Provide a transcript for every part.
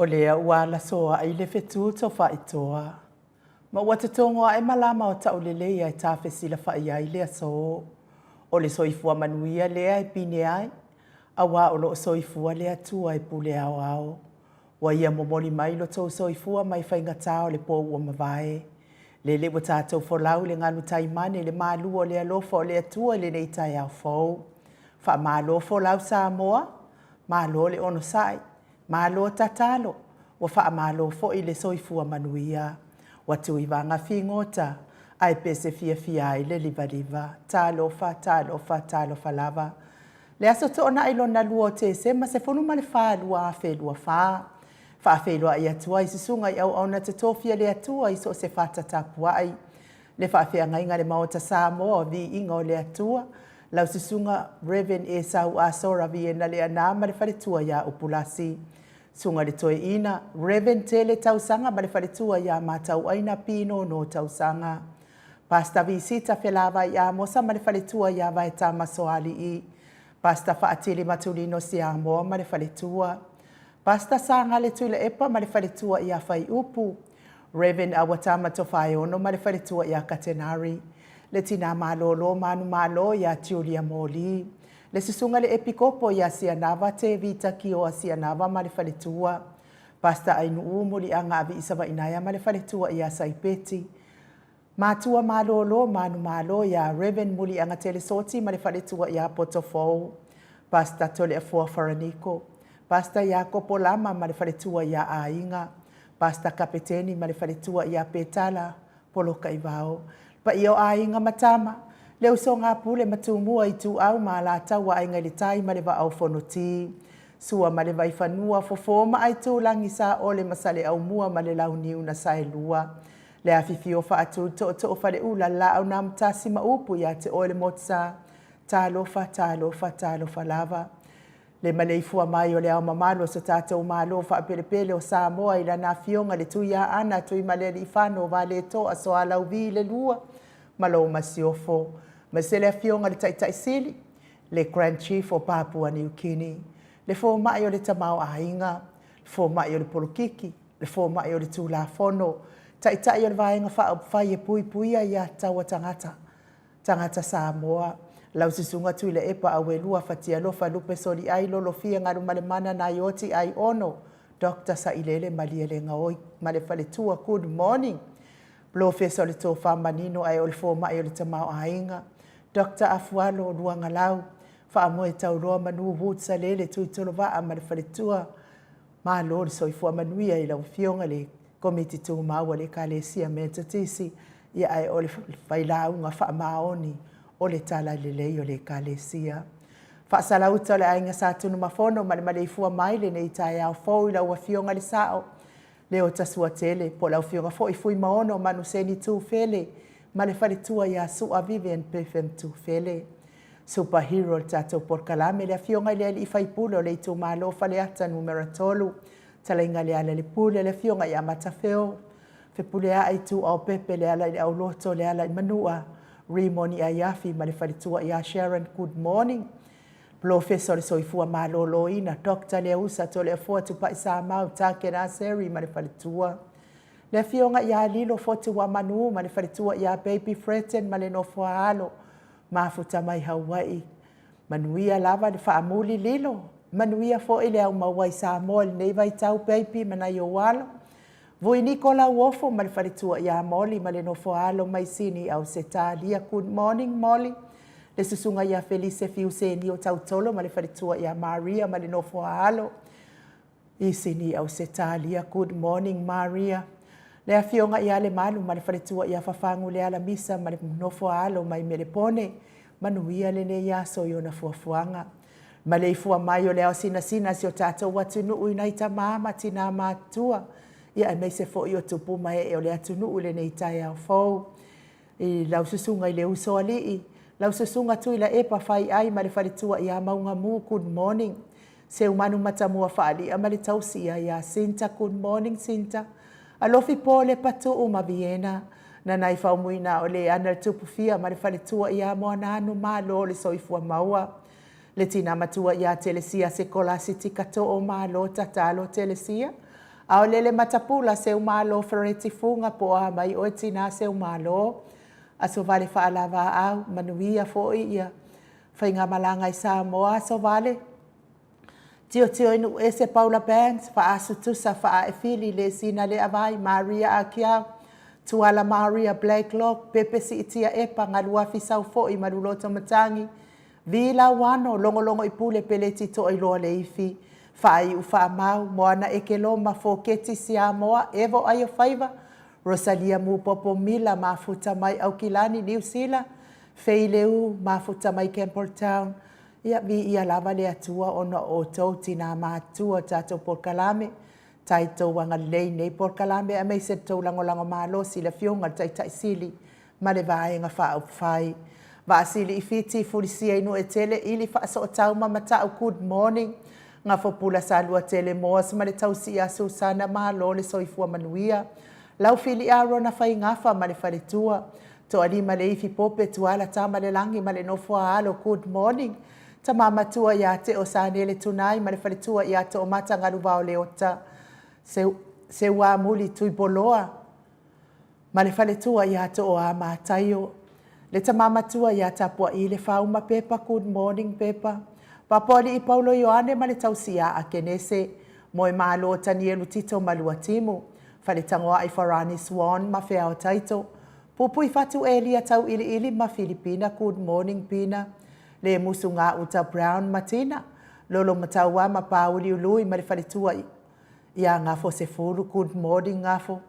O lea ua la soa ai le fetu to fa itoa. Ma ua te tongoa e malama o tau le leia e tawhesi la fa iai lea so. O le soifua manuia lea e pine ai. A wā o lo soifua lea tua e pule au au. Wa ia momoli mai lo tau soifua mai whaingatao le po ua mawai. Le le wa tātou folau le nganu taimane le mālu o lea lofa o lea tua le nei tai au fau. Wha mālo folau sa moa. Mālo le ono sai. Malo tatalo, wa wha malo fo i le soifua manuia. Wa tui vanga fingota, ai pese fia ai le liva. Talo fa lava. Le aso to ona ilo na luo te se, ma se fonu ma le wha lua a whelua wha. Wha whelua i atua i sisunga i au na te tofia le atua i so se whata tapua ai. Le wha whea ngainga le maota Samoa vi inga o le atua. Lau sisunga Reverend e sau a sora vi e na le ana ma le whaletua ia upulasi. Sunga le toe ina, Reverend tele tausanga ma le whaletua ia mātau aina pino no tausanga. Pasta visita whelava ia mosa ma le whaletua ia vai tama soali i. Pasta whaatili matulino si a moa ma le whaletua. Pasta sanga le tuila epa ma le whaletua ia whai upu. Reverend awatama to whai ono ma le whaletua ia katenari. Le tina malolo manu malo ia Julia Moli. Le sisunga le epikopo ia sianava te vita ki o sianava ma le whaletua. Pasta ainu umuli anga avi isawa inaya ma le whaletua ia saipeti. Matua malolo manu malo ia Reverend muli anga telesoti ma le whaletua ia Potofou. Pasta tole afua Faraniko. Pasta ia Kopolama ma le whaletua ia Ainga. Pasta kapeteni ma le whaletua ia Petala. Poloka ivao. Pa io Ainga matama. Leo so ngā pule matumua i tu au ma la tawa ai ngai le tai ma le wa au fonoti. Sua ma le vai whanua fofo ma ai tūlangi sa o le masale au mua ma le lau niu na sae lua. Le awhiwhi o whaatu to whare ula la au nā mtasi ma upu ia te o le motsa. Tā lofa lava. Le maleifua mai o le au mamalo sa tātou malo wha pelepele o Samoa i la nā fionga le tuia ana tui ma le li whano wa le to a so alau vi le lua. Malo masiofo. Ma se le fionga le taitai sili. Le Grand Chief o Papua New Guinea. Le fō mai o le tamau ainga. Le fō mai o le polokiki. Le fō mai o le tūla fono. Taitai o le vaenga whai e puia ia taua tangata. Tangata Samoa. Lau sisunga tui le epa a welua fatia lofa lupe sori ai lolo fia ngaru male mana na ioti ai ono. Dr. Sailele Maliele Ngaoi male fale tua good morning. Professor le tō whamanino ai o le fō mai o le tamau ainga. Dr. Afualo Luanga Lau. Wha e tau roa manu wutsa lele tui tolo waa male fale tua. Maa lori soi fua manuia i lau fionga le komiti tū maua le ka le sia menta tisi. Ia ai o le whailaunga wha maoni. O le tala le lei o le kalesia. Whaasalauta o le ainga sa tunu mafono ma le maleifua maile nei tai au fau i lau a fionga le sao. Le o tasua tele po lau fionga fo i fui maono manu seni tu fele ma le whare tua ia sua Vivian PFM tu fele. Superhero le tatou porkalame le a fionga i le ali i whaipulo le i tu malo fale ata numera tolu. Tala inga le ala le pule le fionga i amatafeo. Fe pule a i tu au pepe le ala i au loto le ala i manua. Rimoni Ayafi ma le wharitua ia Sharon, good morning. Professor le soifua malolo ina, Dr. Leusa to le fua tu pai sa mau take na seri ma le wharitua. Le fionga ia lilo fotu wa manu ma le wharitua ia Baby Freten ma le nofua alo. Mafuta mai Hawaii. Manuia lava le whaamuli lilo. Manuia fo ile au mawai sa mo le nei vai tau baby ma na yo walo. Voi Nicola Wofo ma le wharitua ia Molly ma le nofo alo mai sini au se tālia. Good morning Molly. Le susunga ia Felice Fiuseni o tautolo ma le wharitua ia Maria ma le nofo alo. I sini au se tālia. Good morning Maria. Le afionga ia le malu ma le wharitua ia Fafangu le ala misa ma le nofo alo mai melepone. Manuia le ne ia so i ona fuafuanga. Ma le ifua mai o le au sina si o tātou watunu uinai ta mama tina mātua. Ia e meise fo i o tupu mai e o le atunu ule nei tai au fau. I lau susunga i le uso alii. Lau susunga tui la epa fai ai ma le wharitua i a maunga mu good morning. Se umanu matamua whaali a ma le tausi ia Sinta good morning Sinta. Alofi po le patu o ma Viena. Na nai whaumuina o le ana tupu fia ma le wharitua i a moana anu ma lo le soifua maua. Le tina matua i a telesia se kola si tikato o ma lo tatalo telesia. Ao lele matapula se umalo fereti funga po a mai o tina se umalo. Aso vale whaalava au manuia fo ia. Whainga malanga i Samoa aso vale. Tio inu e se Paula Banks wha asu tusa wha e fili le sina le avai Maria Akiau. Tuala Maria Blakelock pepe si itia epa ngalua fisau fo i maruloto matangi. Vila wano longo i pule peleti to i loa le ifi. Whai u wha mau, moana e ke loma fo keti si a moa, evo ai o whaiva. Rosalia Mupopo Mila, mafuta mai au kilani New Zealand. Feileu, mafuta mai Campbelltown. Ia vi ia lava le atua ona o tau tina mātua tato porkalame. Taito wanga lei nei porkalame, a mei se tau lango malo si le fionga tai sili. Ma le vaenga wha au whai. Va sili i fiti furisia inu e tele, ili wha so tau mamata good morning. Nga fopula sa lua tele moas ma le tausi a Susana malo le soifua manuia. Lau fili a rona whai ngafa ma le wharetua. To alima le ifi pope tuala ta ma le langi ma le nofua alo good morning. Ta mamatua ia te o sanele tunai ma le wharetua ia te o mata ngaruwa o le ota. Se ua muli tui boloa. Ma le wharetua ia te o a mātaio. Le ta mamatua ia tapua i le whauma pepa good morning pepa. Papoli i Paulo Ioane ma le tausia a kenese, mo e malo Tanielu Tito malua timu, fale tangoa i Farani Swan ma fea o taito, pupu i fatu Elia tau ili ma Filipina, good morning Pina, le musu ngā uta Brown Martina, lolo mataua ma Pauli Ului ma le fale tua ia ngafo se furu, good morning ngafo,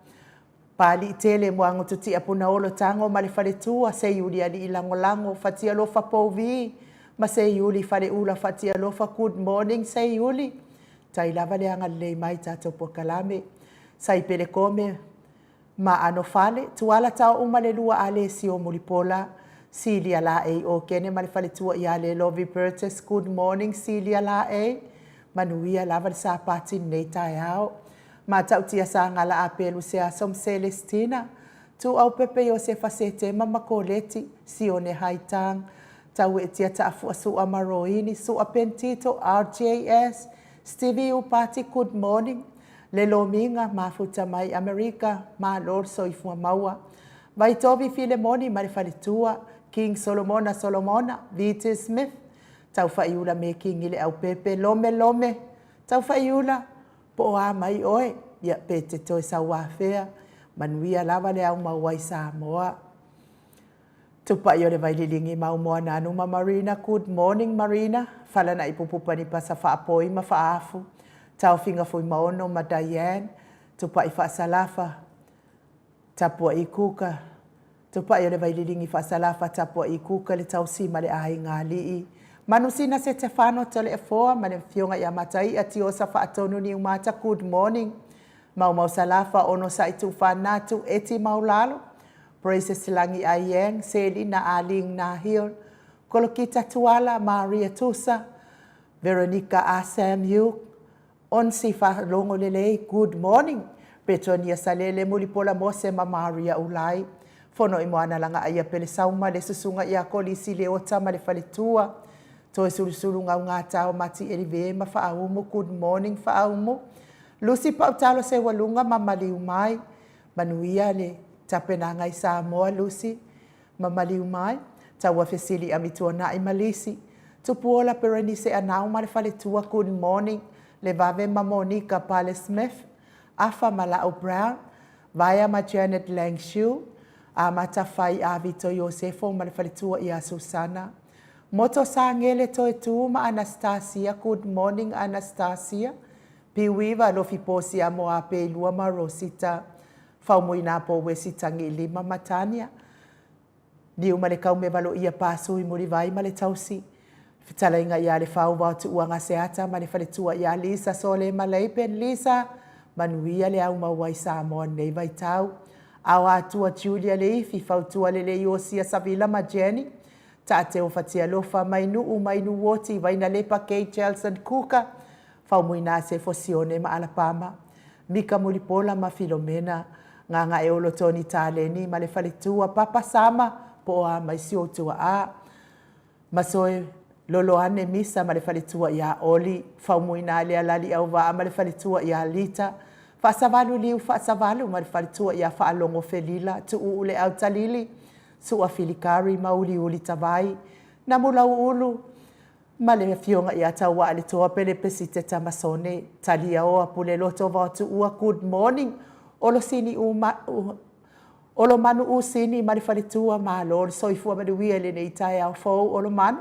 pali i tele moango tuti apuna olo tango ma le fale tua, se yuri ali i lango fatia lo fapovi, Ma se yuli fale ula fatia lofa good morning se yuli. Tai lava le anga le mai tato po kalame. Sai pele kome ma ano fale. Tuala tau umale lua ale si o mulipola. Silia la e o kene male fale tua i ale Lovie Burgess. Good morning Silia la e. Manuia lava le sa pati nei tai au. Ma tau tia sa ngala apelu se asom Celestina. Tu au pepe o se fasete mama koleti si o ne haitang. Tau e tia ta afu asu amaroini su a pentito RJS. Stevie upati good morning. Le lominga mafuta mai Amerika ma lor soifua maua. Vai tovi Filemoni marifalitua. King Solomona Vita Smith. Tau faiula me king ile au pepe lome lome. Tau faiula po a mai oe. Ia pete toi sa wafea. Manuia lava le au mawai sa moa. Tupa yo le vai lilingi mau moa nanu ma Marina. Good morning Marina. Fala na ipupupa ni pasa fa apoi ma fa afu. Tau finga fui maono ma Diane. Tupa i fa salafa. Tapua i kuka. Tupa yo le vai lilingi fa salafa tapua i kuka le tau si ma le ahi ngā lii. Manusina se te whano tole e foa ma le fionga i amatai ati o sa fa atonu ni umata. Good morning. Mau salafa ono sa itu whanatu eti maulalo. Praise silangi ayeng, Selina Aling Nahil, Kolokita Tuala, Maria Tusa, Veronica Asam Yuk, Onsi Longo Lele, good morning. Petronia Salele Mulipola Mose ma Maria Ulai. Fono imoana langa aya pele sauma le susunga ia kolisi le ota ma le faletua. Toe sulusulu ngā tau mati erive ma faaumu, good morning faaumu. Lucy Pautalo se walunga mamaliu mai, manuia le tapenanga i Samoa Lucy, mamaliu mai, taua fesili amitua na i malisi. Tupuola Perenise anau ma le faletua, good morning, le vave ma Monica Pale Smith, afa Malao Brown, vaya ma Janet Langshu, a matafai a Vito Yosefo ma le faletua i a Susana. Moto sa ngele toe tu ma Anastasia, good morning Anastasia. Piwiva lo fiposi a moa pe lua ma Rosita. Faumoina po wesitangi lima matania. Ni umale kau me valo ia pasu i muri vai male tausi. Fitala inga ia le fau watu uanga seata male fale tua ia Lisa sole maleipen Lisa. Manuia le au mawai sa moa nei vai tau. Awa atua Julia le ifi fautua le le yosia savila ma Jenny. Tate o fatia lofa mainu woti vaina lepa Kay Chelson Kuka. Faumoina se fosione ma Alabama. Mika Mulipola ma Filomena. Nga e olo toni taleni ma le faletua papa sama po a mai si o tua a. Masoe loloane misa ma le faletua ia Oli. Faumoina le alali au va ma le faletua ia Lita. Faasavalu liu faasavalu ma le faletua ia faalongo felila. Tu ule au talili. Sua filikari ma uli tavai. Na mula ulu. Ma le fionga ia taua ale toa pele pesite tamasone. Talia oa pule loto vatu ua good morning. Olo sini olo manu u sini ma le faletua ma lo soifua ma le wia le nei tai au fou olo manu.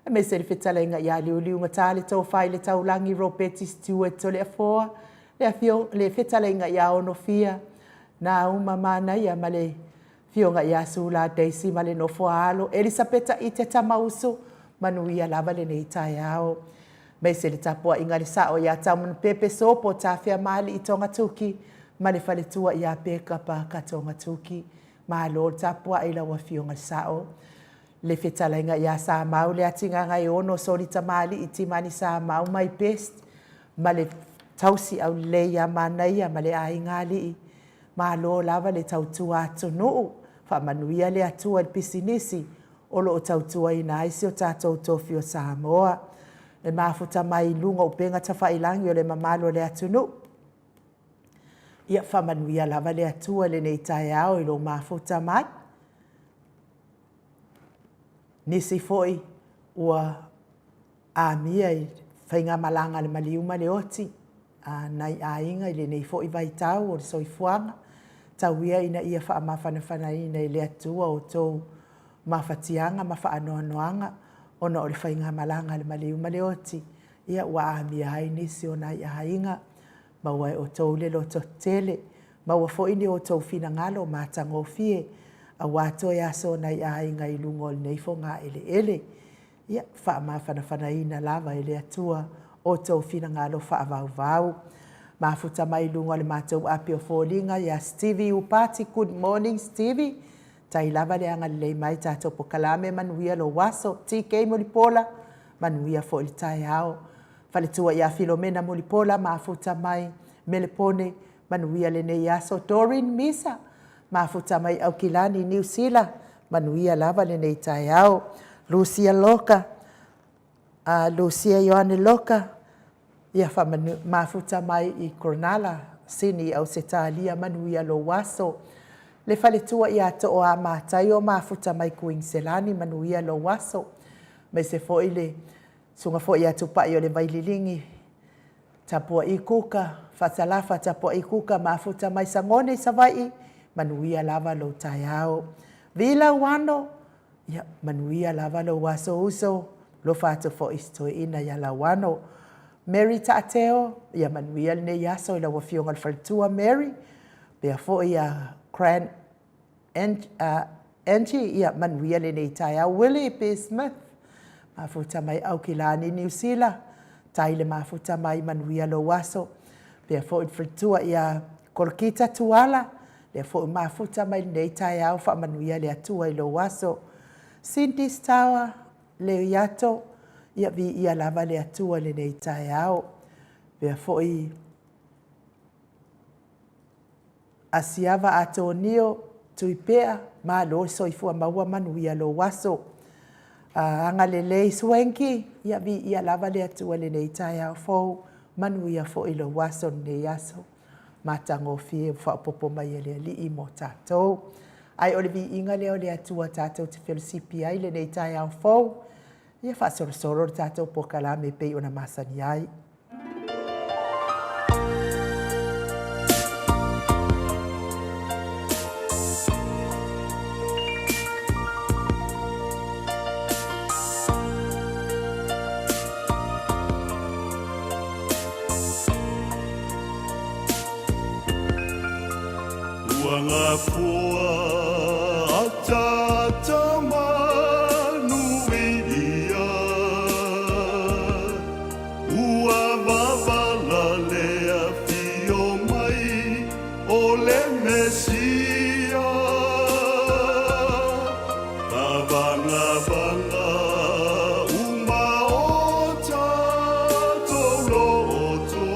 E me se le fetalenga ia liu ngata le tau fai le tau langi Robert Stewart to le afoa. Le fetalenga ia ono fia. Na uma mana ia ma le fionga ia sula Daisy ma le nofo alo. Elisabeta i te tamausu. Manuia lava le nei tai au. Me se le tapua inga le sao ia tamun pepe sopo tafia mali i tonga tuki. Ma le faletua ia peka pa ka tonga tuki. Ma lo tapua ila wa fionga sao. Le fetalenga ia sa mau le atinga ngai ono solita mali i timani sa mau mai best. Ma le tausi au le ia manaia ma le ai ngali. Ma lo lava le tautua atu nuu. Fa manuia le atua le pisinisi. Olo o tautua ina isi o tatou tofi o Samoa. Le mafuta mai lunga upenga tawhailangi o le mamalo le atunu. Ia whamanuia lava le atua le nei tai au i lo mafuta mai. Nisi foi ua a mia i whainga malanga le maliuma le oti. Nai a inga i le nei foi vai tau o le soifuanga. Tauia ina ia whaamawhanawhana ina i le atua o tou mafatianga mafaanoanoanga ona o le whainga malanga le maliuma le oti. Ia ua a mia hai nisi o nai a inga. Maua o tau le loto tele. Maua fo ini o tau fina ngalo mātango fie. A wato e aso nai a inga i lungo le neifo ngā ele ele. ia whaamawhanawhanaina lava e le atua o tau whina ngā lo whaavau. Mafuta mai lunga le mātou api o fōlinga ia Stevie Upati. Good morning, Stevie. Tai lava le anga le mai tātou po kalame manuia lo waso. TK Molipola, manuia fo ili tai hao. Whaletua ia Filomena Molipola, mafuta mai Melepone, manuia le nei aso. Doreen Misa, mafuta mai Aukilani, New Zealand, manuia lava le nei tai hao. Lucia Loka, Lucia Ioane Loka, ia mafuta mai I Coronala, sini au se tālia manuia lo waso. Le whaletua ia to o a mātai o mafuta mai Kuingselani manuia lo waso. Mai se fo ile, sunga fo ia tupa i o le vaililingi. Tapua I kuka, whatalafa tapua I kuka mafuta mai Sangone Savai, manuia lava lo taiao. Vila Wano, ia manuia lava lo waso uso, lo whātu fo isto ina ia la wano. Mary Tāteo, ia manuia le ne yaso I la wafionga le whaletua Mary, pia fo ia Cran Angie, ia manuia le ne taia Willie P. Smith, mafuta mai Aukilani New Zealand, tai le mafuta mai manuia lo waso, pia fo I whaletua ia Kolkita Tuala, le fo mafuta mai le taia au wha manuia le atua I lo waso. Cindy Stower, le iato, ia vi ia lava le atua le nei tae au. Pea foi asiava atonio tuipea, ma lo soifua maua manuia lo waso. Anga le lei swenki, ia vi ia lava le atua le nei tae au fou, manuia fo I lo waso ne yaso. Matango fie whapopo mai ele li I mo tātou. Ai ole vi inga leo le atua tātou te whelosipi ai le nei tae au fou. Ia whasorosoro tātou po kalame pei ona masani ai. Uanga fua atata manuia Ua wavala lea fio mai o le mesia Tavanga vanga uma o tato loto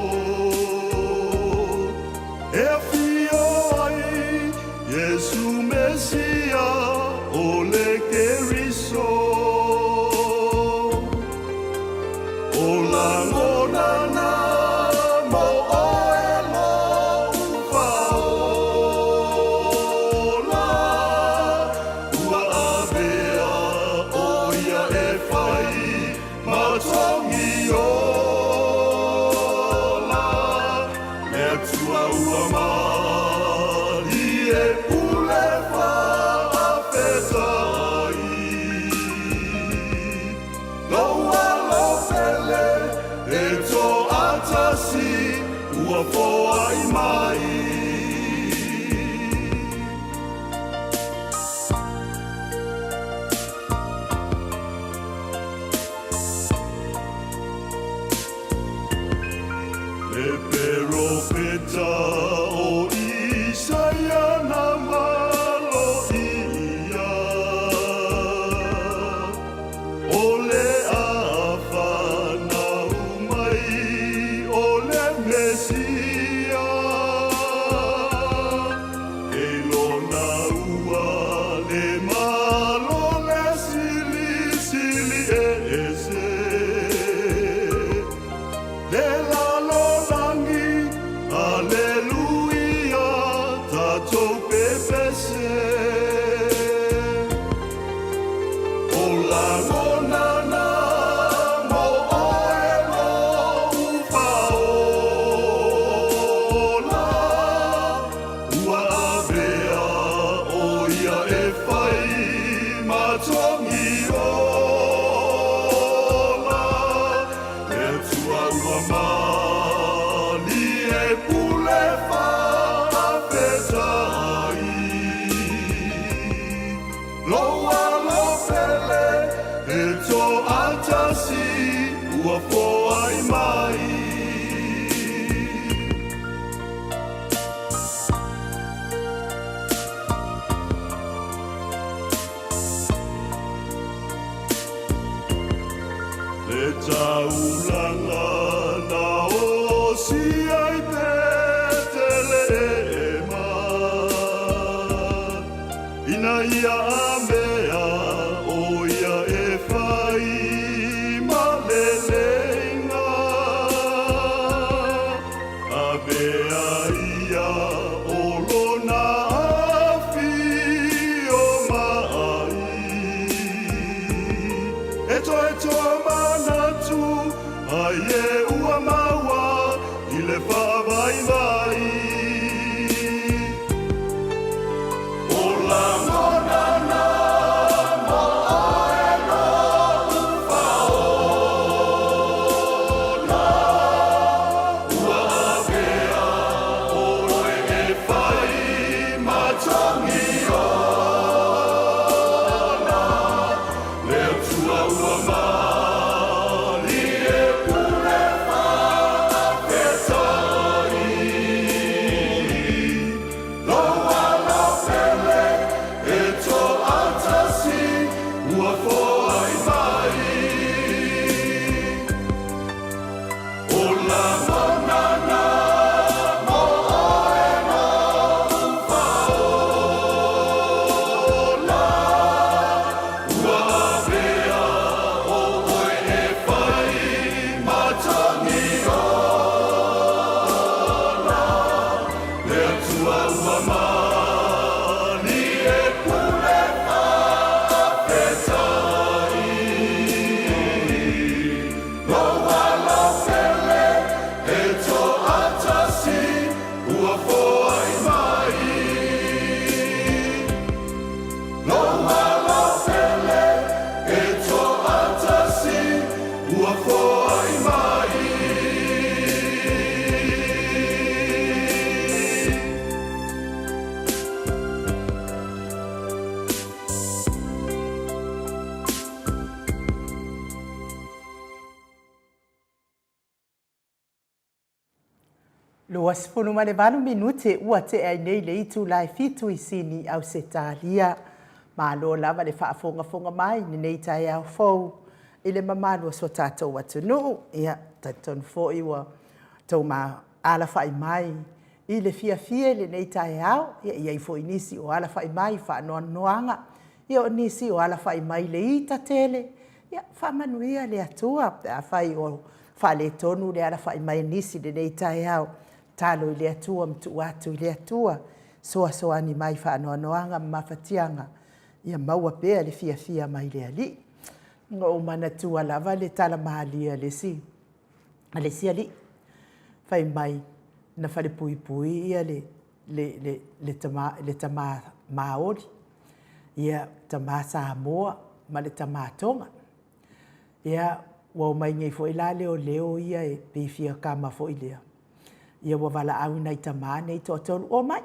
E fio Yesu Mesia ole keriso Ola ngona na mo oelo ufaola Ua avea oia e fai matongi ola Lea tua ua mali e pule whaafetai Loa lo pele e to atasi ua poai mai Le perofeta o Isaia na maloia Ole awhana umai ole Mesia E lona ua le malo le sili sili e ese Le lalo langi Alleluia, tatou pepese Ola ngona na mo oelo ufaola Ua avea oia e fai matongi ola E tua ua mali e pule whaafetai Loa lo pele e to atasi ua foai mai. E taulanga na osi ai Betelema, ina ia amea o ia e whai malelenga, a mea ia o lona awhi o mai. E toa manatu, ai e ua maua, i le whawai vai. O la monana, mo e no whaona, ua awea o e whai matangi ona, leo tua ua mali e pule whawhetai. Loa la pele e to atasi ua foai mai. O la monana mo e no whaona, ua awea o oe e whai matangi ona, lea tua ua mali e pule whawhetai. Loa la pele e to atasi ua foai mai. Loa la pele e to atasi ua foai mai. Lua sepulu ma le valu minute ua te ai nei le itu lai fitu i sini au se talia. Ma lo lava le whaafonga mai ni nei tai au fau. I le mamanu so tātou atu nuu. Ia, taton fo iwa tau ma ala whai mai. I le fia le nei tai au. Ia i fo inisi o ala whai mai wha noa noanga. Ia o nisi o ala whai mai le ita tele. Ia, wha manuia le atua. A whai o wha le tonu le ala whai mai nisi le nei tai au. Talo i le atua, mtu atu i le atua. Soa ni mai wha noanga mawhatianga. Ia maua pēa le fia mai le ali. Ngā o mana tua lava le tala mahalia le si. A le si ali. Whai mai na whare pui ia le tama maori. Ia tama Samoa ma le tama tonga. Ia wau mai ngai fo ila leo ia e pēwhia kama fo i lea. Ia wawala au nei tama nei tō tolu o mai.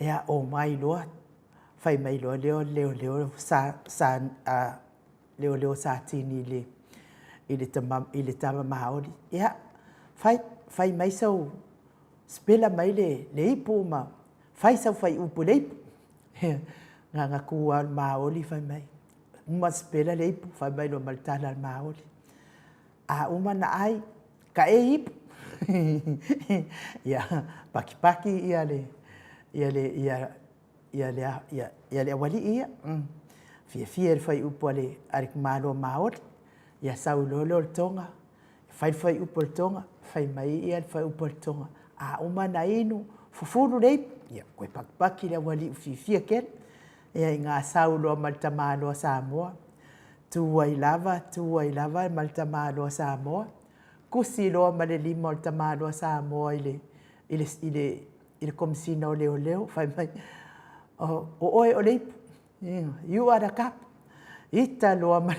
Ia o mai loa. Whai mai loa leo sa tini le. I le tama maori. Ia whai mai sau spela mai le ipu ma. Whai sau whai upu le ipu. Ngā kua maori whai mai. Uma spela le ipu. Whai mai loa malitala maori. A uma na ai ka e ipu. Ia paki ia le awali ia. Fia le whai upu ale arik malo maori. Ia sau lolo le tonga. Whai upu le tonga. Whai mai ia le whai upu le tonga. A uma na inu fufuru le ipu. Ia koe paki le awali fia ken. Ia i ngā sau loa malta malo Samoa. Tua i lava malta malo Samoa. Kusi loa ma le lima o le tamāloa Samoa i le komisina o leo. Whai mai, o oe o leipu. You are a cup. Ita loa ma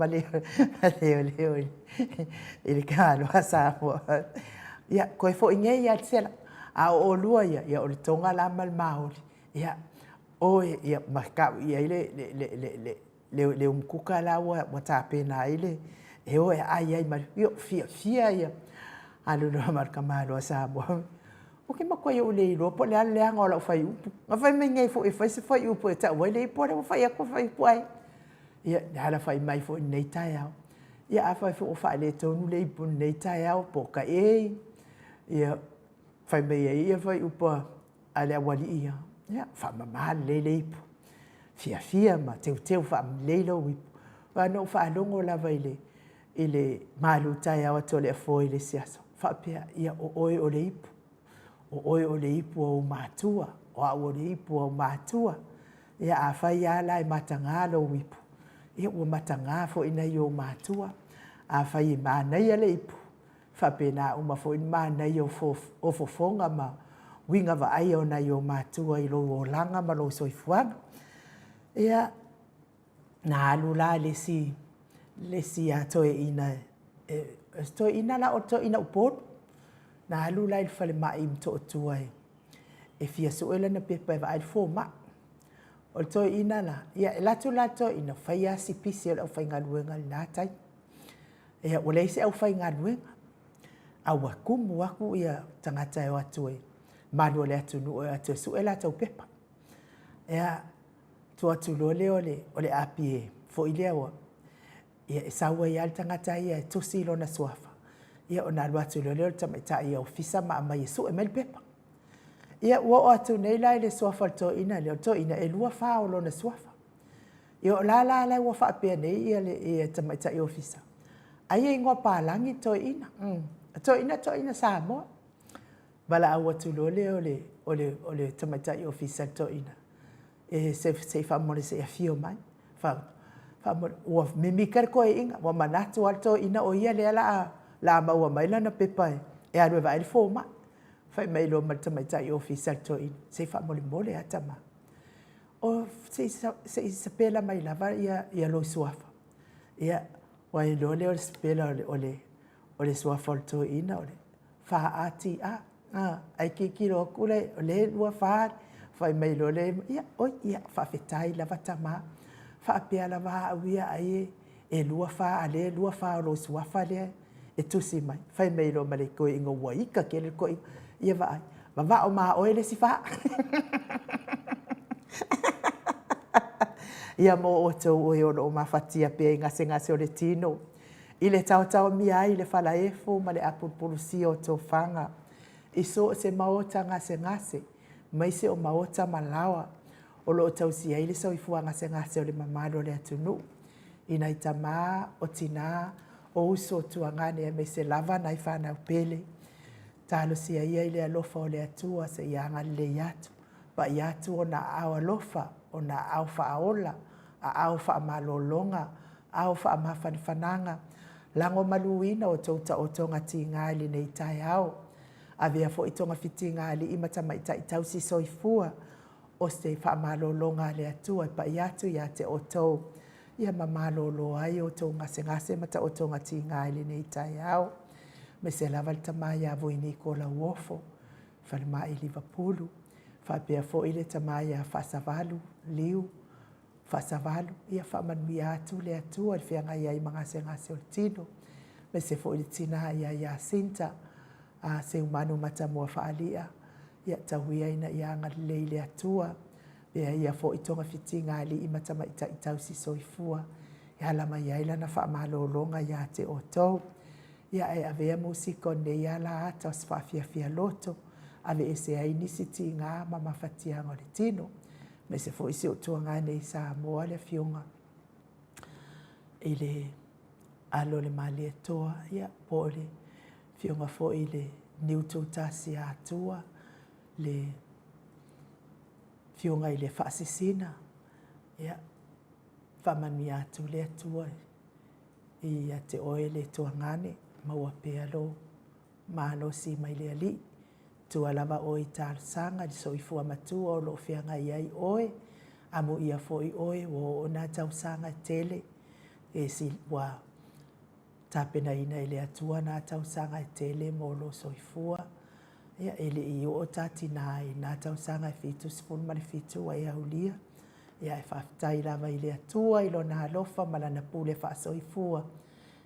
leo i le kāloa Samoa. Ia, koe fo inge ia tsela. A o lua ia o le tonga la mal maori. Ia, oe ia makau ia i le umkuka la wa tapena ile e o ai ai ma fia ia alu no marka malo sa bo o ke makoe o le ro po le ale ngola fai upu ma fai me ngai fo e fai se fai upu e ta wa le po le fai ko fai puai ia hala fai mai fo nei tai au ia a fai fo fa le tonu le ipu nei tai au po ka e ia fai me ia fai upu ale wali ia ia fa ma le ipu fia ma teu fa le lo ipu wa no fa longo la vai ile malu tai au to le fo ile siaso fa pia ia o le ipu o le ipu o matua o le ipu o matua ia a fai ala e matanga lo ipu ia o matanga fo ina yo matua a fai mana ia le ipu fa pena uma fo in mana yo o fofonga ma winga va ai ona yo matua i lo o langa ma lo soifuanga ia na alula le si a toe ina to ina la o to ina upot na alula il fale mai to tuai e fia so ela na pepa va al fo ma o to ina la ia la to ina faia si pisi o fa ngaluenga na tai e o le se au fa ngaluenga awa kumu waku ia tangata e watu e manu le atu no atu so ela to pepa ia to atu ole apie fo ile wa ia sawa ia tangata ia to silo na swafa ia ona watu le tamata ia ofisa ma mai so e mel pepa ia wo atu nei lai le swafa to ina e lua fa o na swafa ia la wo fa pe nei ia tamata ia ofisa ai ngo pa langi to ina sa mo bala au tu ole tamata ia ofisa to ina e se fa mo se fio mai fa mo o mimi kar ko inga wa manatu alto ina o ia le la ma wa mai na pepa e a va il foma fa mai lo ma tamata ia ofisa to ina se fa mo le mole atama o se pela mai la va ia lo suafa ia wa le spela ole suafa to ina ole fa ati ai ki ro kule le lua fa fai mai lo le ia fa fetai la vatama fa pia la va ia ai e lua fa lo suafa le e tusi mai fai mai lo male ko ingo wai ka ke ko ia va o ma o le si fa ia mo o to o ma fatia pe ngase o le tino ile tau mi ai le fala e fo male apu pulusi o to fanga iso se maota ngase mai se o maota malawa o lo tau si ai le so ifua ngase o le mamalo le atunu ina itama o tina o uso tuangane me se lava na ifana pele talo si ai le alofa o le atua se yanga le yatu pa yatu ona au alofa ona au faola au fa malolonga au fa mafanfananga lango maluina o tota o tonga tinga le nei tai au avea fo itonga fitinga ali imata mai tai tau si soifua o se fa malolonga le atua pa yatu ya te oto ia mamalolo ai o tonga ngase mata o tonga tinga le nei tai au me se lava tamaya vo ini ko la wofo fa mai Liverpool fa pe fo ile tamaya fa savalu liu fa savalu ia fa manmia atu le atua le fianga ia ngase o tino me se fo ile tina ia sinta a se umano mata mo fa alia ia tawia ina ia ngale atua ia fo itonga fitinga ali imata mai tau si soifua ia la mai ia na fa malolonga ia te oto ia e avea musiko ne ia la ata fa fia loto ave ese ai ni sitinga mama fatia ngole tino me se fo isi o tuanga nei sa mo le fionga ile alo le mali toa ia pole fionga fo ile niuto tasi atua le fionga ile fasisina ia famani atu le atua ia te oele tuangane maua pealo malo si mai le ali tua lava o i tal sanga di soifua matua o lo fianga iai oe amo ia foi oe o na tau sanga tele e si wa tapena ina ile atua na tau sanga tele mo lo soifua ia ele i o tati na tau sanga fitu spun mari fitu ai aulia ia e whaafitai lava i le atua i lona alofa ma lana pule whaasoifua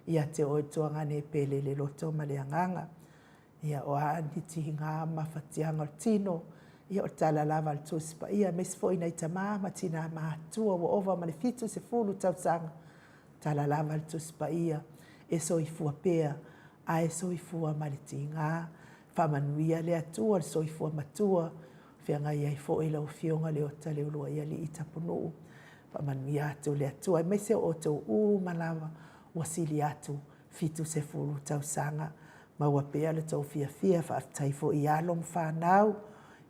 ia te o tuangane pele le loto ma le anganga ia o aanditi ngā mawhatianga o tino ia o tala lava al tuspa ia mesfo ina i tamā ma tina mātua wa ova ma le fitu se fulu tausanga tala lava al tuspa ia e soifua pea a e soifua ma le tinga whamanuia le atua le soifua matua whianga ia i fo i lau fionga le o tale ulua ia li i tapunu whamanuia atu le atua e mese o tau malawa wasili atu fitu se fulu tausanga ma ua pea le tau fia whaaftai fo i along whanau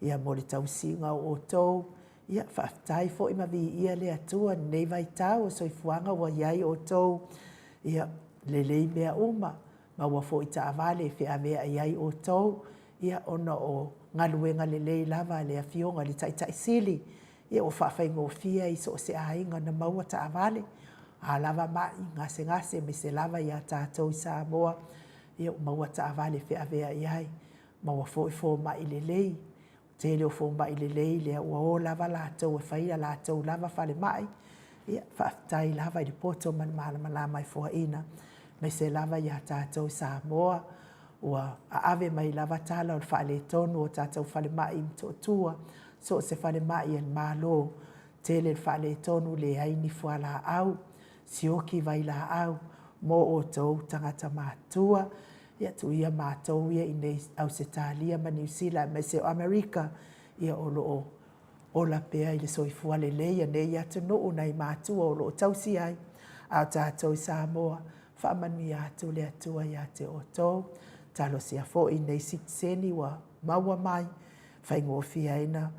ia mo le tau singa o tau ia whaaftai fo i mavi ia le atua nei vai tau o soifuanga wa iai o tau ia le lei mea uma ma ua fo i taavale whea mea iai o tau ia ona o ngaluenga le lei lava le afionga le tai sili ia o whaafai fia i so se ainga na maua taavale a lava mai ngase me se lava ia tātou i Samoa ia o maua taavale whea mea iai ma ua fo i fo mai le lei te leo fo mai le lei le ua o lava lātou e whaia lātou lava whale mai ia whaaftai lava i le poto man malama mai fua ina me se lava ia tātou Samoa ua aave mai lava tala o le whaale tonu o tātou whale mai mto tua so se whale mai en malo te le whaale tonu le aini fua la au sioki vai la au mo o tau tangata mātua ia tu ia mātou ia i nei Ausitalia ma New Zealand me se o Amerika ia o loo o la pea i le soifua le leia nei atu nuu nei mātua o loo tausi ai au tātou i Samoa whaamanu i atu le atua i ate o tau talo sia fo i nei sikseni wa maua mai whaingofia ina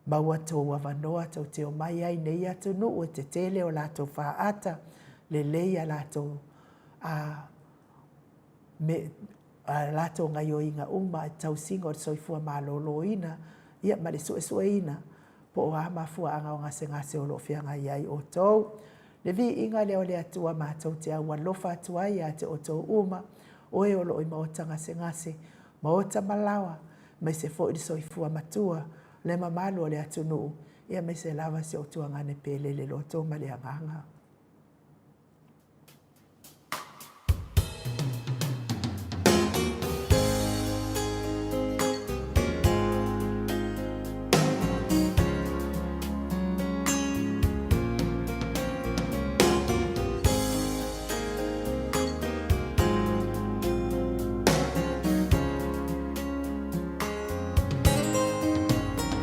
maua tōua wanoa tau te o mai ai nei atu nuu e te tele o lātou whaata le leia lātou me lato ngai o inga uma tau singa o soifua malolo ina ia ma le sue ina po o ama fua anga o ngase o lo whianga iai o tau le vi inga leo le atua mātou te aua lofa atua ia te o tau uma o e o lo i maota ngase maota malawa mai se fo i soifua matua le mamalo le atunu ia mai se lava se o tuangane pele le loto ma le anganga.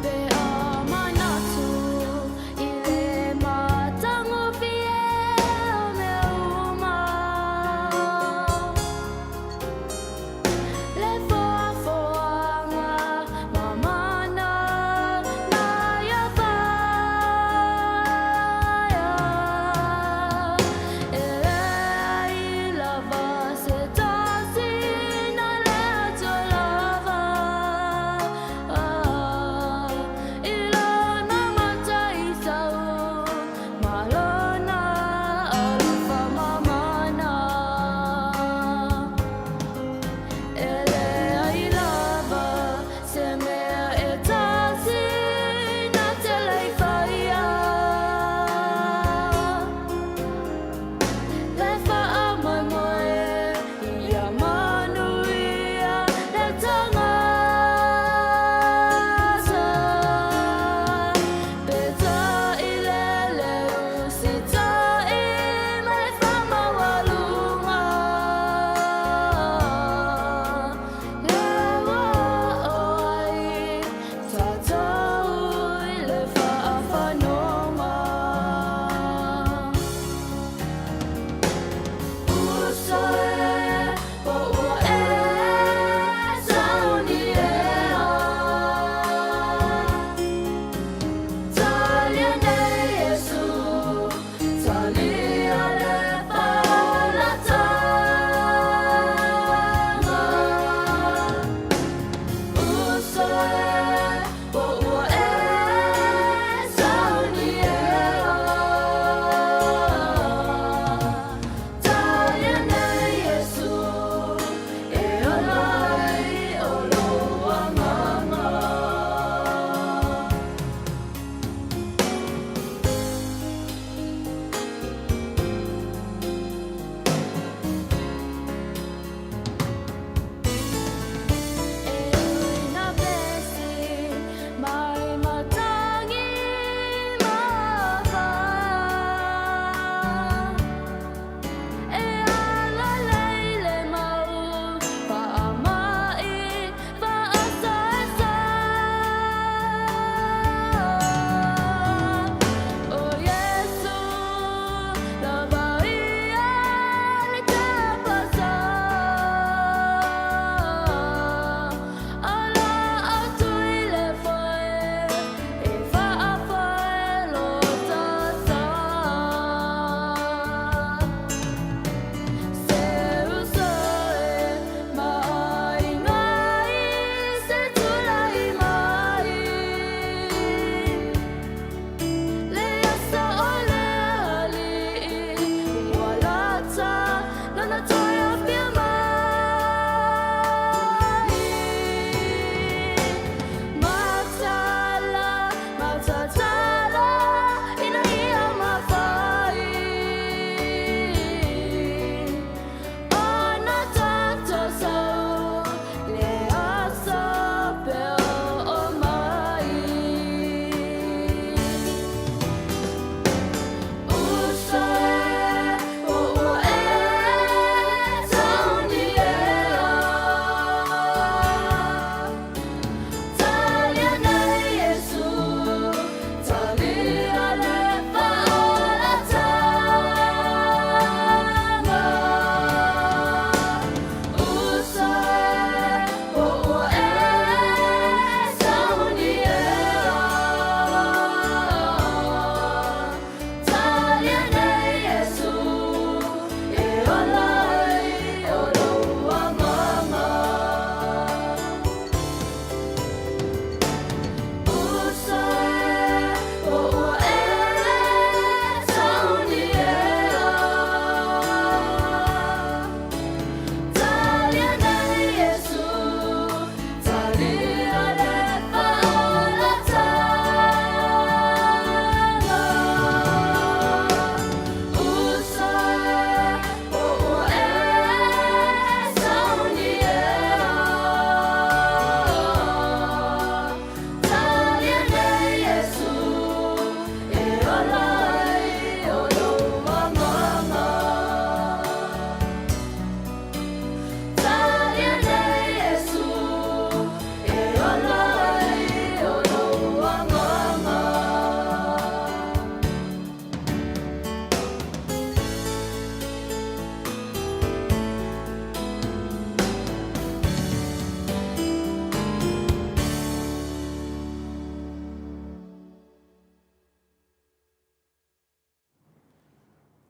Be a manatu i le matango pie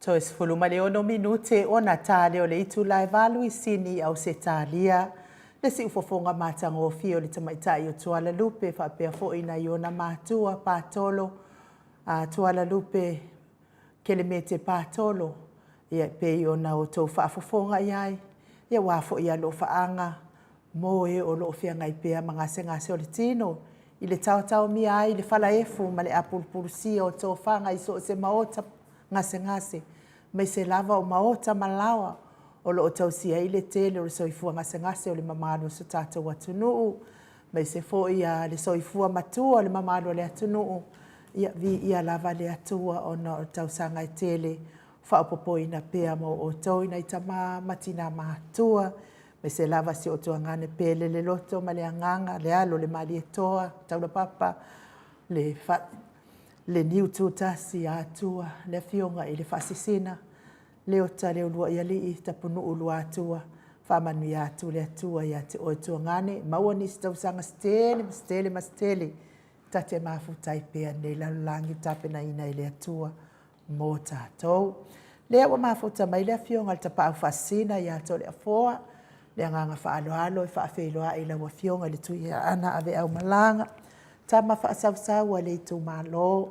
Toe se fulu male ono minute o na tale o le itu lai valu I sini au se talia. Le si ufofonga matango fio le tamaitai o Tuala Lupe fa pea fo ina iona matua patolo. Tuala Lupe kele mete patolo. Ia pe iona o tau whaafofonga iai. Ia wafo ia lo faanga. Mo e o lo fia ngai pea mangase ngase o le tino. I le tau mi ai le fala efu ma le apulpulusia o tau whanga iso se maota ngase. Mai se lava o maota malawa. O lo o tau si ai le tele o le soifua ngase o le mamano sa tātou atunuu. Mai se fo ia le soifua matua o le mamano le atunuu. Ia lava le atua o na o tau sanga I tele. Whaapopo ina pea mo o tau ina I tama matina matua. Mai se lava si o tua ngane pele le loto ma le anganga, le alo, le mali e toa, taula papa, le niu tūtasi atua, le fionga I le fasisina, le ota le ulua ia li I tapunu ulua atua, whamanu I atu le atua ia te o tua ngane, maua ni stau sanga stele, tate mafutai pea nei lalulangi tapena ina I le atua, mō tātou. Lea wa mafuta mai le fionga le tapau fasina ia to le afoa, le nganga whaaloalo I whaafeiloa I lawa fionga le tui ana ave au malanga. Tama whaasawsawa le tu malo,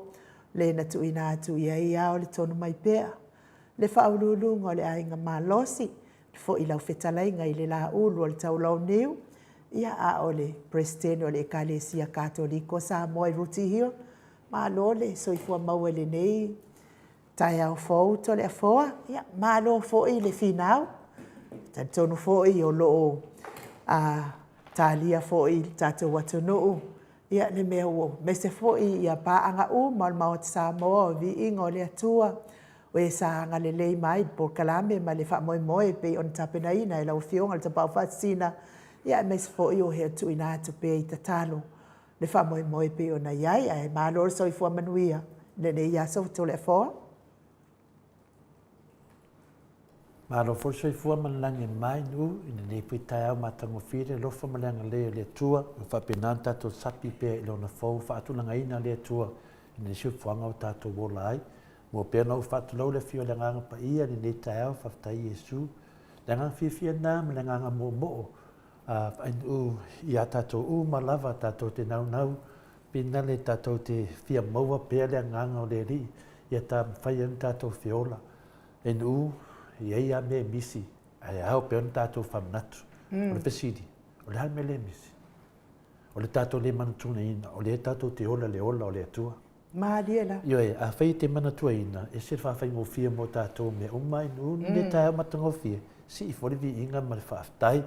le na tui nā tui ia o le tonu mai pea. Le whaululunga o le ainga malosi, fo I lau whetalainga I le la ulu o le taulau niu. Ia a o le Preston o le Ekalesia Katoliko sa moi ruti hio. Malo le soifua maua le nei. Tai au fau to le afoa. Ia malo fo I le finau. Tonu fo'i o loo talia fo'i tatou atunuu. Ia le mea ua mese fo'i ia paanga ma o te Samoa o vi ingo le atua. O e saanga le lei mai po kalame ma le wha moe pe on tapena ina e lau fionga le tapau whatsina. Ia mese fo'i o he atu ina atu pe I tatalo. Le wha moe pe ona iai ai ma lor so I fua manuia. Le ne ia so to le foa. Maro forse I fua manlangi mai nu ina nei pui tai au matango fire lofa malanga leo le tua o whapenanta to sapi pea I lona fau whaatulanga ina le tua ina siu fuanga o tātou wola ai mo pea nau whaatulau le fio le nganga pa ia ni nei tai au whaftai Yesu le nganga fia nā me le nganga mo I a tātou malava tātou te nau pina le tātou te fia maua pea le nganga o le ri ia tā mwhai an tātou fiola ia me misi ai au pe on tātou whamanatu o le pesidi o le halme le misi o le tātou le manatuna ina o le tātou te ola o le atua Maadiela io e a whai te manatua ina e se whawhai ngofia mo tātou me umai nu ne tai au matangofia si I forivi inga ma le whaaftai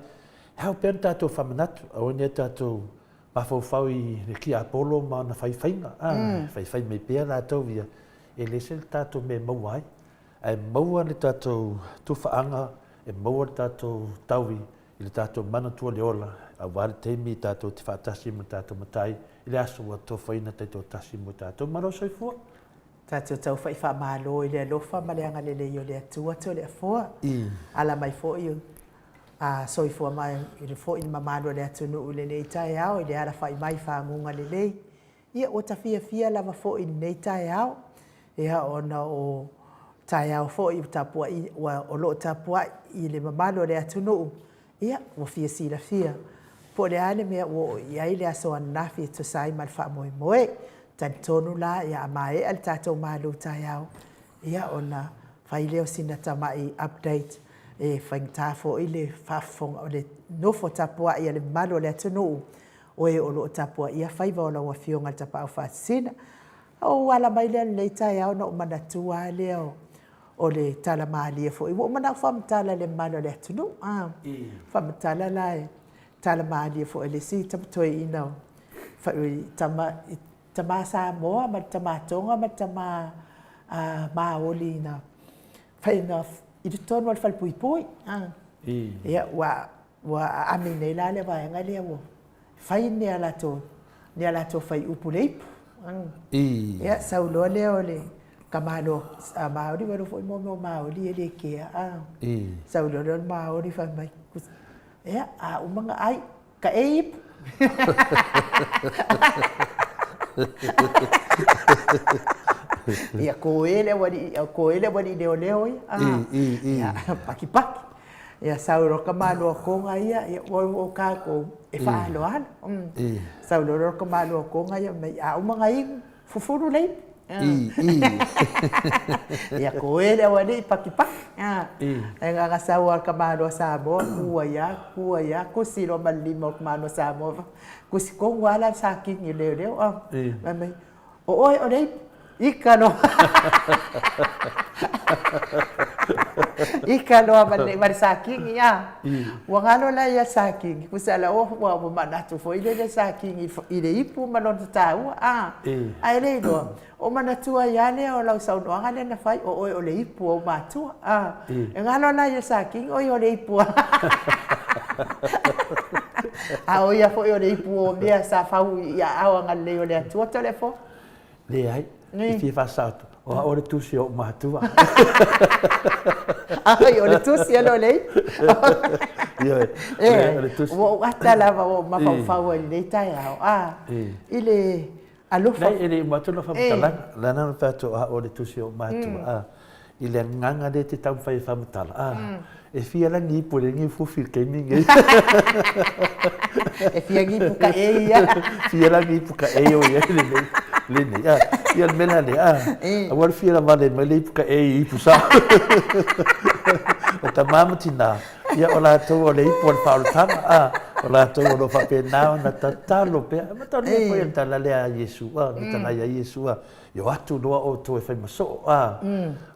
au pe on tātou whamanatu o ne tātou mawhauwhau I le ki Apollo ma na whaiwhainga whaiwhai me pēr tātou via e le se tātou me mauai ai maua le tātou tuwhaanga, e maua le tātou taui, I le tātou manatua le ola, a wale teimi tātou te whaatasi mo tātou matai, I le aso wa tō whaina te tō tasi mo tātou maro soifua. Tātou tau whai wha malo I le alofa ma le anga le leo le atua to le afoa. Ala mai fo I soifua mai I le fo I mamalo le atunu le nei tai au, I le ara whai mai whaangunga le lei. Ia o ta fia lava fo I nei tai au, ia ona o tai au fo I tapua I o lo tapua I le mamalo le atunuu. Ia o fia. Po le ale mea o ia I le aso anafi to sai mal wha moe. Tan tonu la ia amae al tatou malu tai au. Ia ona whai leo sina tamai update e whaingta fo I le whafonga o le nofo tapua I le malo le atunuu. O e o lo tapua ia whaiva o la ua fionga tapau whaasina. O wala mai le tai au na o manatua leo. O le tala maali e fo I mana whamtala le malo le atunu whamtala lai tala maali e fo le si tamtoi ina tama Samoa ma tama Tonga ma tama Maoli ina whaina I te tonu al whalpui ia wa amine la le vaenga le wo whai ne alato whai upuleipu ia sauloa leo le Kamalo Maori wero foi mo Maori ele ke sa lo Maori fa mai umanga ai ka eip Ia koele wani leo ia. Paki. Ia sauro ka malo konga ia o ka ko e faalo ala. Sauro ka malo konga ia mai a umanga i fufuru lei. Ia koele wani paki. Nga nga sawa ka malo sa mo kuwa ya kusiro malimo ka malo sa mo. Kusikong wala sa akin yung leo. Mamay, o lei ikano. Ikalo man saking ya. Wangalo la ya saking. Kusala wa manatu fo ile saking ile ipu malon tau. Ai le do. O manatu ya le o la sau no ngale na fai o le ipu o matu. Ngalo la ya saking o le ipu. O ya fo o le ipu o mia sa fau ya awa ngale o le tu telefo. Le ai. If fa salto. O le tusi o matua. O le tusi alo lei. O le tusi. O ata lava o mafau le tai ao. Ile alofa. Nei ele matu no fa mutala. La na fa to o le tusi o matua. Ile nganga de te tau fai fa mutala. E fia la ni por ngi fufi ke mingi. E fia ngi puka e ia. Fia la ngi puka e o ia le nei. Ia mena le awal fia la vale mai le puka e I pusa. O ta mama tina. Ia ola to o le por Paulo tama. Ola to o fa pe na na tatalo pe. Ma to le po enta la le a Yesu. Ni ta ya Yesu. Yo atu doa o to e fai maso.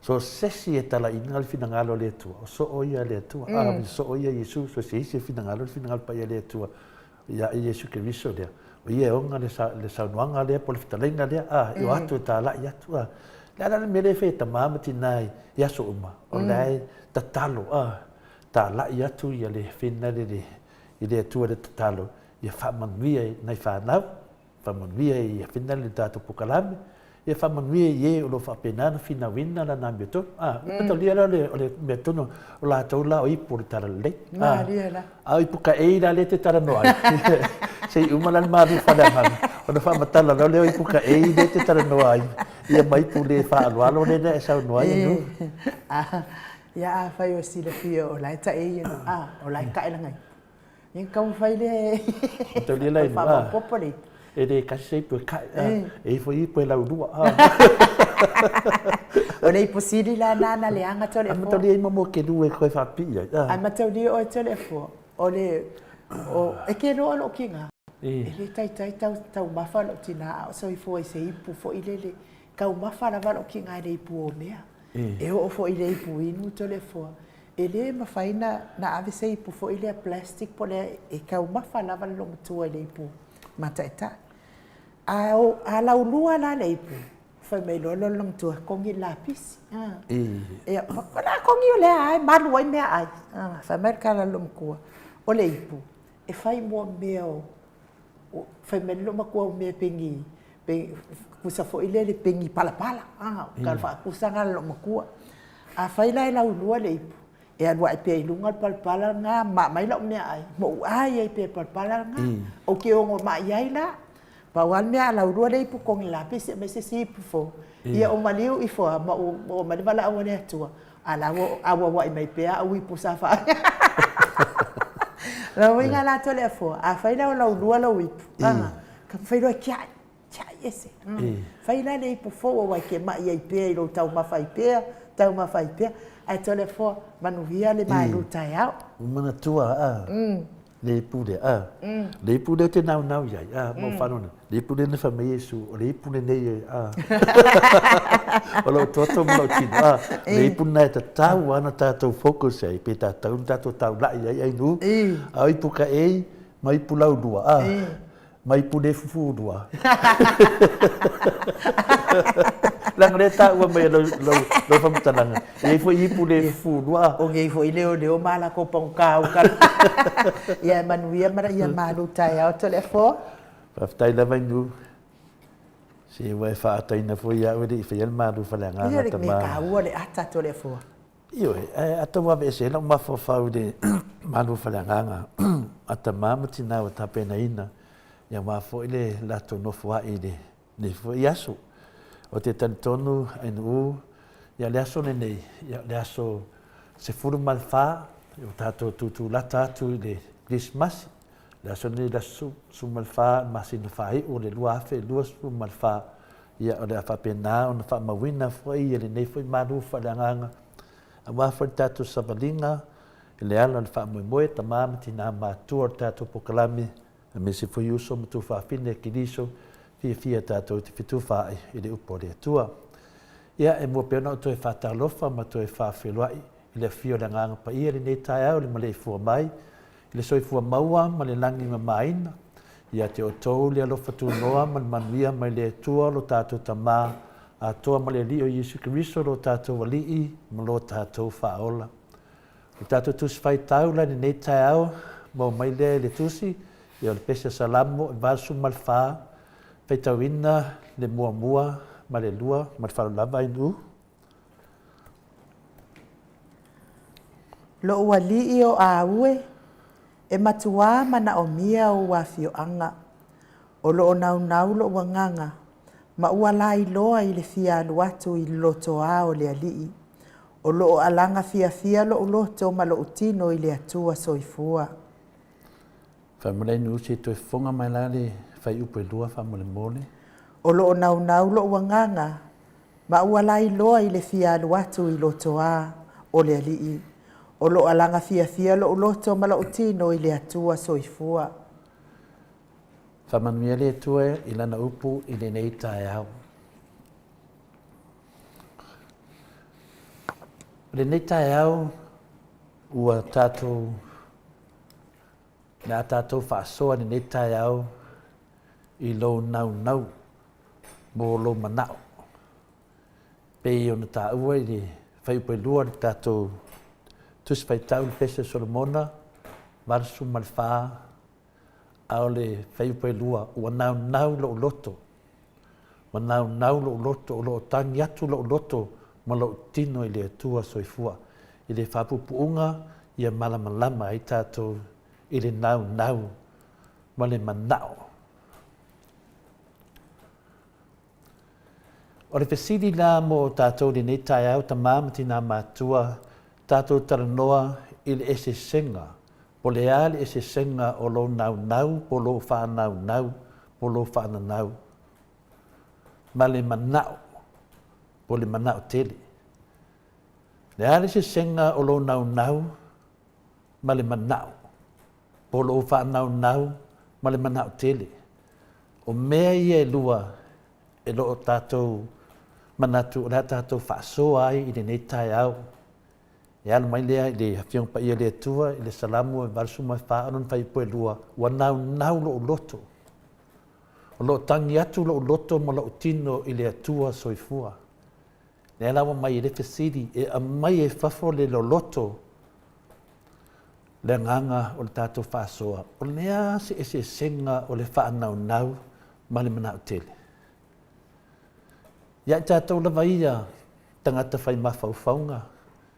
So sesi e tala ingal finangalo le tu. So o ia le tu. So o ia Yesu so sesi finangalo finangal pa ia le tu. Ia Yesu ke viso dia. O ia onga le sa nuanga le po le fitalenga le yo atu ta la ia tu. La la me le fe ta mama tinai ia so uma. O lai ta talo ta la ia tu ia le fina le tu le talo. Ia fa manvia nai fa na. Fa manvia ia fina le tatu pukalame. Ia fa manvia ye o lo fa penana fina wina la na beto. Beto lia le beto no o la tau la o ipu tara le. A ipu ka eira le te tara no ai. Sei umalan maru fa da man. O no fa matala no le ipu ka eira le te tara no ai. Ia mai pu le fa alo le na sa no ai no. Ya fa yo si le fio o la ta e no. O la ka ela ngai. Yin kau fai le. To lia lai fa popoli. E de kasi sei pe kai e foi pe la udua o nei posidi la nana le anga tole ma to le mo ke du e ko fa pia ma to di o telefo o le o e ke lo kinga e le tai tau mafa lo tina so i foi sei pu fo ile ka mafa la va lo kinga le pu o mea e o fo ile pu inu telefo e le mafaina na ave sei pu fo ile plastic po le e ka mafa la va lo tu ile pu mataita a la ulua la leipu fa me lo long tu kongi lapis e la kongi le ai malu ai me ai fa merka la lomkua o leipu e fai mo meo fa me lo makua me pengi kusa fo ile le pengi pala ka fa kusa nga lo makua a fai la ulua leipu e alwa e pe lunga pala nga ma mai lo me ai mo ai e pe pala nga o ke o ma ai la Bawal mea la urua dei pu kongi lapis me se si pu fo. Ia o maliu i fo ma o mali wala awane atua. Ala wo awa wa mai pea au i pu safa. La winga la tole fo. A faila la urua la wi. Ka faila kia ese. Faila dei pu fo wa ke ma ia pea i lo tau ma fai pea. Ai tole fo manuvia le mai lu tai au. Mana tua le pude le pude te nau ia mo fanona le pude na fa Yesu le pude nei o lo toto mo ti le pude ta tau ana ta to focus ai pe ta tau la ai nu ai puka mai pulau dua mai pude fufu dua lang reta wa mai lo fa mtananga e foi i pude fufu dua o ngai foi leo mala ko pong ka ia manuia mara ia malu tai au telefo tai la vai nu se vai fa tai na foi ia o de fa malu fa la ngana ta ma ka o le ata telefo io ata wa ve se la ma fa de malu fa la ngana ata mama tina o ta pena ina ia ma foi le la to no foi de ne foi yasu o te talitonu ai nuu ia le aso nenei ia le aso se furu malfa o tatou tutulata atu i le krismasi le aso nei le su malfa masina faiʻu o le lua afe lua su malfa ia o le afaapena ona faamauina foʻi ia lenei foʻi malu faaleagaga auā foi tatou savaliga i le ala o le faamoemoe tamā ma tinā matua o le tatou pokalami me se foi uso ma tufaafine kiliso fia tatou te fitufaʻi i le upu o le atua ia e mua pea ona o toe faatalofa ma toe faafeloaʻi i le afia o le agaga paia lenei taeao le maleʻifua mai i le soifua maua ma le lagi mamaina ia te outou le alofa tunoa ma le manuia mai le atua o lo tatou tamā atoa ma le alii o iesu keriso lo tatou alii ma lo tatou faaola o tatou tusi faitau la lenei taeao ma mai lea i le tusi ia o le pese salamo i vasu ma le fā faitauina le muamua ma le lua ma le falolava ai nuu Lo'u alii o aue e matuā ma naʻomia o uafioʻaga o loo naunau loʻu agaga ma ua lailoa i le fialu atu i le lotoā o le alii o loo alaga fiafia loʻu loto ma loʻu tino i le atua soifua faamalai nuu se toe fofoga mai la le faiupu e lua faamolemole o loo naunau loʻu agaga ma ua lailoa i le fialu atu i lotoā o le alii o loo alaga fiafia loʻu loto ma loʻu tino i le atua soifua faamanuia le atua i lana upu i lenei taeao lenei taeao ua tatou na tatou faasoa lenei taeao i lou naunau mo lou manaʻo pei ona taʻua i le faiupu e lua le tatou tusi faitau le pese solomona marsu ma le fā a o le faiupu e lua ua naunau loʻu loto ua naunau loʻu loto o loo tagi atu loʻu loto ma loʻu tino i le atua soifua i le faapupuʻuga ia malamalama ai tatou i le naunau ma le manaʻo o le fesili la mo tatou lenei taeao tamā ma tinā matua tatou talanoa i le esesega po leā le esesega o lou naunau po lou faanaunau po lou faananau ma le manaʻo po le manaʻo tele leā le esesega o lou naunau ma le manaʻo po lou faanaunau ma le manaʻo tele o mea ia e lua e loo tatou manatu o le a tatou faasoa ai i lenei taeao e ala mai lea i le afioga paia le atua i le salamu e valusuma e fāʻono na faipu e lua ua naunau loʻu loto o loo tagi atu loʻu loto ma loʻu tino i le atua soifua le ala ua mai i le fesili e amai e fafo le loloto le agaga o le tatou faasoa o lea se esesega o le faanaunau ma le manaʻo tele ia i tatou lava ia tagata fai mafaufauga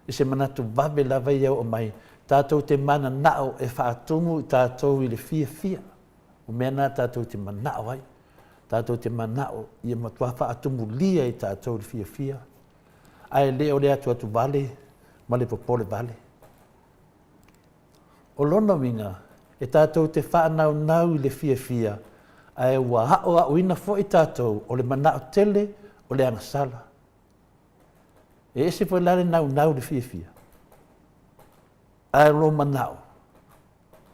i se manatu vave lava ia o mai tatou te mananaʻo e faatumu i tatou i le fiafia o mea na tatou te manaʻo ai tatou te manaʻo ia matuā faatumulia i tatou i le fiafia ae lē o le atu vale ma le popole vale o lona uiga e tatou te faanaunau i le fiafia ae ua aʻoaʻoina foʻi tatou o le manaʻo tele o le agasala e ese foi la le naunau le fiafia ae lo manaʻo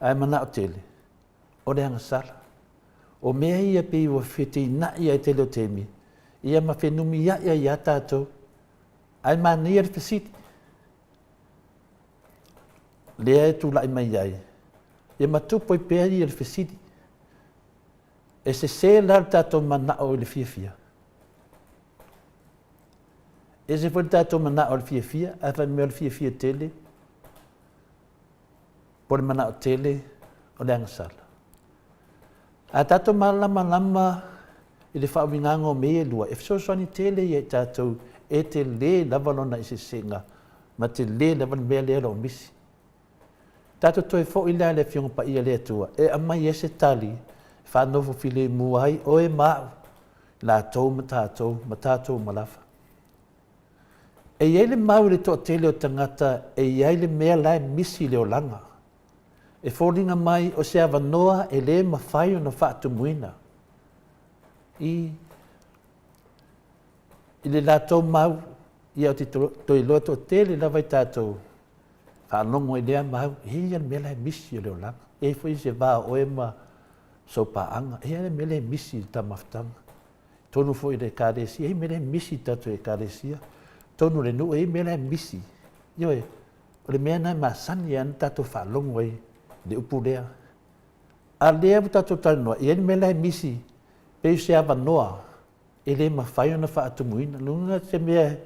ae manaʻo tele o le agasala o mea ia pei ua fetinaʻi ai tele o temi ia ma fenumi aʻi ai iā tatou ae manaia le fesiti lea e tulaʻi mai ai ia matupu ai pea ia le fesiti e sesē la le tatou manaʻo i le fiafia e se foi le tatou manaʻo o le fiafia ae faimea o le fiafia tele po le manaʻo tele o le agasala a tatou malamalama i le faauigaga o mea lua e fesoasoani tele ia i tatou e te lē lava lona i sesega ma te lē lava le mea lea loo misi tatou toe foʻi lea le afioga paia le atua e amai ese tali faanofo filemu ai o e maʻu Tātou ma tātou malafa. E iai le mau le toa tele o tangata, e iai le mea lai misi le o langa. E fōringa mai o se awanoa e le mawhai o na whaatumuina. I le lātou mau, i au te toi loa toa tele la vai tātou. Whaanongo i lea mau, e ia le mea lai misi le o langa. E fōi se wā oe ma so paanga, e ia le mea lai misi ta maftanga. Tonu fōi le kāresia, e mea lai misi tatu e kāresia. Tonu le nu e mea lai misi. Ioe, o le mea nai masani an tātou whaanongo e le upu lea. A lea bu tātou tānoa, e mea lai misi, peu se awa noa, e le mawhai o na whaatumuina. Lunga se mea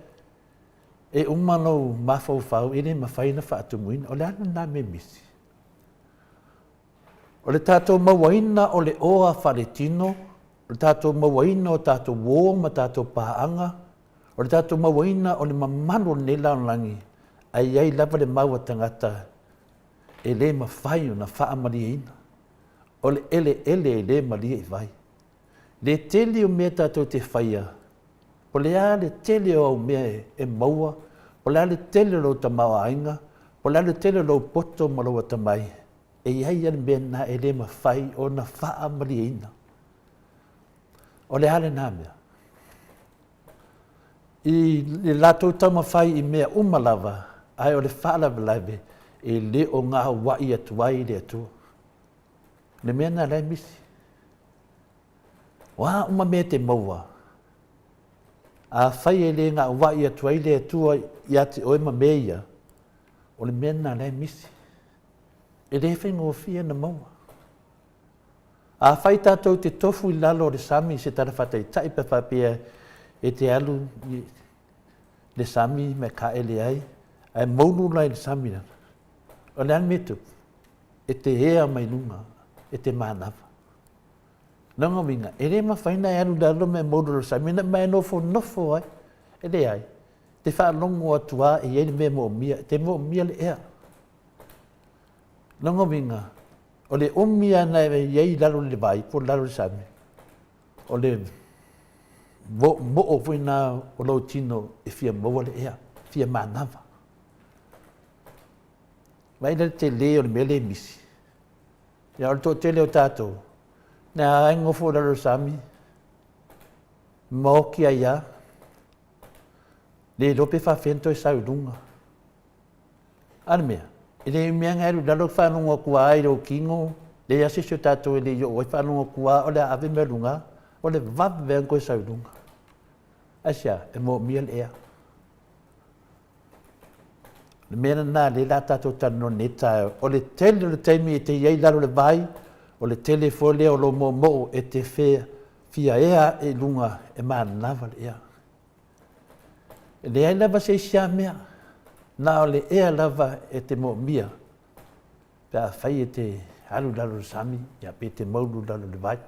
e umano mawhau whau, e le mawhai na whaatumuina. O le anu nā me misi. O le tātou mawaina o le oa wharetino, o le tātou mawaina o tātou wō ma tātou pāanga, o le tātou mawaina o le mamano ne launlangi, ai ai lava le maua tangata, e le mawhai o na whaamaria ina. O le ele le maria i vai. Le tele o mea tātou te whaia, po le a le tele o mea e maua, po le a le tele o ta maua ainga, po le a le tele o poto malaua ta mai, e iai ane mea na e le mawhai o na whaamaria ina. O le ale nā mea. I le lātou tamawhai i mea umalava, ai o le whaalawa laive, e le o ngā wai atuai le atua. Le mea nā lai misi. Wā uma mea te maua. A whai e le ngā wai atuai le atua i ate oe ma meia, o le mea nā lai misi. E le whaingo fia na maua. A whai tātou te tofu i lalo le sami se tara whatai taipa whapea e te alu le sami me ka ele ai, ai maunu lai le sami na. O le anmetu, e te hea mai nunga, e te mānawa. Nanga winga, e re mawhaina e alu lalo me maunu le sami na mai nofo ai, e le ai. Te whaalongo atua e iei me mo mia, te mo mia le ea. Nanga winga, o le omia na e iei lalo le vai, po lalo le sami. O le mo o fuina o lau tino e fia maua le ea, fia mānawa. Vai le te leo le mele misi. Ia o le tō te leo tātou. Nā ngofo lalo sami, maoki a ia, le lope whawhento e saurunga. Ana mea, e le mea ngairu lalo whanunga kua ai rau kingo, le asisio tātou e le yo oi whanunga kua o le ave me lunga, o le vawe anko e saurunga. Asia, e mo mia le ea. Le mea nā le la tātou tano neta, o le tele le teimi e te iei lalo le vai, o le tele fole o lo mo e te whea fia ea e lunga e mānawa le ea. E le ai lava se isia mea, nā o le ea lava e te mo mia, pia whai e te alu lalo le sami, ia pe te maulu lalo le vai.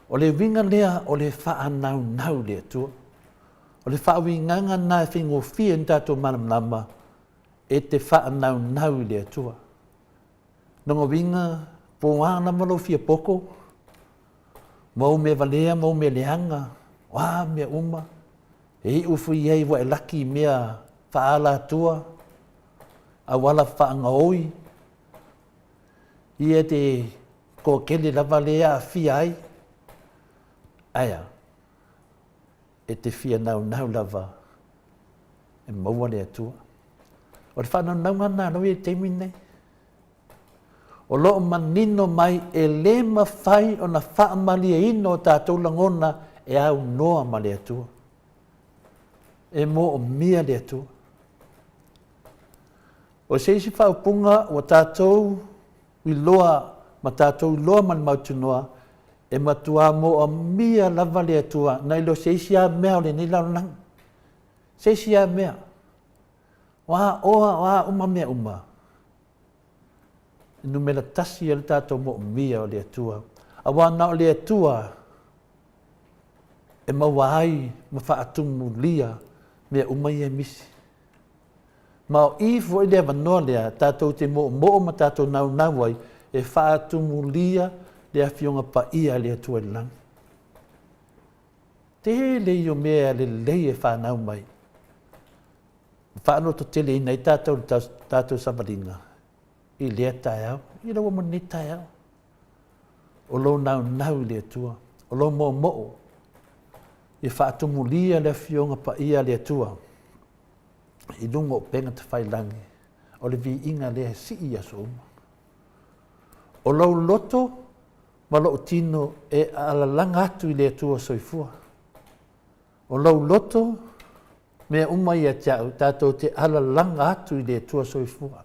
O le winga lea o le whaanau lea tua, o le whaawinganga nā e whingo fia n tātou manamnama, e te whaanau lea tua. Nonga winga, po wāna malo fia poko, mau me valea, mau me leanga, wā mea uma, e ufu iei wa e laki mea whaala tua, a wala whaanga oi, ia te ko kele lava lea a fia ai, aia, e te fia nau lava, e maua lea tua. O le whanau ngana no e teimi nei. O loo manino mai e le mawhai o na whaamalia ino o tātou langona e au noa ma lea tua. E mo o mia lea tua. O se isi whaupunga o tātou i loa, ma tātou loa man mautunoa, e matua mo o mia lava lea tua, na ilo se isi a mea o le ni launang. Se isi a mea. Wā oa, wā uma mea uma. Inu mela tasi e le tātou mo mia o le atua. A wā na o le atua, e maua ai, ma whaatumu lia, mea uma i e misi. Ma o ifo i le wanoa lea, tātou te mo ma tātou nau ai, e whaatumu lia, le a fionga pa ia le atua i lang. tele i o mea le lei e whanau mai. Whanau to tele ina i tātou samaringa. I lea tae au, i rawa mani tae au. O lo nau le tua, o lo mo. I whaatumulia le fionga pa ia le tua. I lungo penga te whailangi. O le vi inga le si ia so uma. O lo loto, ma lo tino e alalanga atu i le tua soifua. O lo loto, mea uma ia tiau, tātou te alalanga atu i le tua soifua.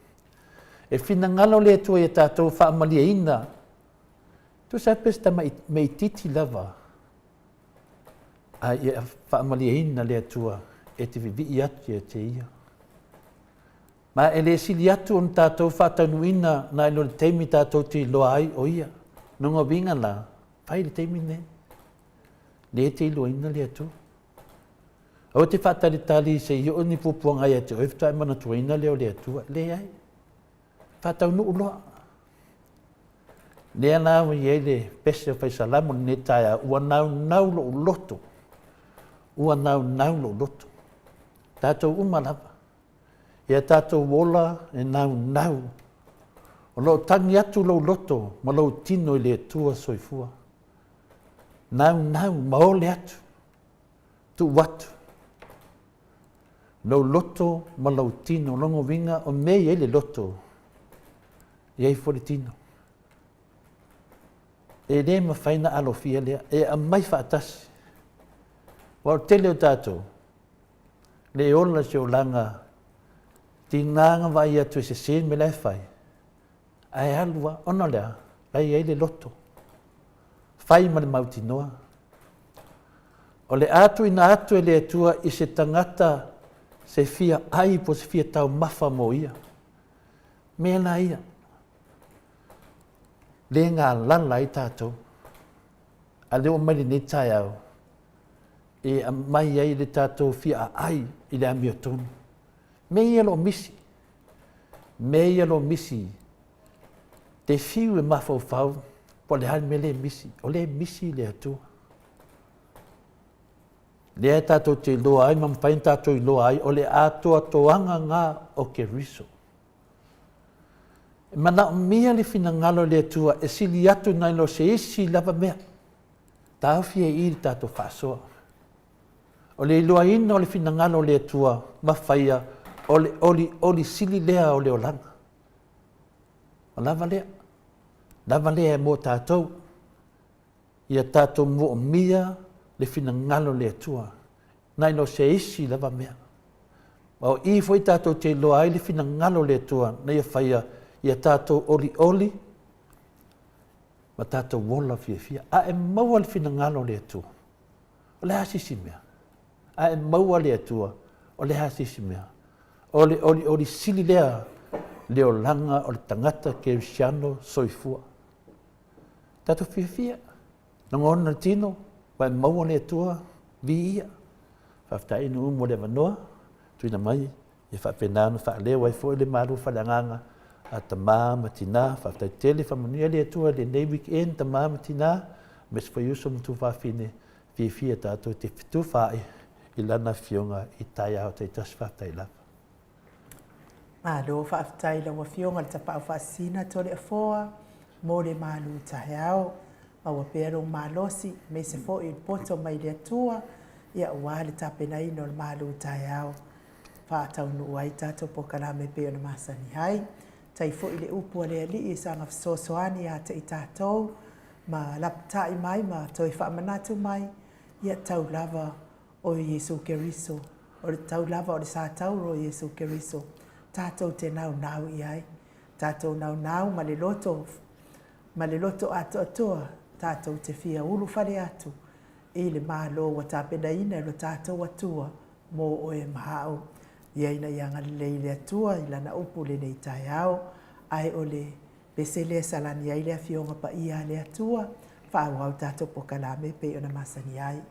E whina ngalo le tua i tātou whaamalia ina. Tu sa pesta mei titi lava. A ia whaamalia ina le tua e te vivi atu e te ia. Ma e le sili atu on tātou whatanuina na ino le teimi tātou te loa ai o ia. Nunga winga la, whai le teimi ne. Le te loa ina le atu. O te whatari tali se i o ni pupuanga ia te oifta e mana tuaina leo le atua. Le ai. Whatau nuu loa. Le ana wa i le pese o whaisalamu ne taia ua nau lo loto. Ua nau lo loto. Tātou umalapa. Ia tātou wola e nau. O lo tangi atu lo loto, ma lo tino i le tua soifua. Nau, maole atu. Tu watu. Lo loto, ma lo tino, longo vinga, o mei e le loto. Iei fori tino. E le ma whaina alo fia lea, e a mai whaatasi. Wa o tele o tātou. Le ola se o langa, tinganga vai atu se sen me lai whai. Ai alua, ona lea, lai ei le loto. Whai ma le mauti noa. O le atu ina atu e le atua i se tangata se fia ai po se fia tau mafa mo ia. Mea na ia. Le ngā lala i tātou. A leo mai ne tai au. E a mai ai le tātou fia ai i le ami o tonu. Me ia lo misi. Te fiu e mafau, po le hali me le misi. O le misi le atua. Le e tātou te loa ai, mampain tātou i loa ai, o le atoa toanga ngā o ke riso. E mana mea le fina ngalo le atua, e sili atu nai lo se isi lava mea. Tāu fia i tātou whasoa. O le loa ina o le fina ngalo le atua, mawhaia, o le sili lea o le olanga. O lava lea. Lava lea e mō tātou. Ia tātou mō mia, le fina ngalo le atua. Nai no se isi lava mea. O i foi tātou te loa ai le fina ngalo le atua. Na ia whaia ia tātou oli. Ma tātou wola fia. A e maua le fina ngalo le atua. O le hasisi mea. A e maua le atua. O le hasisi mea. O le sili lea. Le o langa o le tangata ke siano soifua. Tātou fia. Nangona tino. Wa maua le tua vi ia. Whaftai inu umo le wanoa. Tuina mai. E whapenano whaaleo ai fo le maru whalanganga. A ta mama tina. Whaftai tele whamanuia le tua le nei weekend ta mama tina. Mes whaiuso mtu whawhine. Fia tātou te fitu whae. I lana fionga i tai au te tas whaftai lava. Malo whaftai lawa fionga le tapau whaasina tole a foa. Mo le malu tahe au. Awa pero malosi me se fo i poto mai le atua ia wale tapena ino le malu tai au whaatau nu ai tato po kalame pe o na masani hai tai fo i le upu le ali i sanga sosoani a te i tatou ma laptai mai ma toi whaamanatu mai ia tau lava o Yesu Keriso o le tau lava o le sātau ro Yesu Keriso tatou te nau i ai tatou nau ma le loto ato atoa tātou te fia ulu whare atu i le mālo wa tāpena ina lo tātou atua mō o e mahao. Iaina ianga le atua i lana upu le nei tai au ai o le pesele salani ai le fionga pa ia le atua whaau au tātou pokalame pe o na masani ai.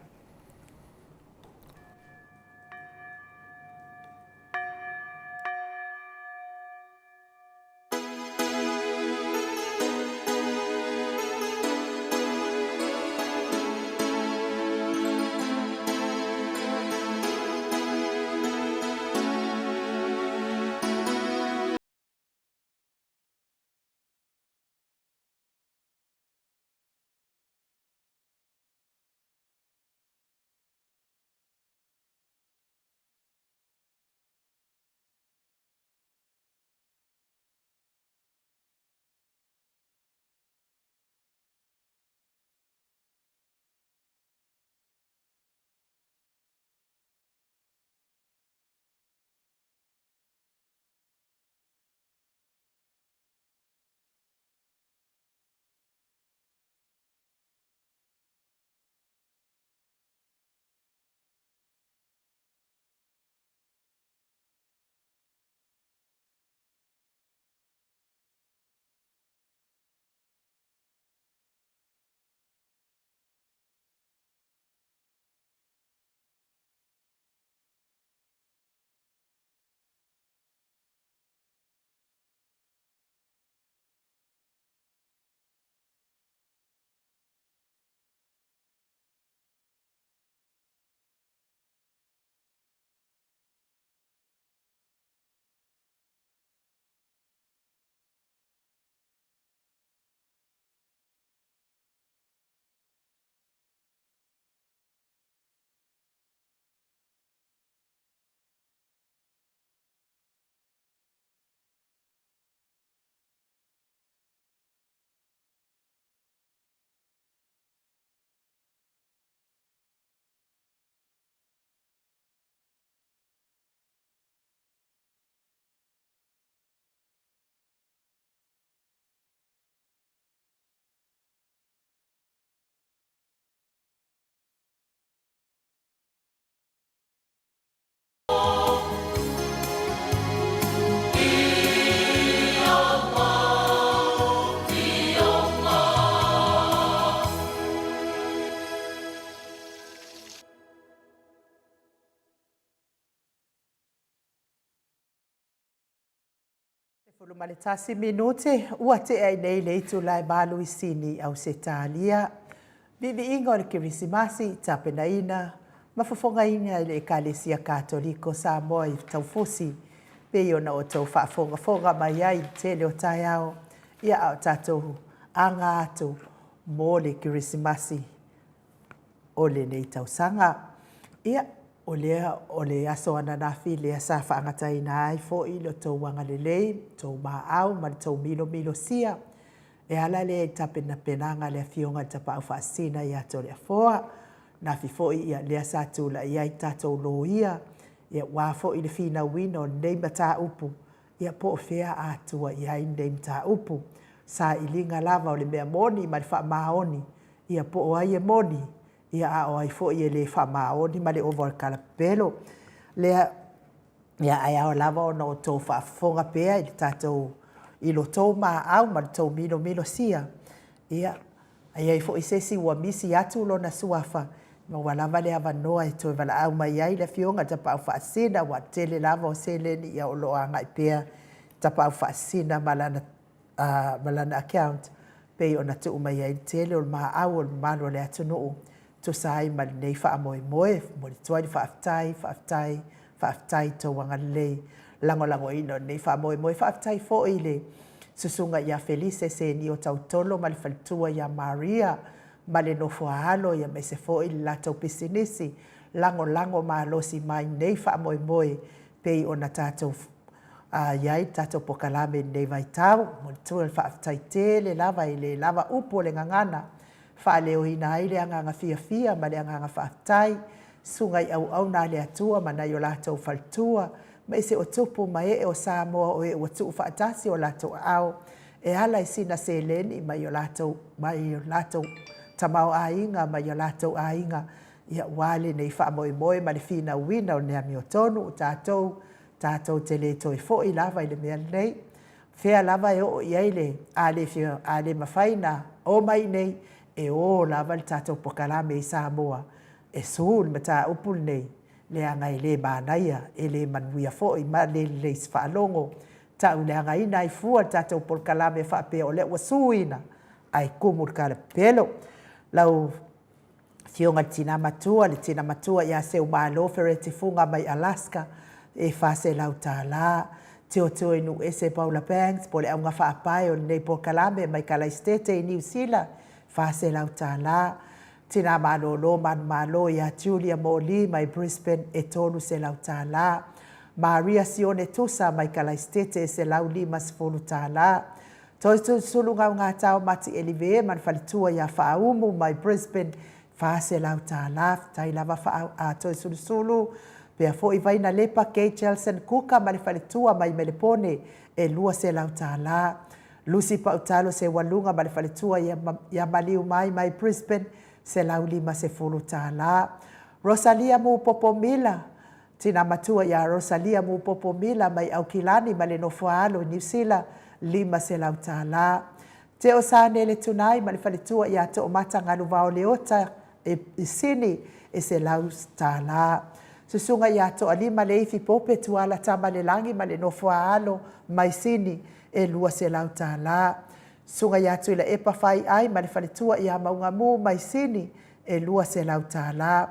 Fulumale tasi minute ua te ai nei le itu lai balu isini au se talia. Vivi inga o le kirisimasi tapena ina. Mafafonga ina le ekalesia katoliko sa moa i taufusi. Peyo na o tau whaafonga mai ai tele o tai ao. Ia au tatou anga atu mo le kirisimasi o le nei tausanga. Ia o le aso ana na fi le asa whaangata ina ai fo i lo tau wanga le lei, tau maa au, ma tau milo sia. E ala le tapena penanga le fionga tapa au whaasina i ato le afoa. Na fi fo i ia le asa tula i ai tatou lo ia. Ia wafo i le fina wino nei mata upu. Ia po fea atua i ai nei mata upu. Sa ilinga lava o le mea moni ma le wha maoni. Ia po o ai e moni. Ia a o ai fo i le wha maoni ma le over kalapelo. Lea ia ai ao lava o no tau wha fonga pea i le tatou i lo tau maa au ma le tau milo sia. Ia ai fo i sesi ua misi atu lo na suafa. Ma walava le ava noa e toi wala au mai ai le fionga tapa au whaasina wa tele lava o seleni ia o lo anga i pea tapa au whaasina malana account pei o na tu umai ai tele o maa au o malo le atu nuu to sai ma nei wha moe mo le tuai whaaftai to wanga lei lango ino nei wha moe whaaftai fo i le susunga ia Felice se ni o tautolo ma le faltua ia Maria ma le nofo halo ia me se fo i lato pisinisi lango ma losi mai nei wha moe pei o na tatou iai tatou pokalame nei vai tau mo le tuai whaaftai tele lava i le lava upo le ngangana wha leo hina ai le anganga fia ma le anganga whaaftai sungai au na le atua ma na i o latou faltua ma ise o tupu ma o Samoa o o tuu whaatasi o latou au e ala i sina se leni ma i o latou tamau ainga ma i o latou ainga ia wale nei wha moe ma le fina wina o nea miotonu tātou te le toi fo i lava i le mea nei fea lava e o iai le ale mawhaina o mai nei e o lava le tātou pokalame i Samoa e sūl ma tā upul nei le anga i le mānaia e le manuia fo i ma le whaalongo tau le anga ina i fua tātou pokalame whaapea o le ua suina ai kumur kare pelo lau fionga tina matua le tina matua ia se umalo fereti funga mai Alaska e fase lau tāla te o tue nu ese Paula Banks po le aunga whaapai o nei pokalame mai Kalaistete i New Zealand fase lau tāla tina malo ia Julia Moli mai Brisbane e tonu se lau tāla Maria Sione Tusa mai Kalaistete se lau lima sefulu tāla toi sulunga ngā tau mati elive man falitua ia whaumu mai Brisbane fase lau tāla tai lava toi sulu pea fo i vaina lepa Kay Chelsen kuka ma le falitua mai Melepone e lua se lau tāla Lucy Pautalo se walunga ma le falitua ia maliu mai Brisbane se lau lima se fulu tāla Rosalia mu popomila tina matua ia Rosalia mu popomila mai Aukilani ma le nofoalo New Zealand lima se lau tāla te o sane le tunai ma le falitua ia te o mata ngalu vao leota e sini e se lau tāla susunga ia to alima le ifi pope tuala tama le langi ma le nofoalo mai sini e lua se lau tāla sunga ia tu ila epa fai ai ma le falitua ia maunga mu mai sini e lua se lau tāla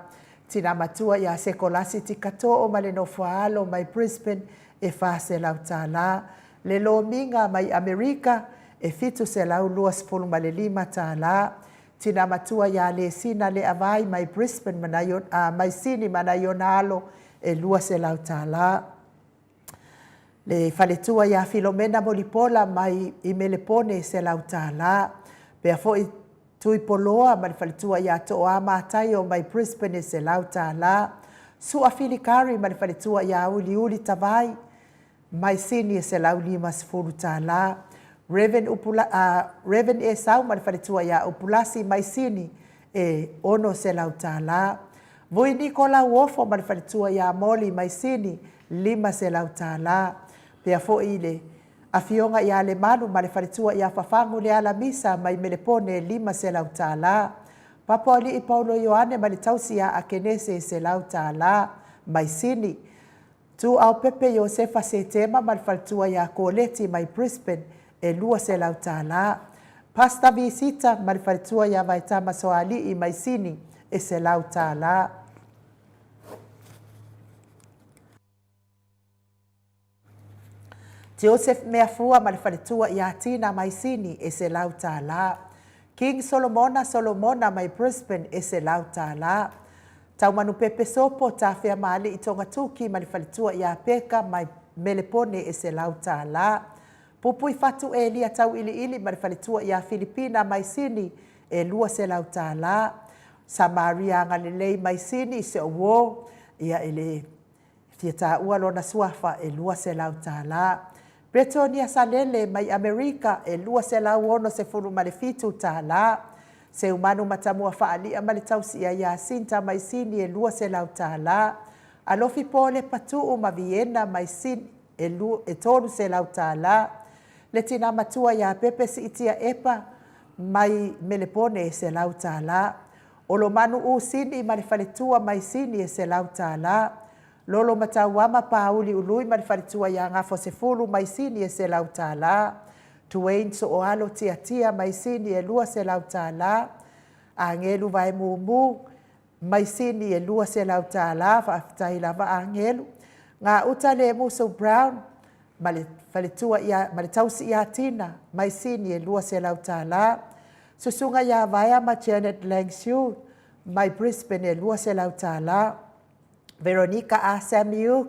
tina matua ia se kolasi tikato o ma le nofoalo mai Brisbane e fa se lau tāla le lo minga mai Amerika e fitu se lau lua sefulu ma le lima tāla tina matua ia le sina le avai mai Brisbane mai sini mana ionalo e lua se lau tāla le faletua ia Filomena Molipola mai i Melepone se lau tāla pea fo i tui poloa ma le faletua ia to a matai o mai Brisbane se lau tāla Sua Filikari ma le faletua ia uli tavai mai sini se lau lima sefulu tāla Reven e sau ma le faletua ia Upulasi mai sini e ono se lau tāla Voi Nikola Uofo ma le faletua ia Moli mai sini lima se lau tāla pea fo ile a fionga ia le manu ma le faletua ia fafangu le ala misa mai Melepone lima se lau tāla Papa ali i Paulo Ioane ma le tausi ia Akenese se lau tāla mai sini Tu au pepe Josefa Setema ma le faletua ia Koleti mai Brisbane e lua se lau tāla. Pasta Visita ma le faletua ia Vaitama Soali i mai Sini e se lau tāla. Joseph Meafua ma le faletua ia Tina mai Sini e se lau tāla. King Solomona mai Brisbane e se lau tāla. Tau manu pepe sopo ta fea maali i tonga tuki ma le faletua ia Peka mai Melepone e se lau tāla. Pupui fatu e lia tau ili ma le faletua ia Filipina mai Sini e lua se lau tāla. Samaria ngalelei mai Sini se owo ia ele fia ta ua lona suafa e lua se lau tāla. Bretonia Salele mai Amerika e lua se lau ono se furu ma le fitu tāla. Se umanu matamua faalia ma le tausi ia Yasinta mai Sini e lua se lau tāla. Alofi pole patu ma Vienna mai Sini e tolu se lau tāla. Le tina matua ia Pepe si itia Epa mai Melepone e se lau tāla. Olo manu u Sini ma le faletua mai Sini e se lau tāla. Lolo matawama pauli ului ma le faletua ia ngafo se fulu mai Sini e se lau tāla. Tuain so oalo tia mai Sini e lua se lau tāla. Angelu vai mumu mai Sini e lua se lau tāla. Whaafitai lava angelu. Ngā utale Muso Brown ma le faletua ia ma le tausi ia Tina mai Sini e lua se lau tāla. Susunga ia vaya ma Janet Langshu mai Brisbane e lua se lau tāla. Veronica A. Samuel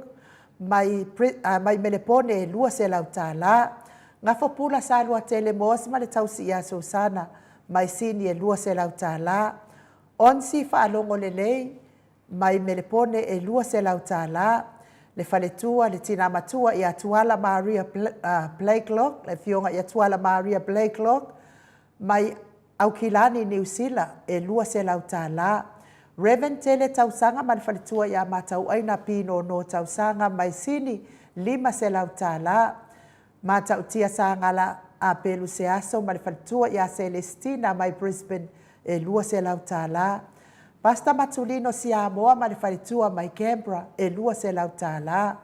mai Melepone e lua se lau tāla. Ngafo pula sa lua Telemos ma le tausi ia Susana mai Sini e lua se lau tāla. Onsi whaalongo lelei mai Melepone e lua se lau tāla. Le faletua le tina matua ia Tuala Maria Blakelock, le fionga ia Tuala Maria Blakelock mai Aukilani New Zealand e lua se lau tāla. Reverend Tele tausanga ma le faletua ia matau aina pino no tausanga mai Sini lima se lau tāla. Matau tia sangala a pelu se aso ma le faletua ia Celestina mai Brisbane e lua se lau tāla. Pasta Matulino Siamoa ma le faletua mai Canberra e lua se lau tāla.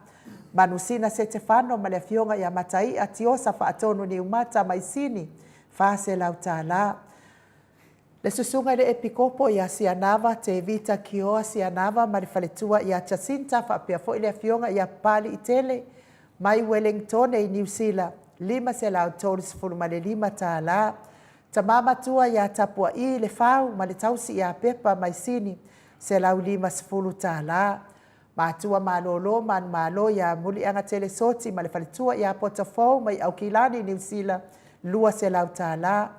Manusina Setefano ma le fionga ia matai a tiosa faatonu ni umata mai Sini fa se lau tāla. Le susunga le epikopo ia Sianava te Vita Kioa Sianava ma le faletua ia Jacinta faapea fo ile fionga ia Pali Itele mai Wellington e New Zealand lima se lau tolis fulu ma le lima tāla. Tamama tua ia Tapua I le fau ma le tausi ia Pepa mai Sini se lau lima sefulu tāla. Matua malolo man malo ia muli anga telesoti ma le faletua ia Potafou mai Aukilani New Zealand lua se lau tāla.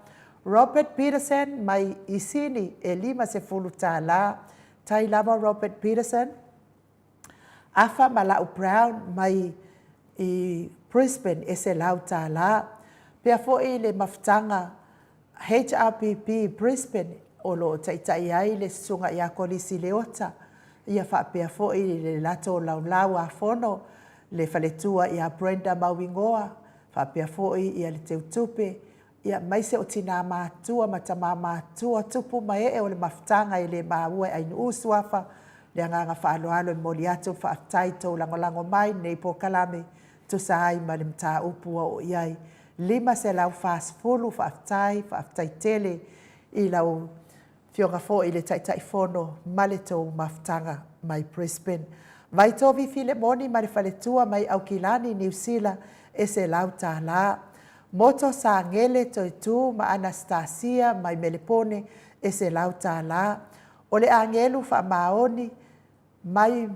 Robert Peterson mai Isini e lima sefulu tāla. Tai lava Robert Peterson. Afa Malau Brown mai i Brisbane e se lau tāla. Pea foi le maftanga HRPP Brisbane o lo taitai ai le sunga ia Kolisi Leota. Ia whaapea foi le lato lau a fono le faletua ia Brenda Mawingoa. Whaapea foi ia le teutupe. Ia maise o tina mātua ma tamā mātua tupu mai e o le maftanga i le maua ai nu usuafa. Le anganga whaaloalo i moli atu whaatai tau langolango mai nei po kalame tu saai ma le mta upua o iai. Lima se lau whaasfulu whaatai tele i lau fionga fo i le taitai fono ma le tau maftanga mai Brisbane. Vai tovi file moni ma le faletua mai Aukilani New Zealand e se lau tāla. Moto sa ngele toi tu ma Anastasia mai Melepone e se lau tāla. O le angelu wha maoni mai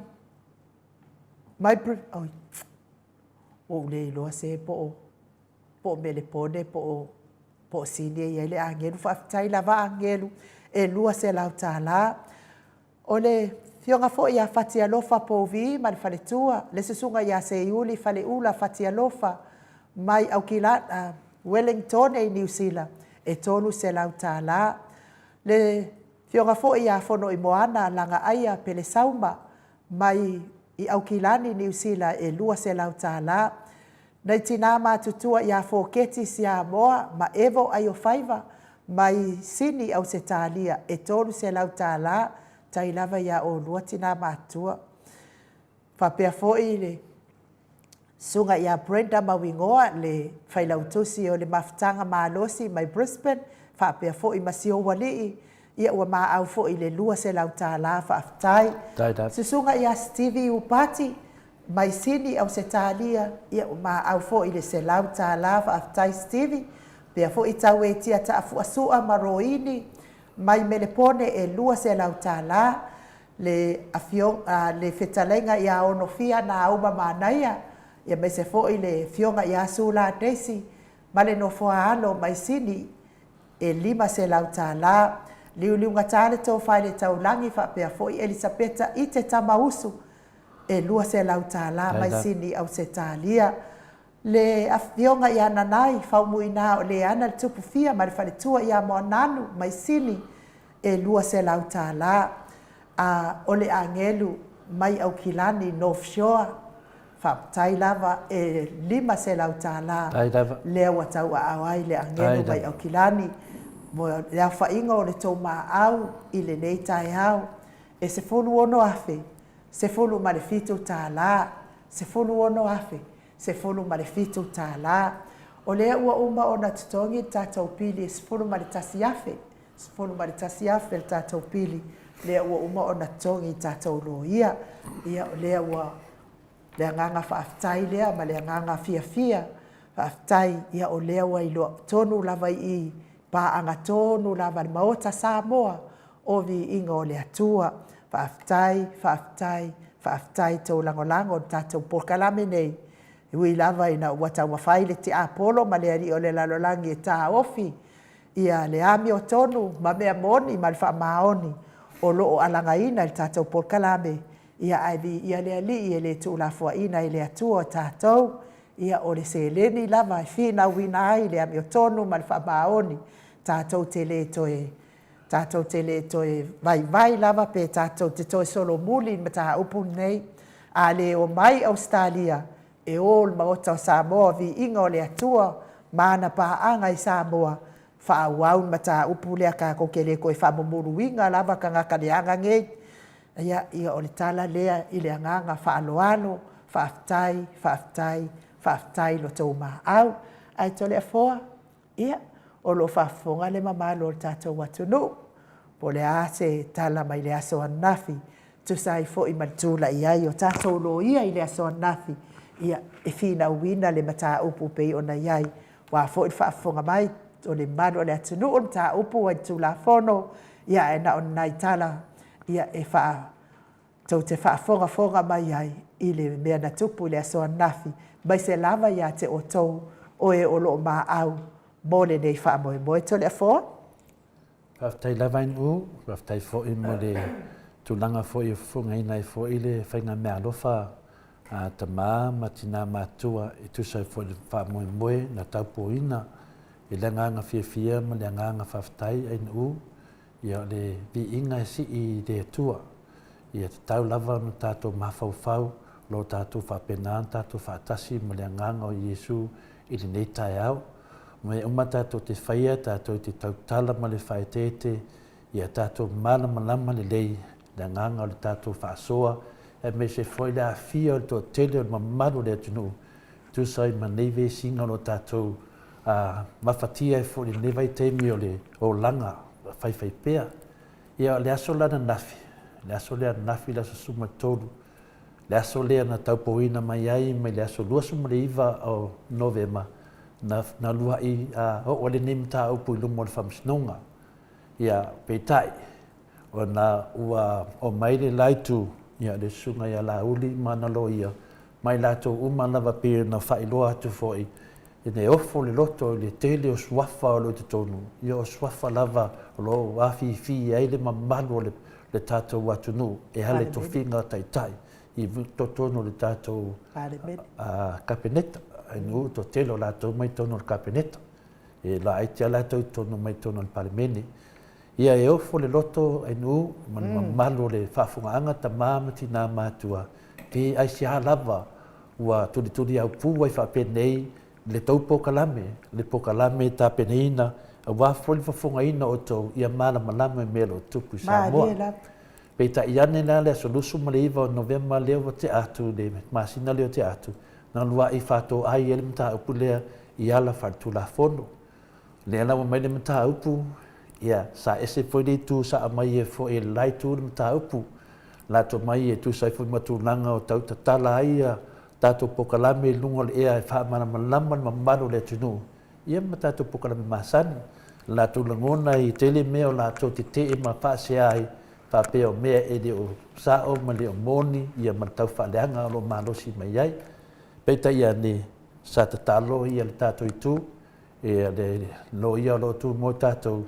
o le iloa se po Melepone po Sini e le angelu wha aftai lava angelu e lua se lau tāla. O le fionga fo ia Fatialofa po vi ma le faletua le susunga ia se iuli fale ula Fatialofa mai Aukilani Wellington e New Zealand e tonu se lau tāla. Le fionga fo ia fono i moana langa aia pele sauma mai i Aukilani New Zealand e lua se lau tāla. Nei tina mātutua ia Foketi Siamoa ma Evo ai o Faiva mai Sini au se tālia e tonu se lau tāla tai lava ia o lua tina mātua. Whapea fo'i le sunga ia Brenda Mawingoa le whailautusi o le mafutanga malosi mai Brisbane. Whapea fo'i masio wali'i. Ia ua maa au fo'i le lua se lau tāla whaafutai. Susunga ia Stevie Upati mai sini au se tālia. Ia ua maa au fo'i le se lau tāla whaafutai Stevie. Pea fo'i tau e tia taafu asua maroini. Mai melepone e lua se lau tāla. Le whetalenga ia ono fia na auma manaia. Ia mai se fo'i le fionga ia sula desi. Male no foa alo mai sini e 5 se lau tāla. Liuliunga tāle tau whai le taulangi whapea fo'i Elisabeta i te tamausu e 2 se lau tāla mai sini au se tālia. Le afionga ia nanai whaumuina o le ana le tupu fia ma le whaletua ia moananu mai sini e 2 se lau tāla. O le angelu mai au kilani North Shore whaptai lava e 5 se lau tāla. Lea watau a awai le angelu mai au kilani. Mo le whainga o le tau maa au i le nei tai au. E se fulu ono afe, se fulu ma le fitu tāla. Se fulu ono afe, se fulu ma le fitu tāla. O lea ua uma o na tutongi tātou pili, se fulu ma le tasi afe. Se fulu ma le tasi afe le tātou pili. Lea ua uma o na tutongi tātou loia. Ia o lea ua lea nganga whaafitai lea, ma lea nganga fia fia. Whaafitai, ia o lea ua ilo tonu lava i pa anga tonu lava le maota Samoa o vi inga o le atua. Whaafitai tau langolango tātou porkalame nei. Iwi lava ina wata wawhai le te apolo ma le ari o le lalolangi e tā ofi. Ia le ami o tonu ma mea moni ma le wha maoni o loo alanga ina le tātou porkalame. Ia aivi ia le ali i le tu la fua ina i le atua o tātou. Ia o le seleni lava i whina wina ai le ami o tonu ma le wha maoni. Tātou te le toe vai lava pe tātou te toe solo muli ma tā upu nei. A le o mai Australia e o le maota o Samoa vi inga o le atua mana paanga i Samoa. Whaauau ma tā upu lea ka kokele koe whamumuru inga lava ka ngaka le anga ngei. Ia o le tala lea i le anganga whaaloalo, whaafitai lo tau maa au. Ai tole a foa, ia. O lo whaafonga le mamalo o tātou watunu. Po le ase tala mai le aso anafi. Tu sai fo i matula i ai o tātou lo ia i le aso anafi. Ia e whina uina le mata upu pei o na iai. Wa fo i whaafonga mai o le mano o le atunu o mata upu wa tula fono. Ia e na o nai tala. Ia e tau te whaafonga mai ai i le mea na tupu le aso anafi. Mai se lava ia te o tau o e o lo maa au. Mole nei wha moe tole a fō? Whaftai lawain u, whaftai fō i mo le tūlanga fō i whungaina i fō i le whainga mea lofa ta maa matina mātua i tūsai fō i wha moe na taupo ina i le nganga fia ma le nganga whaftai ein u i le vi inga si i le tua i te tau lava no tātou mawhauwhau lo tātou whapenan, tātou whaatasi ma le nganga o Iesu i le nei tai au. Me umata to te whaia, tātou te tautala ma le whaetete, ia tātou malama le lei, le nganga o le tātou whaasoa, e me se whoi le awhia o le tō tele o le mamaru le atunu, tu sai ma neive singa o tātou mawhatia e whoi le nevai teimi o le o langa, whai pēa. Ia le aso lana nafi, le aso lea nafi la susuma tolu, le aso lea na taupoina mai ai, mai le aso lua suma le iwa o novema, na lua i o le nimi tā upu i lumo le whamsinonga. Ia peitai, o na ua o mai le laitu, ia le sunga ia la uli mana lo ia, mai lato uma lava pia na whailoa atu fōi, i ne ofo le loto le tele o swafa o lo te tonu, ia o swafa lava o lo wafi fi ai le mamalu o le tātou atunu, e hale to whinga tai, i to tonu le tātou kapeneta. Anu to telo la to mai tono el capeneta e la aitia la to tono mai tono el palemene ia e ofo le loto anu malo le fafunga anga ta mamati na matua ke ai sia lava ua tuli au pu ai fa penei le tau pokalame ta peneina wa fo le fafunga ina o to ia mala malama melo tupu sa mo Peita iane na le solusu ma le iwa o Novemba leo o te atu, le masina leo te atu. Na lua i whato ai ele mta upu lea i ala whartu la fono. Le ala wa mai le mta upu, ia sa ese foi le tu sa mai e fo e lai tu le mta upu. La to mai e tu sai foi matu langa o tau tatala ai a tato pokalame lungo le ea e wha mana malama ma maro le tunu. Ia ma tato pokalame masani. La tu langona i tele meo la to te te e ma wha se ai wha peo mea e le o sao ma le o moni ia ma tau wha leanga o lo malosi mai ai. Peita ia ne sa tatalo ia le tato i tu e le lo ia lo tu mo tato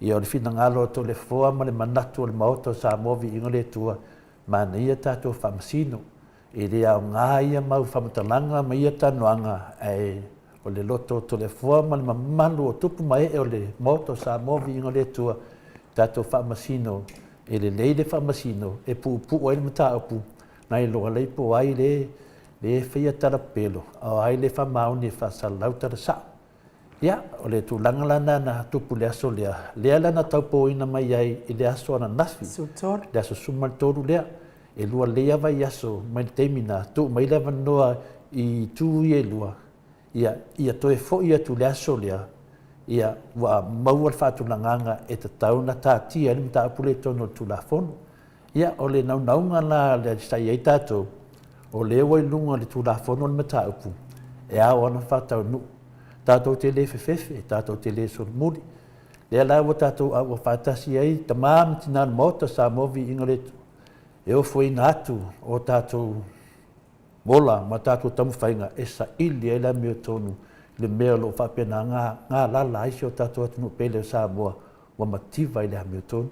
ia o le fina ngalo to le foa ma le manatu o le maoto sa movi ingo le tua ma na ia tato whamasino e le au ngā ia mau whamatalanga ma ia tanuanga e o le loto to le foa ma le mamalu o tupu mai e o le maoto sa movi ingo le tua tato whamasino e le leile whamasino e pu o ele mata upu na i loa leipo ai le whia tarapelo o ai le whamauni whasalau tarasa ia o le tūlanga lana na tupu le aso lea lana taupo ina mai ai i le aso ana nafi le aso sumal toru lea e lua lea vai aso mai teimina tu mai le vanoa i tu i e lua ia toe fo ia tu le aso lea ia wa maua le whaatulanganga e te tauna tātia ni mta apule tono tu la fono ia o le naunaunga la le sai ei tātou o le wai lunga le tu la fono le mta upu e a ona whatau nu tātou te le whewhewhe, tātou te le sormuri. Lea lau tātou au whātasi ai, ta māma tina mota sa movi ingoretu. E o fwoi ngātu o tātou mola ma tātou tamu whainga e sa ili e la meo tonu le mea lo whapena ngā lala aisi o tātou atunu pele o Samoa wa mativa i le meo tonu.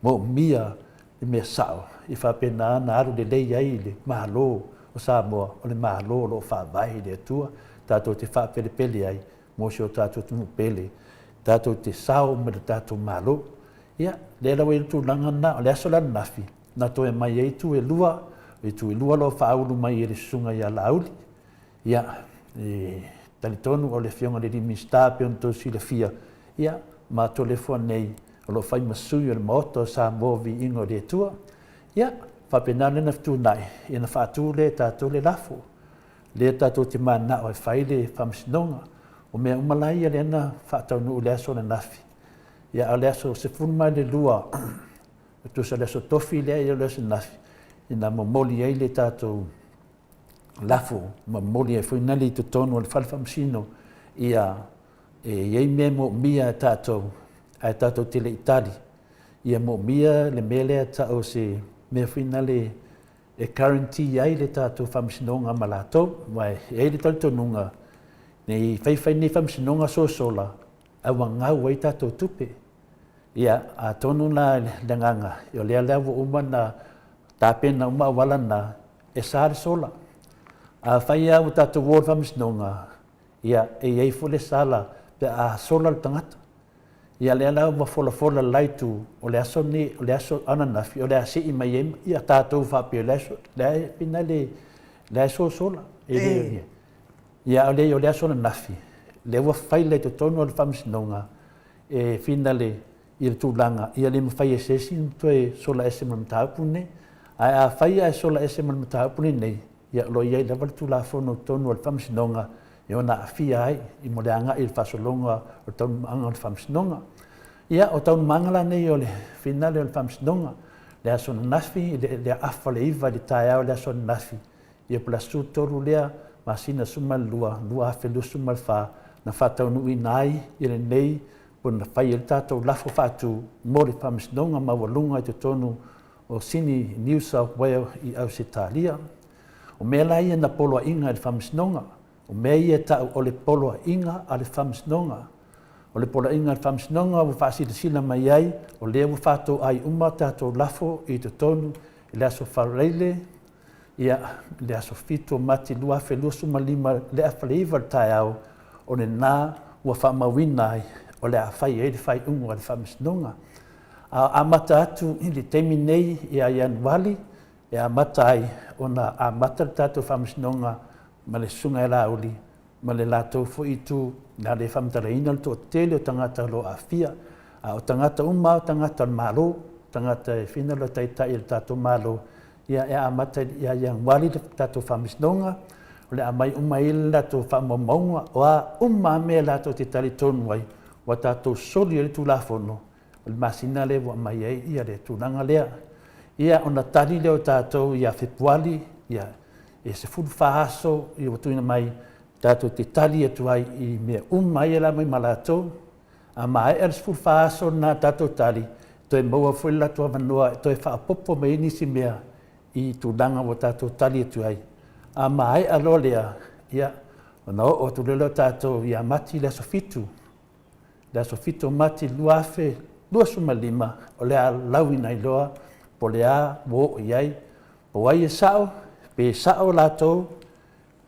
Mo mia i mea sao i whapena ana aru le lei ai le mahalo o Samoa o le mahalo lo whawai le atua. Tātou te whapele pele ai, mōsi o tātou tunu pele, tātou te sao me le tātou malo. Ia, le rawa i tu langa na, o le aso lana nafi, na toe mai e tu e lua lo whaulu mai e le sunga i ala auli. Ia, talitonu o le fionga le rimi stape on tosi le fia. Ia, ma to le fua nei, o lo whai masui o le maoto sa movi ingo le tua. Ia, whapenane na fitu nai, i na whaatu le tātou le lafo. Le tātou te mana o e whaile whamsinonga, o mea umalai le ana whaatau nuu le aso na nafi. Ia o le aso se funmai le lua, tu sa le aso tofi le ai le aso nafi. Ina mamoli ai le tātou lafo, mamoli ai whainali tu tonu o le whale whamsino, ia iei mea mo mia tātou, ai tātou te le itali. Ia mo mia le mele tātou se mea whainali e guarantee ai le tātou whamsinonga ma lātou, mai e le talitonunga, nei whaiwhai nei whamsinonga sosola, awa ngau ai tātou tupe. Ia, a tonu na le nganga, o lea lewa uma na tāpena uma wala na e sāre sola. A whai au tātou wōr whamsinonga, ia e ei fule sala, pe a sola le tangata. Ia lea lau ma fola laitu o le aso ni, o le aso ananafi, o le ase i mai ema, ia tātou whape o le aso, le pina le aso sola. Ia o le aso ananafi, le ua whai le tono o le whamsinonga, e fina le i le tūlanga, ia le mawhai e sesi toe sola ese mana matahapune, a whai e sola ese mana matahapune nei, ia lo iai lewa le tūlafono tono o le whamsinonga, e ona afia ai, i mo le anga i le whasolonga o taunu maanga o le whamsinonga. Ia, o taunu mangala nei o le finale o le whamsinonga, le aso na nafi, le afa le iwa, le tae au le aso na nafi. Ia pula su toru lea, masina sumal lua afe lu sumal wha, na whatau nui nai, i le nei, po na whai e le tātou lafo whatu, mo le whamsinonga ma walunga i te tonu o Sini New South Wales i Ausitalia. O mea lai e na poloa inga i le whamsinonga, o mea ia tau o le poloa inga a le whamsinonga. O le poloa inga a le whamsinonga o whaasila mai ai, o lea o whātou ai uma tātou lafo i te tonu, i le aso whareile, ia le aso fito mati lua fe lusu malima le awhale iwa le tae au, o le nā ua whamawina ai, o le a whai e le whai ungu a le whamsinonga. A mata atu i le teimi nei i a Ianuali, e a mata ai, o na a mata le tātou whamsinonga, ma le sunga e lauli, ma le lātou fo i tū, nā le whamtara ina le tō tele o tangata lo a fia, o tangata uma o tangata malo, tangata e whina lo taitai le tātou malo ia e amata ia wali le tātou whamisnonga o le amai umai le tātou whamamonga o a mea tātou te tali tonu ai wa tātou soli le tūlafono o le masina le wa mai ai ia le tūnanga lea ia ona tali leo tātou ia whipuali ia e se fulu whaaso i o tuina mai tātou te tali atu ai i mea umai e la mai malatou a mai e se fulu whaaso nā tātou tali toi maua fwela la tua manua toi whaapopo me inisi mea i tūnanga o tātou tali atu ai a mai alo lea ia ona o tu lelo tātou ia mati le sofitu mati luafe lua suma lima o lea lauina i loa po lea wo iai po ai e sao pe sao lātou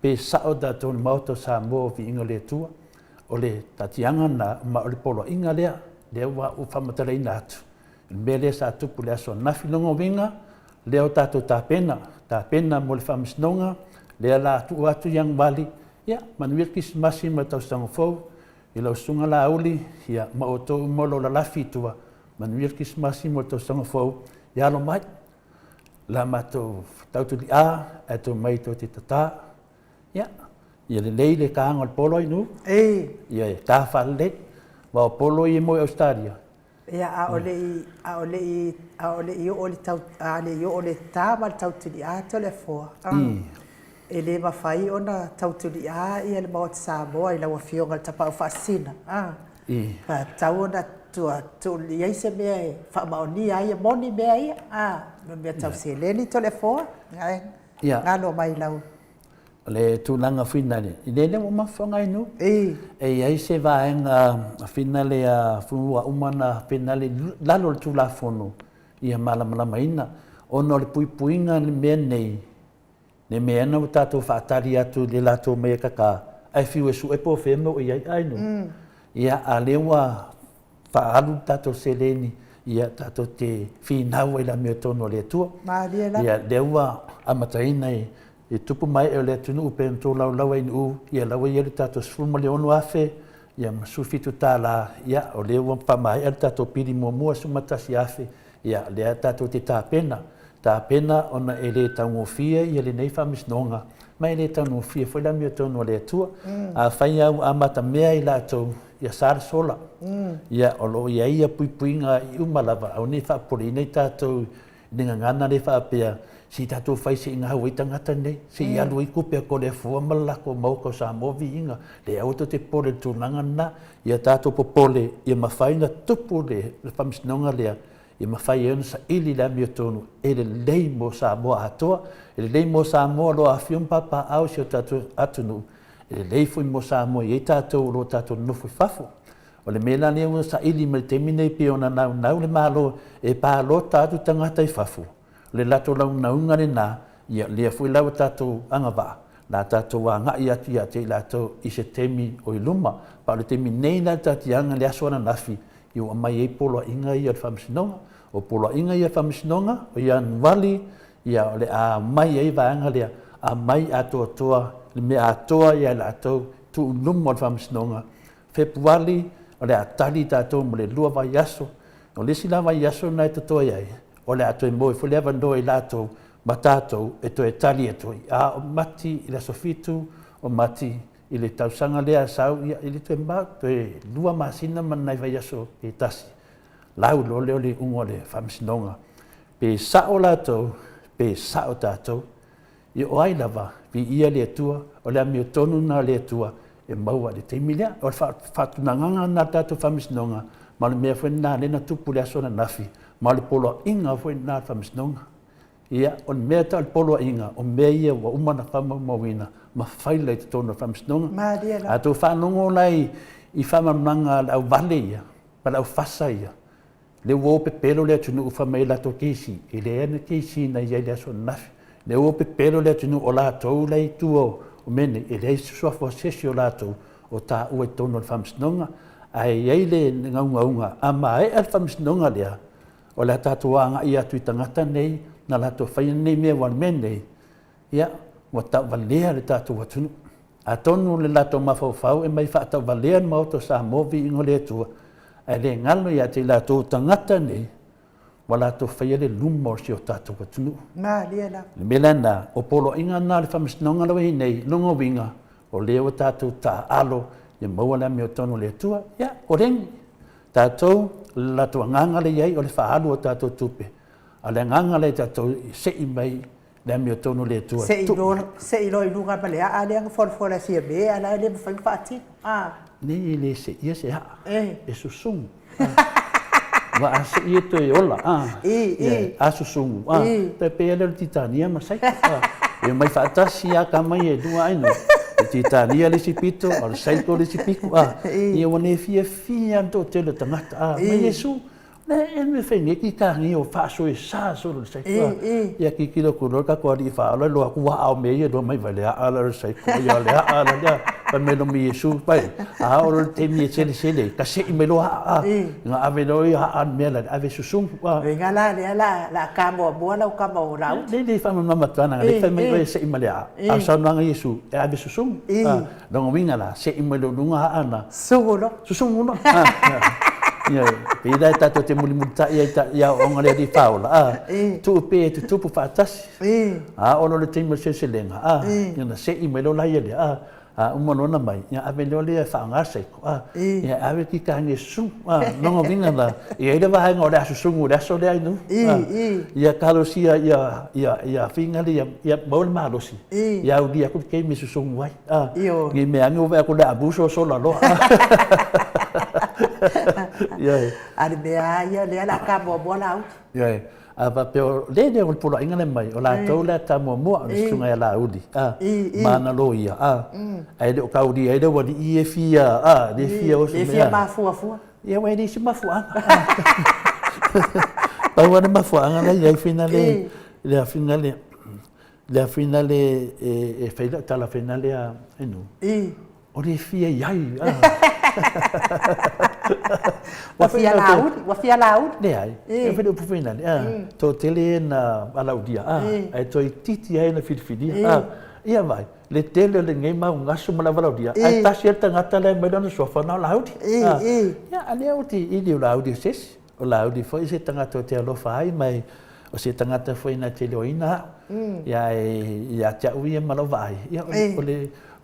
pe sao tātou ni mauto sa mo vi inga le tua o le tatianga na ma o le polo inga lea lea wa u whamatarei nātu me le sa tupu le aso nawhinonga winga leo tātou tāpena mo le whamisnonga lea la tu atu yang wali ia manuia kisimasi ma tau sangofou i lau sunga la auli ia ma o tau molo la lafi tua manuia kisimasi mo tau sangofou ia lo mai la matou tautu li a e tau mai tau te tata ia ia le lei le kaanga o polo inu ia e tā whale wa o polo i mo Australia ia a ole i o le tau a le i o le tā ma le tautu li a to le foa e le mawhai ona tautuli a ia le maot Samoa i laua fionga le tapau whaasina. Tau ona tuli ai se mea e whaamaoni ai e moni mea ia. Mea tau se leni to le foa. Ngalo mai lau. Le tūlanga whinare. I lele mo mawhanga inu. E ai se vaenga whinale a whunua umana whinale lalo le tūlafono. Ia malamalama ina. Ono le puipuinga le mea nei. Ne mea na o tātou whaatari atu le lātou mea kaka. Ai whiu e su e po whemo i ai ainu. Ia a lewa whaalu tātou se leni. Ia tātou te whinau i la mea tono le tua. Ia lewa amataina e tupu mai e le tunu upe tō lau lawa inu u. Ia lawa i ele tātou sfuma le onu afe. Ia masufitu tā la. Ia o lewa whamai e tātou piri mua sumatasi afe. Ia lea tātou te tāpena. Tā pena ona e le taungofia i le nei whamisnonga. Mai le taungofia foi la mea tono le atua. A whai au amata mea i lātou ia sāra sola. Ia olo ia ia puipuinga i umalava. Au nei whapori nei tātou ninga ngana le whapea. Si tātou whai se inga hau i tangata nei. Si i alu i kupea ko le fua malako mauko sa movi inga. Le auto te pole tūnanga na. Ia tātou popole ia mawhaina tupu le whamisnonga lea. I mawhai e sa ili la mea tonu e le lei mo Samoa atoa, e le lei mo Samoa lo a whiumpapa au si o tātou atunu, e le lei fui mo Samoa i e tātou lo tātou nufu fafo. O le mea lani unga sa ili me le temine pe ona nau le malo e pā lo tātou tangata i fafo. Le lato lau naunga le nā, ia lea fui lau tātou angawā, la tātou a ngai atu ia te lato i se temi o i luma, pa le temi nei na tātianga le aswana nafi, i o mai e polo inga i al whamisinonga. O polo inga i al whamisinonga, o i an wali, i a le a mai e vaanga lea, a mai atoa toa, le mea atoa i al atou, tu unumu al whamisinonga. Februari, o le a tali tātou mo le lua vai aso, o le sila vai aso nai tatoa iai, o le ato e moe fule avando i lātou, ma tātou e to e tali atoi. A o mati i la sofitu, o mati i le tausanga lea sau ia i le tue mbau, tue lua masina manai vai aso e tasi. Lau lo leo le ungo le whamisinonga. Pe sao lātou, pe sao tātou, i o ai lava, vi ia le atua, o le amio tonu na le atua, e maua le teimi lea, o le whatunanganga na tātou whamisinonga, ma le mea whenā lena tupu le aso na nafi, ma le polo inga whenā whamisinonga. Ia, o mea ta al polo inga, o mea ia wa umana whamamawina, ma whailei te tōna whamisnonga. A tō whanongo nei i whamananga au vale ia, pa au whasa ia. Le wo pe pelo le tunu u whamei lato keisi, i le ene keisi na ia le aso nafi. Le wo pe pelo le tunu o lato lei tuo, o mene, i le suafo sesi o lato, o tā ue tōna whamisnonga, ai ei le ngaunga, a mai al whamisnonga lea, o le tatuanga i atu i tangata nei, na lato whaia nei mea wan menei, ia, wa tau walea le tātou atunu. A tonu le lato mawhauwhau e mai whaatau walea ni mauto sa movi ingo le atua. E le ngalo ia te lato tangata nei, wala to faia le luma o si o tātou atunu. Malia la. Le melana, o polo inga nā le whamasnonga lawa nei, longa winga, o leo tātou tā alo, ia maua la meo tono le atua, ia, o rengi. Tātou, lato nganga le iai, o le whaalu o tātou tupe. A le nganga le tātou sei mai, le meo tono le atua. Se ilo i lunga pa le a le anga fola fia me, ala le mwhai whaati. Nei le se ia se haa, e susungu. Wa a se ia to e ola, a susungu. Te pea le titania masai. E mai whaatasi a ka mai e dua aino. Titania le sipito, o le saito le sipiku. Ia wane fia to te le tangata. Mai Yesu, le e me whengi ki kāngi o whaaso e sā soro le saiko. Ia ki kilo kuro ka kua ri whaala loa kua ao me ia do mai vai le aala le saiko. Ia le aala lea, pa me lo mi Yesu pai. A oro le te mi e sele, ka se i me loa a. Nga ave no i haan mea la, ave susungu. Venga la kamo mua lau kamo rau. Le whama mamatana, le whama i se i ma le a. A saunanga Yesu, e ave susungu. Donga winga la, se i me lo lunga haana. Susungu no. Ia, pira tato te mulimuta ia o ngale di faula. Tu pe tu tupu fatasi. Ono le timo se lenga. Ia se i melo la ia le. Umano mai. Ia ave le fa ngase ko. Ia ave ki ka nge su. No vinga la. Ia ida va nga ora su sungu da so le ai nu. Ia kalosia ia finga le ia mol malosi. Ia u dia ku ke mi su sungu ai. Ngi me angu va ko da abuso so la lo. Ari mea ia lea la ka mua lau. Ia, ava peo le o pula inga le mai, o la tau le ta mua le sunga ia la udi. Mana lo ia. Ai le o kaudi, ai le wadi i e fia, le fia o sumea. Le fia mafua. Ia wai ni si mafuanga. Pau ane mafuanga le ia fina le, le fina le, le fina le, e feila tala fina le a enu. O le fia iai. Wafia laud? Ne ai. E whene upu whena ne. Tō tele na alaudia. Ai tō i titi ai na whiriwhiria. Ia vai. Le tele le ngai mau ngasu mana walaudia. Ai tasi ata ngata le mai dana sofa na laudi. Ia ane au ti ili o laudi sesi. O laudi fo i se tangata o te alofa ai mai o se tangata fo ina te leo ina. Ia tia ui e malova ai. Ia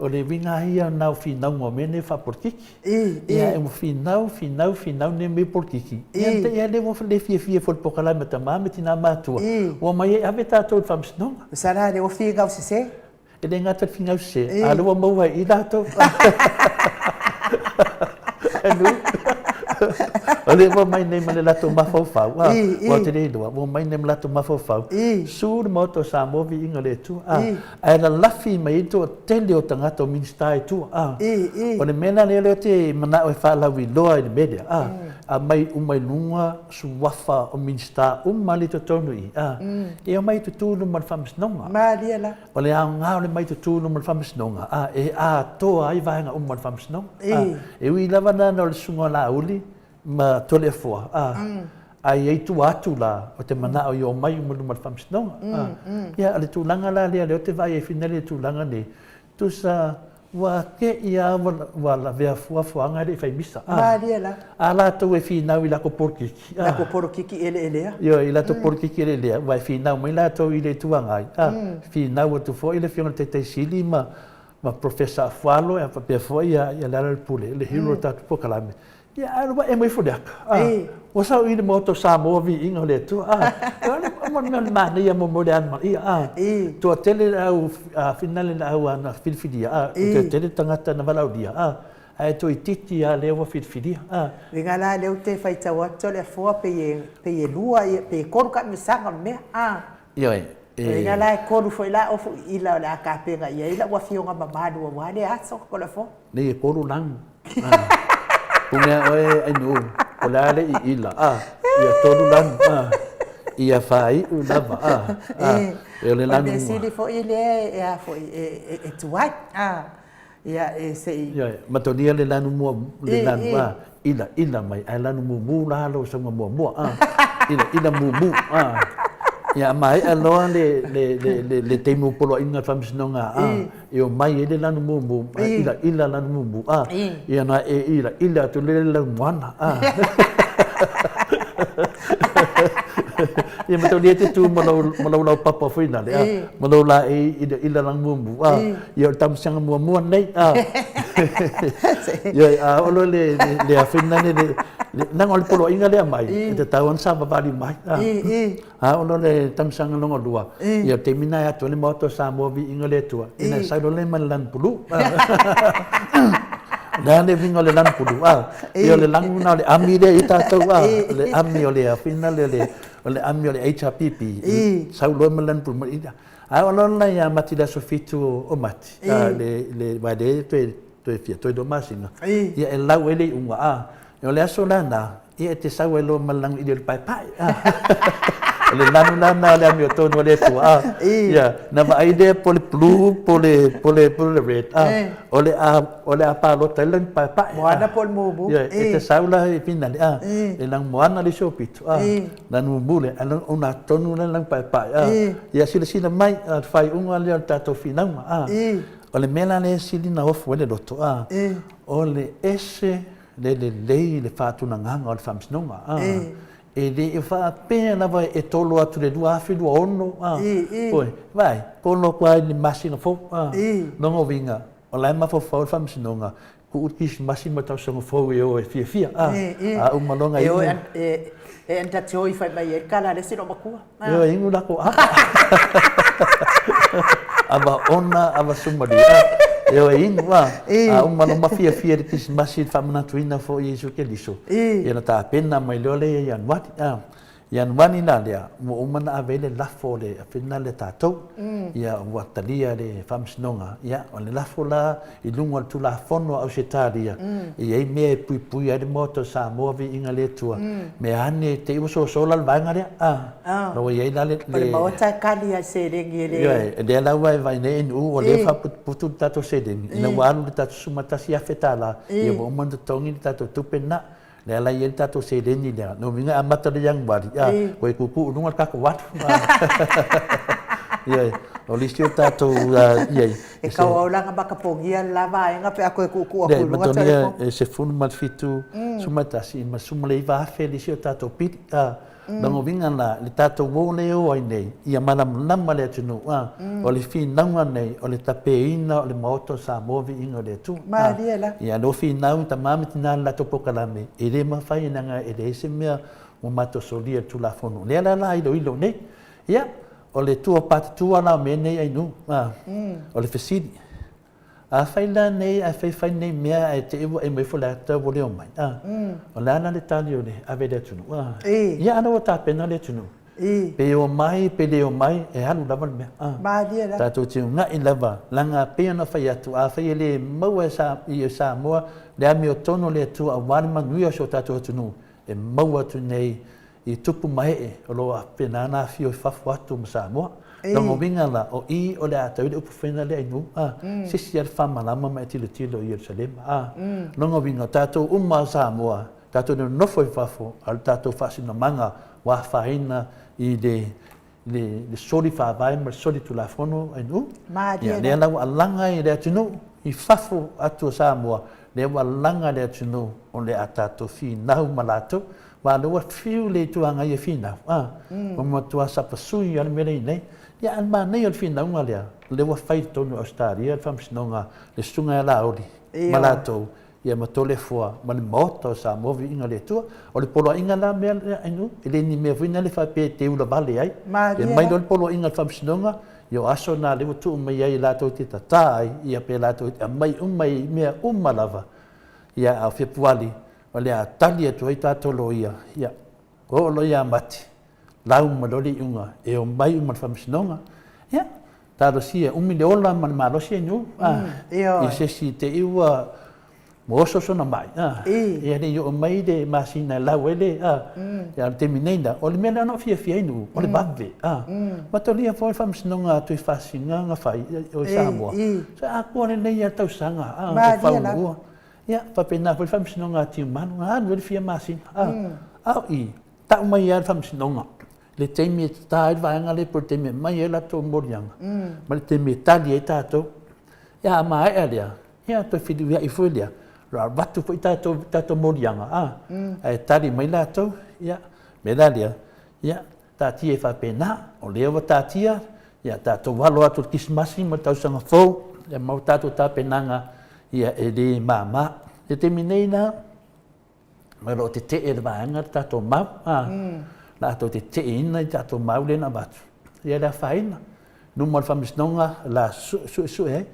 o le winga ia nau finau mo mene fa porkiki. Ia e mo finau ne me porkiki. Ia te ia le mo le fia fo pokala me tama me tina matua. O mai e ave tātou whamsinonga. Sara le o fia gau se? E le ngata fingau se. Alu o maua i tātou. Anu. O le mo mai nei male lato mafau. O te rei loa. Mo mai nei lato mafau. Sūr moto sa movi inga le tu. Ai la lafi mai ito tele o tangata o minsta e tu. O le mena le te mana o e whaalawi loa i le media. A mai umai lunga suwafa o minsta umali to tonu i. E o mai tu tūlu man whamisnonga. Maria la. O le au ngā le mai tu tūlu man whamisnonga. E a toa ai vahenga man whamisnonga. E ui lava nana o le sunga la uli. Ma tole fua. Ai ei tu atu la o te mana o i o mai umulu man whamisnonga. Ia ale tūlanga la lea leo te vai e finale tūlanga ne. Tu sa wa ke ia wala vea fuafuanga le whai misa. Maria la. A la tau e whinau i lako porkiki. Lako porkiki elea. Io, i lato porkiki elea. Wai whinau mai la tau i le tuangai. Whinau atu fo i le whiona te teisili ma professor Fualo e papea fo i a lara le pule. Le hiro tatu pokalame. Ia, aruwa e mai fudeaka. O sau i le moto sa moa vi inga le tu. Mana ia mo mole anma. Ia, tua tele au finale na au ana filfidia. Tua tele tangata na walaudia. Ai toi titi a leo filfidia. Vinga la leo te whaitau atu le fua pe e lua, pe e koru ka misanga mea. Ia, Vinga la e koru foi la ofu ila o le akapenga ia. Ila ua fionga mamadu wa wane aso ko le fo. Ne e koru lang. Punga oe ainu. O le ale i ila. Ia tonu lang. Ia whai u lava. E le lanu. O le sili fo i le e a fo e tuai. Ia e se i. Ia, matonia le lanu mua. Le lanu ila mai. Ai lanu mumu la lo sanga mua. Ila mumu. Ia mai aloa le teimu polo inga whamsinonga. E o mai e le lanu mumu. Ila lanu mumu. Ia na e ila tu le lau moana. Ia mato dia te tu malau papa fina le. Malau la ila lang mumbu. Ia tam sang mua nei. Ia olo le afina ne nang ol polo inga le mai. Te tauan sa babali mai. Olo le tam sang longo dua. Ia te mina ya tu le moto sa mo vi inga le tua. Ina sa le man pulu. Dan le vingo le lan pulu. Ia le lang na le ami le ita tau. Le ami o le afina le ami o le HRPP. Sa lo man pulu ida. Olo na ya mati da sofitu o mati. Le wade tu fia tu do masinga. Ia e lau ele unga. Ia le aso lana. Ia te sa lo malang ide pai pai. Le lana le ami o tonu le tua. Ia na va ide pole blue pole red. Ole apa lo telen pai pai. Moana pol mubu. Ia te saula e pina le le lang moana le sopito. Dan mubule ala una tonu lang pai pai. Ia sila mai fai unga le tato finama. Ole mela le silina of wele loto. Ole ese le fatu nanganga o le famsnonga. E le fa pena vai e tolo atu le dua afi dua ono. Oi, vai, polo kwa ni masina fo. Nongo vinga. O lai ma fo fo famsnonga. Ku utkis masina tau songo fo e o e fia. Umalonga i. E anta te oi fai mai e kala le sino makua. Yo ingu lako. Aba ona aba sumari. Yo ingu wa. Umalonga fia de kis masina famanatuina fo Yesu Keliso. Ia na ta pena mai lole yan wat. Yan wani na lea mo umana avele lafo le afina le tatou. Ia watalia le famsnonga. Ia o le lafo la i lunga tu la fono au setaria. Ia i me pui ade moto sa movi inga le tua. Me ane te uso sola le vanga lea. Lo ia i le le mawata kali a serengi le. Ia le la vai ne inu o le fa putu tato serengi. Ina walu le tato sumatasi afetala. Ia mo umana tongi le tato tupena. Le ala ia tato se deni le no vinga amata le yang bari ko kuku nunga ka ko wat ia o listio tato ia e ka ola nga bakapongia lava nga pe ko kuku aku lunga tele se fun mal fitu sumatasi ma sumle va felisio tato pit Dango vinga na le tato wo le o ai nei ia manam nama le tunu o le fi nanga nei o le tapeina o le moto sa movi inga le tu Mariela ia no fi nau ta mami tina la topo kalame e le mafai nanga e le se mea mo mato solia tu la fono le la ilo nei ia o le tua pat tua na me nei ai nu o le fesidi a faila nei a fai nei mea e te e mai fola ta wo le o mai o la na le tali o le ave le tunu ia ana o ta pena le tunu pe o mai e halu lava me Mariela ta to tiu nga in lava langa pe ona fai atu a fai le mau sa i sa mo le ami o tono le tu a wani manu o so ta to tunu e mau atu nei i tupu mai o lo a pena na fio fafu atu sa mo Longo vinga la o i o le ata ile upu fena le ainu sisi al fama lama mai tilo i Jerusalem longo vinga tato umma Samoa tato no nofo i fafo al tato fasina manga wa faina i le soli fa vai ma soli tu la fono ainu ya le la alanga i le tunu i fafo atu Samoa le wa langa le tunu o le atato fi nau malato wa lo fiu le tuanga i fina o mo tua sapasui al mele nei ya an ma nei al fina unga le wa fai tonu Australia fam snonga le sunga la ori malato ia matole foa ma le moto sa movi inga le tua o le polo inga la me anu ele ni me vina le fa pe te ula vale ai e mai do polo inga fam snonga yo aso na le tu mai ai la to te tatai ia pe la to mai me lava ia a fe puali o le a tali tu ai tato lo ia o lo ia mati lau maloli unga e o mai uma famsinonga ia tado sia le ola man malosi nu i se si te iwa mo so na mai ia le yo mai de masina lau ele ia te minenda o le mena no fia nu o le bave matolia foi famsinonga tu fasinga nga fai o Samoa sa ako le nei tau sanga fa ia papena foi famsinonga ti manu no le fia masina i ta mai ia famsinonga le temi tai vanga le por temi mai ela to morianga ma le temi tali e tato ia mai elia ia to fidu ia ifolia ra batu foi tato morianga e tali mai lato ia medalia ia tatia e whapena, o leo wa tatia, ia tātou walo atu kismasi ma tausaga fou, ia mau tātou tāpenanga ia e le māmā. E te minei nā, mai ro te te e le vaenga tātou mau, la atou te te ina i tātou mau le na watu. Ia lea whaina, numa le whamisnonga la su e,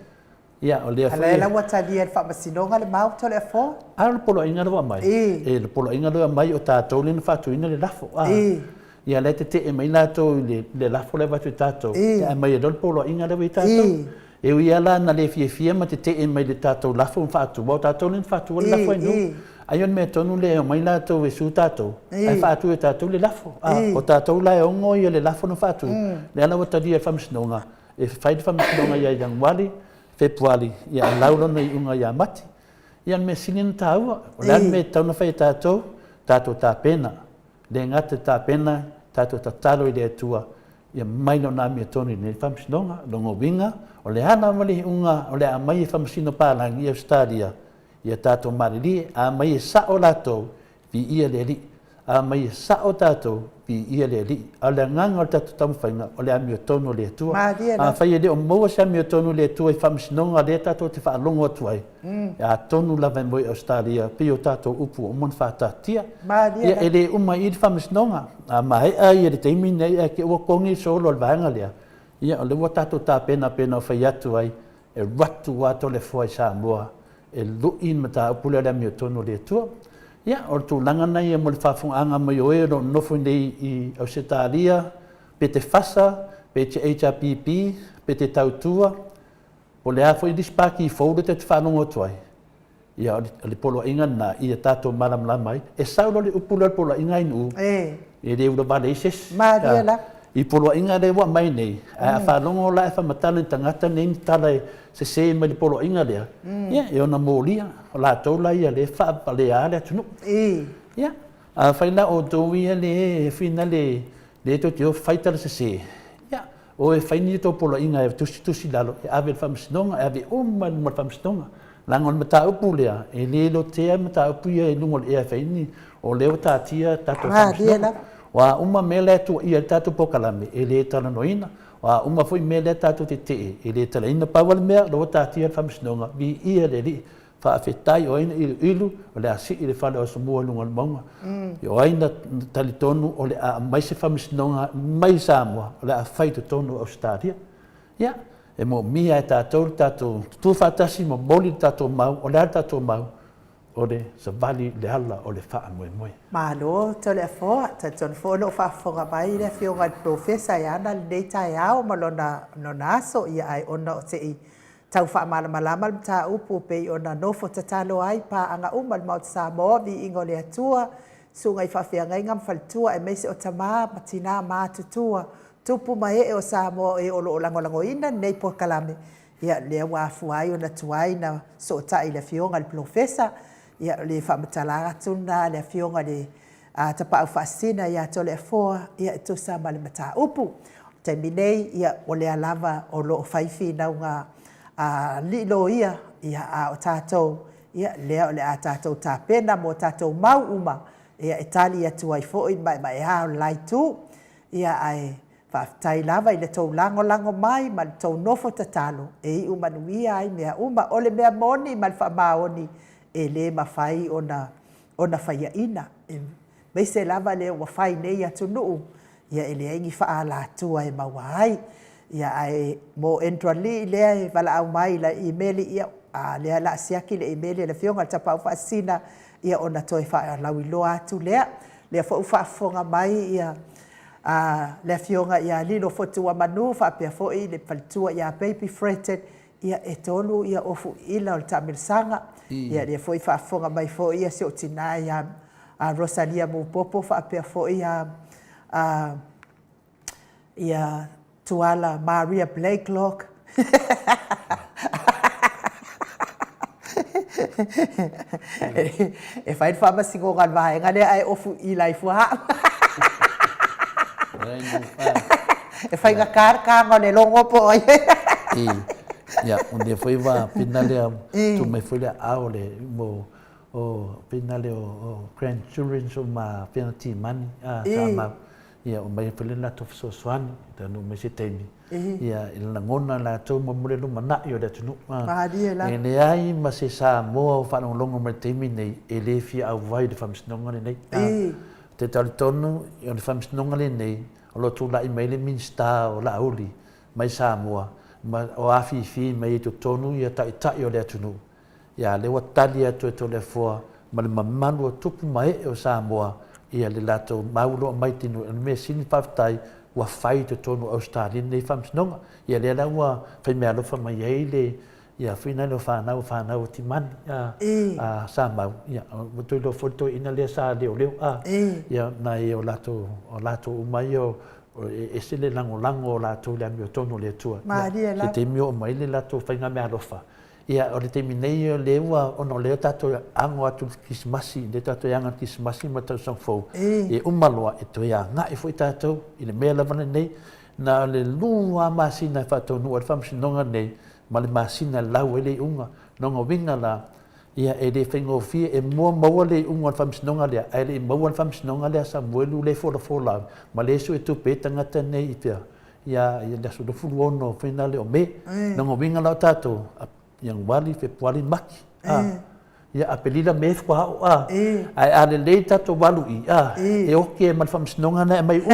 ia o lea Ala ela watali e whamasinonga le mau tole a fō? A le polo inga roa mai. E le polo inga roa mai o tātou le na whatuina le lafo. Ia le te e mai lātou le lafo le watu tātou. Ia mai e dole polo inga roa i tātou. E ui ala na le fia ma te e mai le tātou lafo un whatu. Wau tātou le na whatu le lafo e nu. Aion mea tonu le o mai lātou e su tātou. Ai whatu e tātou le lafo. O tātou la e ongo i le lafo na whatu. Le ala watali e whamisnonga. E whaide whamisnonga ia i angwali. Februari, ia laulona i unga ia mati. Ia me sinina tāua, o lean me tauna whai tātou tāpena. Le ngata tāpena, tātou tatalo i le atua, ia maino nā mea tonu i ne whamsinonga, longo winga, o le ana mali unga, o le a mai e whamsino pālangi i Australia, ia tātou mariri, a mai e sao lātou, vi ia le li, a mai e sao tātou, vi ia le li, a le nganga o tātou tamwhainga, o le a mea tonu le atua. A whai e le o maua sa mea tonu le atua i whamsinonga, le tātou te whaalongo atuai. A tonu lawa moi Australia, pi o tātou upu o mon whātātia. Ia e le uma i le whamsinonga, a mai ai e le teimi nei, e ke ua kongi solo le vaenga lea. Ia o le ua tātou tā pena o whai atu ai, e ratu wato le fwai sa mua, e luin ma tā upule le mea tonu le atua. Ia, o tū langa nei e mo le whawhunga mai o e ro nofo nei i Ausetaria, pe te whasa, pe te HRPP, pe te tautua, o le hafo i dispaki i fōru te whanongo tuai. Ia, o le polo inga na i a tātou maramla mai, e saulo le upula le polo inga inu, e le ura vale ises. I polo inga le wa mai nei, a whanongo la e whamatala i tangata nei ni tala se se mai le polo inga lea. Ia, e ona mōlia, o la taula ia le whaapale a le atunu. Ia, a whaina o tōwia le whina le to te o whaitara se se. Ia, o e whaini to polo inga e tusi lalo, e ave le whamsinonga, e ave oma le whamsinonga. Lango le mata upu lea, e le lo tea mata upu ia e lungo le ea whaini, o leo tātia tātou whamsinonga. Wa uma mele tu ia tātou pokalame, e le tala noina, wa uma foi mele tātou te te, e le tala ina pawale mea, lo tātia whamsinonga, vi ia le li, whaafetai o aina ilu, o le asi i le whale o samua lunga le maunga. O aina talitonu, o le a maise whamsinonga, mai Samoa, o le a whaito tonu Australia. Ia, e mo mia e tātou, tu whaatasi mo moli tātou mau, o le ala tātou mau, o le savali le ala o le wha moe moe. Malo, tole a fōa, tātou fōa no whaafonga mai, le whionga i profesa i ana, le nei tai au, malona aso i ai ona o te i tau wha malama le tā upu pei ona nofo tatalo ai, pā anga umal mau te Samoa, vi ingo le atua, sunga i whawhia ngai ngam whalitua, e meise o tamā, matina mā tutua, tupu mai e o Samoa e o lo lango ina, nei po kalame, ia lea wafu ai ona tuai na so tai le whionga le profesa, ia le whamatala atuna, le whionga le tapau whaasina, ia tole e fōa, ia e tusa ma le mata upu. Te minei, ia o le alava o lo whaifi nau ngā lilo ia o tātou, ia lea o le a tātou tā pena mo tātou mau uma, ia e tali atu ai fōi mai hao lai tū, ia ai whaftai lava i le tau lango mai, ma le tau nofo tatalo, e i umanuia ai mea uma, o le mea moni ma le whamaoni, e le mawhai ona whaia ina. Mei se lava le ua whai nei atu nuu, ia e le ingi wha ala atua e maua ai. Ia ai mo entra li lea e wala au mai la emaili ia, lea la asiaki le emaili le whionga le tapau whaasina, ia ona toi wha lau i loa atu lea. Lea wha uwhaafonga mai ia, le whionga ia lilo fotua manu, wha pia foi le palitua ia baby fretted, ia e tonu ia ofu ila o le tamirisanga. Ia le foi whaafonga mai foi ia se o tina ia Rosalia Mupopo whaapea foi ia tuala Maria Blakelock. E whain whamasingo ngan vahenga lea ai ofu ila i fuha. E whainga kārkanga ne longo po ai. Ia, onde foi va pinale tu me foi le aule mo o pinale o grandchildren so ma penalty money sama ia o mai pele na to so swani tanu me se temi ia ila ngona la to mo mure lu mana yo da tunu ne ai ma se sa mo fa no longo me temi nei ele fi au vai de fam snonga nei te tal tonu yo de fam snonga nei o lo tu la i mai le minsta o la uli mai sa mo ma o afi fi mai to tonu ia ta yo da tunu ia le watali atu to le fo ma le mamanu tupu mai o sa mo ia le lato maulo mai tinu me sini paftai wa fai te tonu Australia nei famsnonga ia le lawa fai me alo fa mai ele ia fina no fa na ti man a sa mau ia to lo foto ina le sa le ia na o lato mai o e se le lango lato le mio tonu le tua se te mio mai le lato fai na me alo fa ia o le terminei le ua ono le tato ango atu kismasi le tato yanga kismasi ma tau sangfou e umaloa e to ia nga e foi tato i le mea lavana nei na le lua masina fato nu al famsinonga nei ma le masina lau ele unga nonga winga la ia e le whengo fia e mua maua le unga al famsinonga lea e le maua al famsinonga lea sa muelu le fola ma le su e tu peta ngata nei i pia ia le asu do fulu ono whina le o me nonga winga lau tato yang wali Februari maki ia apelila me fwa ai ale leita to walu e oke man fam snonga na mai o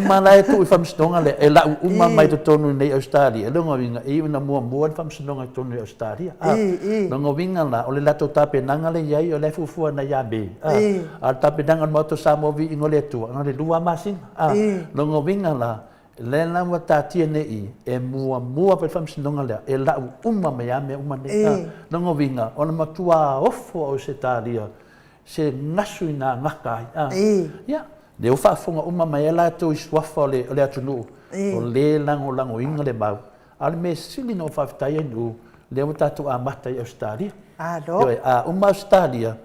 me la tu fam snonga le e la mai to tonu nei Australia lo ngovinga e una mo fam snonga tonu nei Australia lo ngovinga la o le lato tape nanga le yai o le fufu na yabe al tape nanga mo to samovi ingole tu ngale lua masin lo ngovinga la le la wata nei e mua pe fam sinonga le e la me ame nei no ngovinga ona matua ofo o se talia se nasu ina ngaka ya le ufa fonga me la to iswafa le atunu o le lango inga le mau al me sili no fa tai nu le wata tu amata i Australia Australia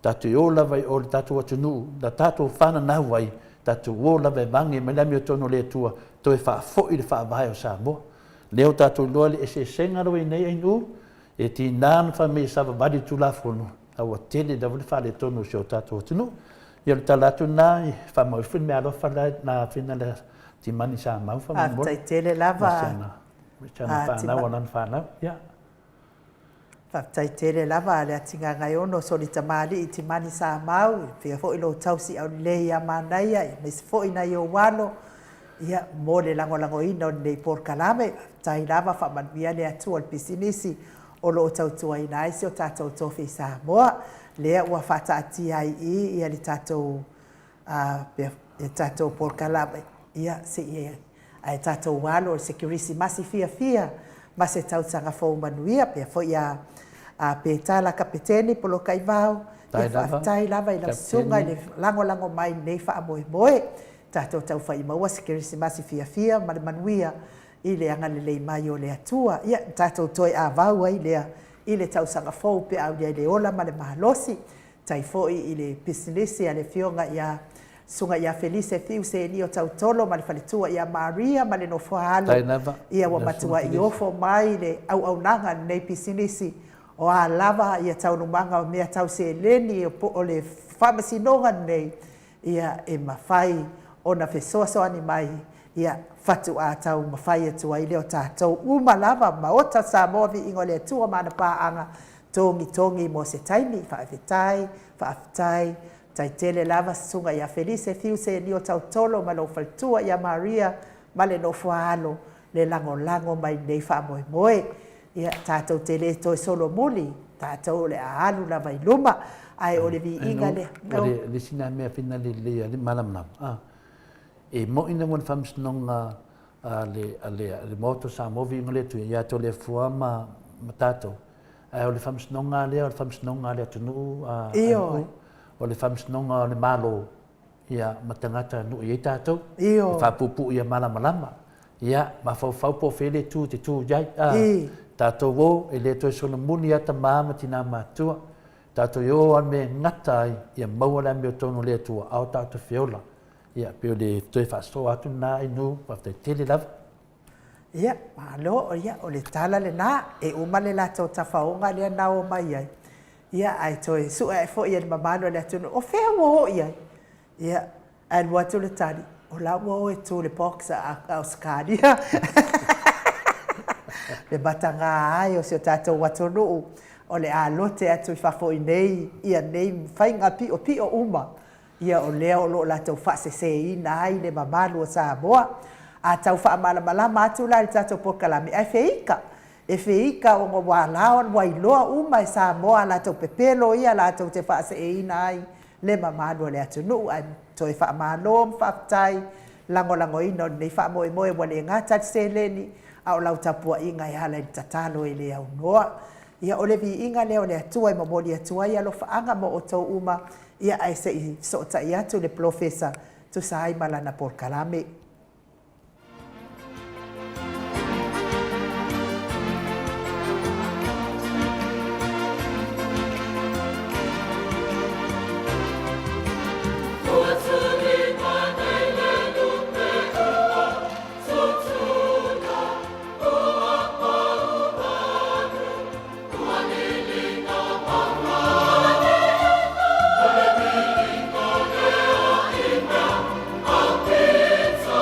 tatu yo la vai o tatu atunu da tatu fana na vai tatu wo la vai bangi me la mi tono le tua to e fa fo i fa vai o sa mo leo tatu lo le se senga ro nei ai nu e ti nan fa me sa ba di tu la fono a o tele da vol fa le tono so tatu tunu ia le talatu na fa mo fin me alo fa na fina le ti mani sa ma fa mo tai tele lava fa na wana fa na ia fa tai tele lava le tinga ngai ono so li tamali i ti mani sa mau fe fo i lo tausi au le ia manai ai me fo ina yo walo ia mo le lango ina nei por kalame tai lava fa man via le atu al pisinisi o lo tautua ina isi o tatou tofi sa moa lea ua faataati ai ia le tatou tatou por kalame ia se ia ai tatou walo se kirisimasi fia ma se tautanga fo manuia pe fo ia pe tala kapiteni polo kaivao tai lava ila sunga le lango mai nei fa moe tatou tau fai maua se kirisimasi fia ma le manuia i le anga le mai o le atua ia tatou toi avau ai lea i le tausanga fo pe au le ola ma le mahalosi tai foi i le pisinisi a le fionga ia sunga ia Felice fiu se ni o tautolo ma le faletua ia Maria ma le no foalo ia wa matua i ofo mai le au nanga nei pisinisi o a lava ia taunumanga o mea tau se leni o le pharmacy nonga nei ia e mawhai o na fesoaso ani mai ia fatu a tau mawhai atu ai leo tātou uma lava ma ota sa movi ingo le tua mana paanga tongi mo se taimi whaafitai tai tele lava sunga ia Felice fiu se ni o tautolo ma lo faltua ia Maria ma le no foalo le lango mai nei whaamoe ia tātou tele toi solo muli tātou le ahalu lava i luma ai o le vi inga le sina mea fina le malam e mo ina mon famsnonga le moto sa movi ngole tu ia to le fuama matato ai o le famsnonga le tunu o le famsnonga le malo ia matangata nu ia tato fa pupu ia malama ia ma fau po fele tu te tu jai tato wo ele to so muni ata mama tina matua tato yo an me ngatai ia mawala me tonu le tu au tato fiola ia pe le to fa so atu na inu pa te tele lava ia malo ia o le tala le na e uma le la to tafaonga le na o mai ai ia ai to su e fo ia mamano le atu o fe wo ia Ai lua tu le tari. O la ua e tu le box a skari. Le batanga ai o se tatou watonu o le alote atu I fafo I nei ia nei whainga pi o uma ia o lea o lo la tau whaseseina ai le mamalu o Samoa a tau whaamalamalama atu la le tatou pokalami ai feika o ngā wālao wailoa uma I Samoa la tau pepelo ia la tau te whaseseina ai le mamalu o le atunu ai toi whaamalo mwhaftai lango ino nei whaamoe wale ngata seleni a o lau tapua inga I hala I tatalo I le au noa. Ia o le vi inga leo le atua I mamoli atua ia lo whaanga mo o tau uma ia ai se I sota I atu le profesa tu sai malana por kalame. Pizza!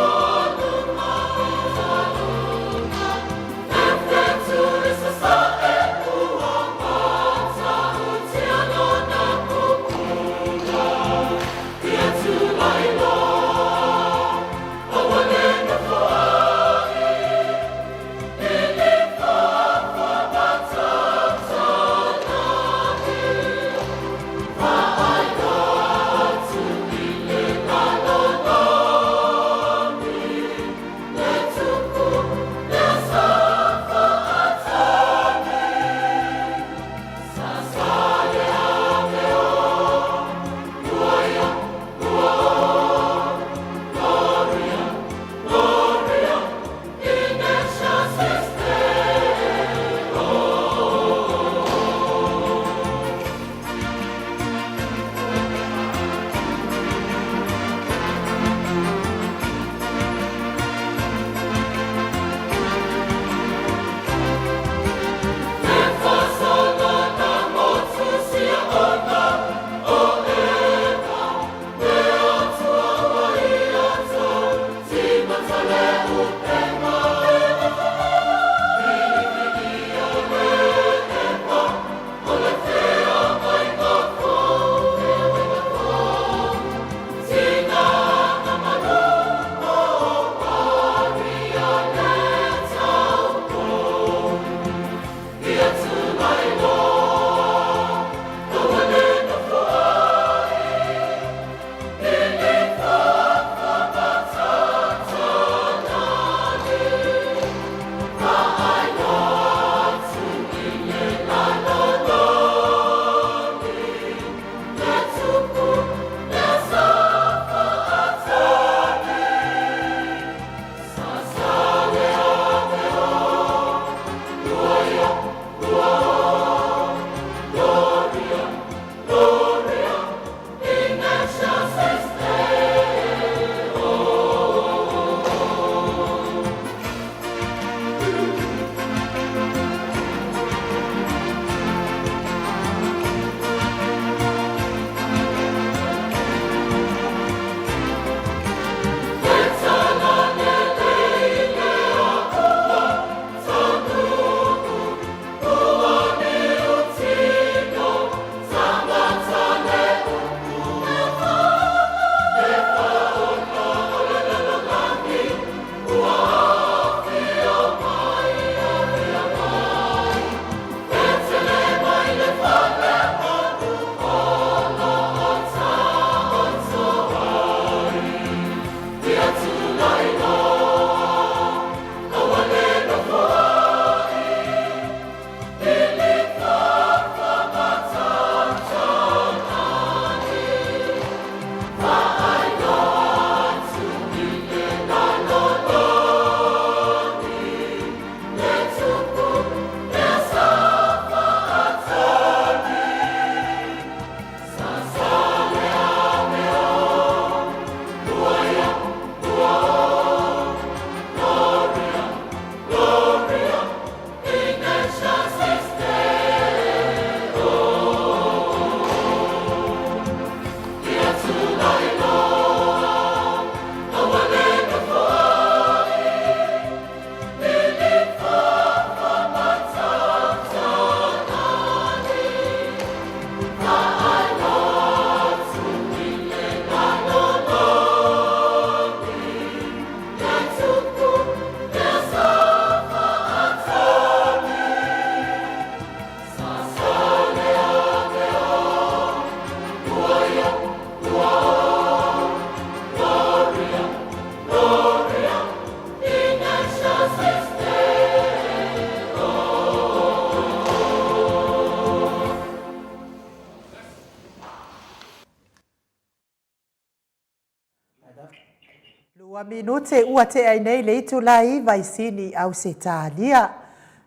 Ua minute ua te ai nei le itu lai vai sini au se tālia.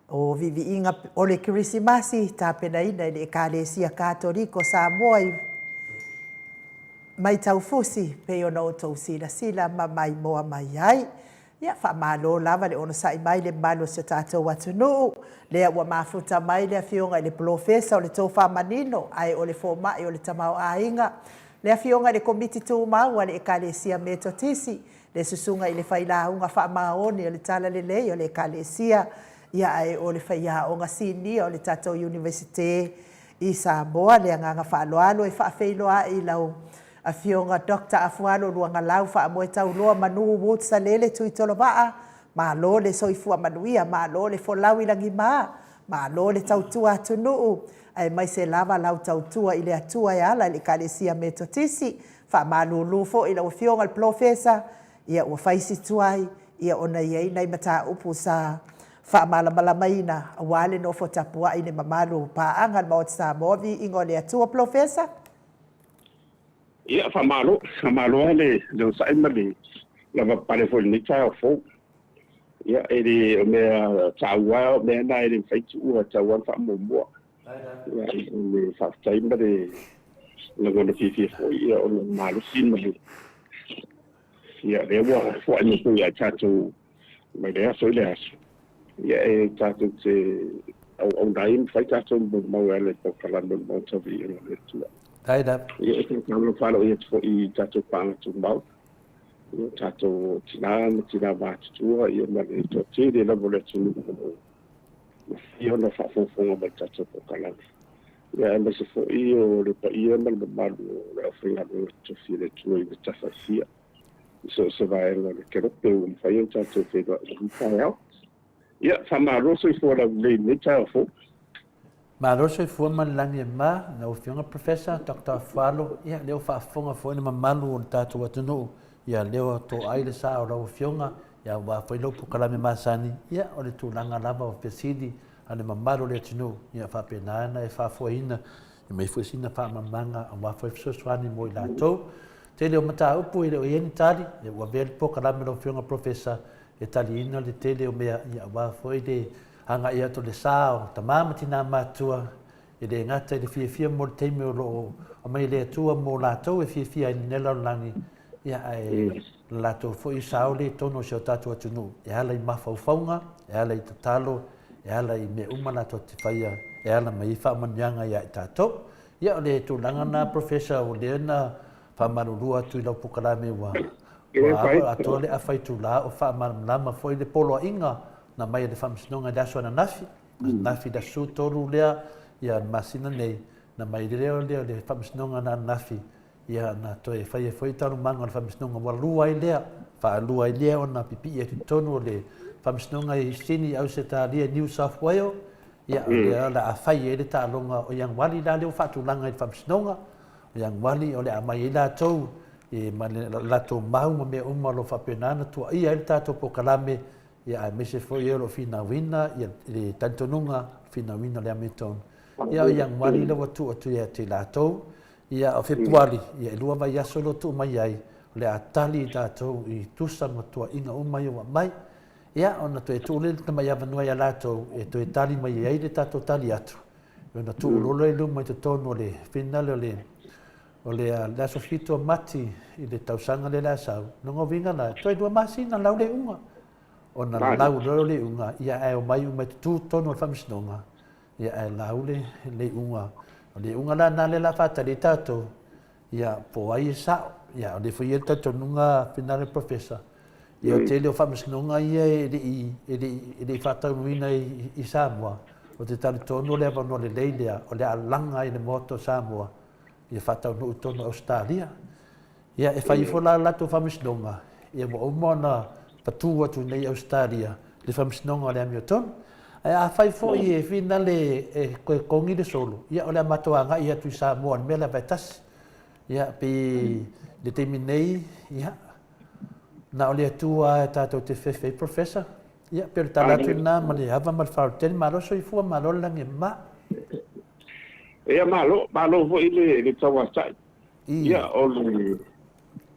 O vivi inga o le kirisimasi tā pena ina i le ekalesia Katoriko Samoa i mai taufusi pe ona o tau sila ma mai moa mai ai. Ia wha malo lava le ona sai mai le malo se tātou atunu. Lea ua mafuta mai le fionga i le profesa o le tau whamanino ai o le fōmai o le tamau ainga. Le fionga le komiti tū mau le ekalesia metotisi. Le susunga i le whailaunga whaamaoni o le tala le lei o le ekalesia. Ia ai o le whaia o ngā sini o le tātou universite i Samoa. Le anganga whaaloalo e whaafeiloa i lau. A fionga Dr. Afualo luanga lau wha amoe tau loa manu wot sa lele tui tolo waa. Ma lo le soifua manuia, ma lo le folau ilangi ma lo le tautua atunu. Ai mai se lava lau tautua i le atua e ala i le kalesia metotisi. Wha malu lufo i lau fionga le profesa. Ia ua whaisi tuai, ia ona iei nei mata upu sa wha malamalaina. Wale no fo tapua i ne mamalu paanga ma o Samoa vi ingo le atua profesa. Ia famalo ale le sai mali la pare fo ni cha fo ia ele me tawa me na ele fai u tawa fa mo mo ia le fa tai mali le go fi fo ia o malu sin mali ia le wa fo ni tu ia cha tu me le so le as ia e cha tu se o dai fai cha tu mo ele po kala mo to vi le tu Taida. Ia e kama whalo ia tfo i tato panga tu mau. Ia tato tina mātutua ia mani to tiri na mole tunu. Ia na whafonga mai tato pokalani. Ia e masi fo i o le pa ia mani malu le awhinga no to file tua i tafa fia. So se vai la le kerope o mwhai o tato whenua i mwhai au. Ia whamaroso i fo la le nita o fo. Ma roso fu man e ma na o fiona professor Dr. Falo ia leo fa fonga fo ni mamalu on tatu atunu ia leo to aile sa o fiona ia wa foi lo kala me masani ia o le tulanga lava o pesidi ane mamalu le atunu ia fa penana e fa foina e mai foi sina fa mamanga wa foi so swani mo la to te le mata upu ile o yeni tali e wa vel po kala me lo fiona professor e tali ina le tele o me ia wa foi de anga ia to le sao tamama tina matua e le ngata le fia mo te me o mai le tua mo la to e fia ni nela langi ia ai la to fo i sao le tono se tatu atunu e ala i mafaufaunga e ala i tatalo e ala i me umana to te faia e ala mai fa manyanga ia tato ia le tu langa na professor o le na fa marulua tu lo pukala me wa atole a fai tu la o fa marama foi le polo inga na mai le famsnonga da so na nafi da su toru lea ia masina nei na mai le famsnonga na nafi ia na to e fai foi taru manga le famsnonga wa lua i lea fa lua i lea ona pipi e tonu le famsnonga i sini au se ta lia New South Wales ia le la fai e le ta longa o yang wali la le fa tu langa i famsnonga yang wali o le mai la to e male la to mau me umalo fa penana tu ia el tato pokalame ia me se foi ero fina wina ia le tantonunga fina wina le ameton ia yang wali le watu atu ia te lato ia o februari ia lua vai aso lo tu mai ai le atali tato i tusa matua inga o mai o mai ia ona to e tu le mai ava no ia lato e to e tali mai ai le tato tali atu ona tu lo le lu mai to tono le finale o le la sofito mati i le tausanga le la sau no ngo vinga na to e dua masina lau le unga ona lau le unga ia e o mai tu tono famsnonga ia e lau le unga la na le la fata le tato ia po ai sa ia le foi el tato nunga finale professor ia te le famsnonga ia e fata nuina i Samoa o te tali tono le va no le leilea o le alanga i le moto Samoa ia fata no tono Australia ia e fai fola la to famsnonga ia mo na patua tu nei Australia le famsnonga le amioton a fai fo i fina le ko kongi de solo ia ole matoanga ia tu Samoa me la vetas ia pe le terminei ia na ole tua tato te fefe professor ia per talatu na mali hava mal farten malo so i fu malo lange ma ia malo fo ile tawa sai ia ole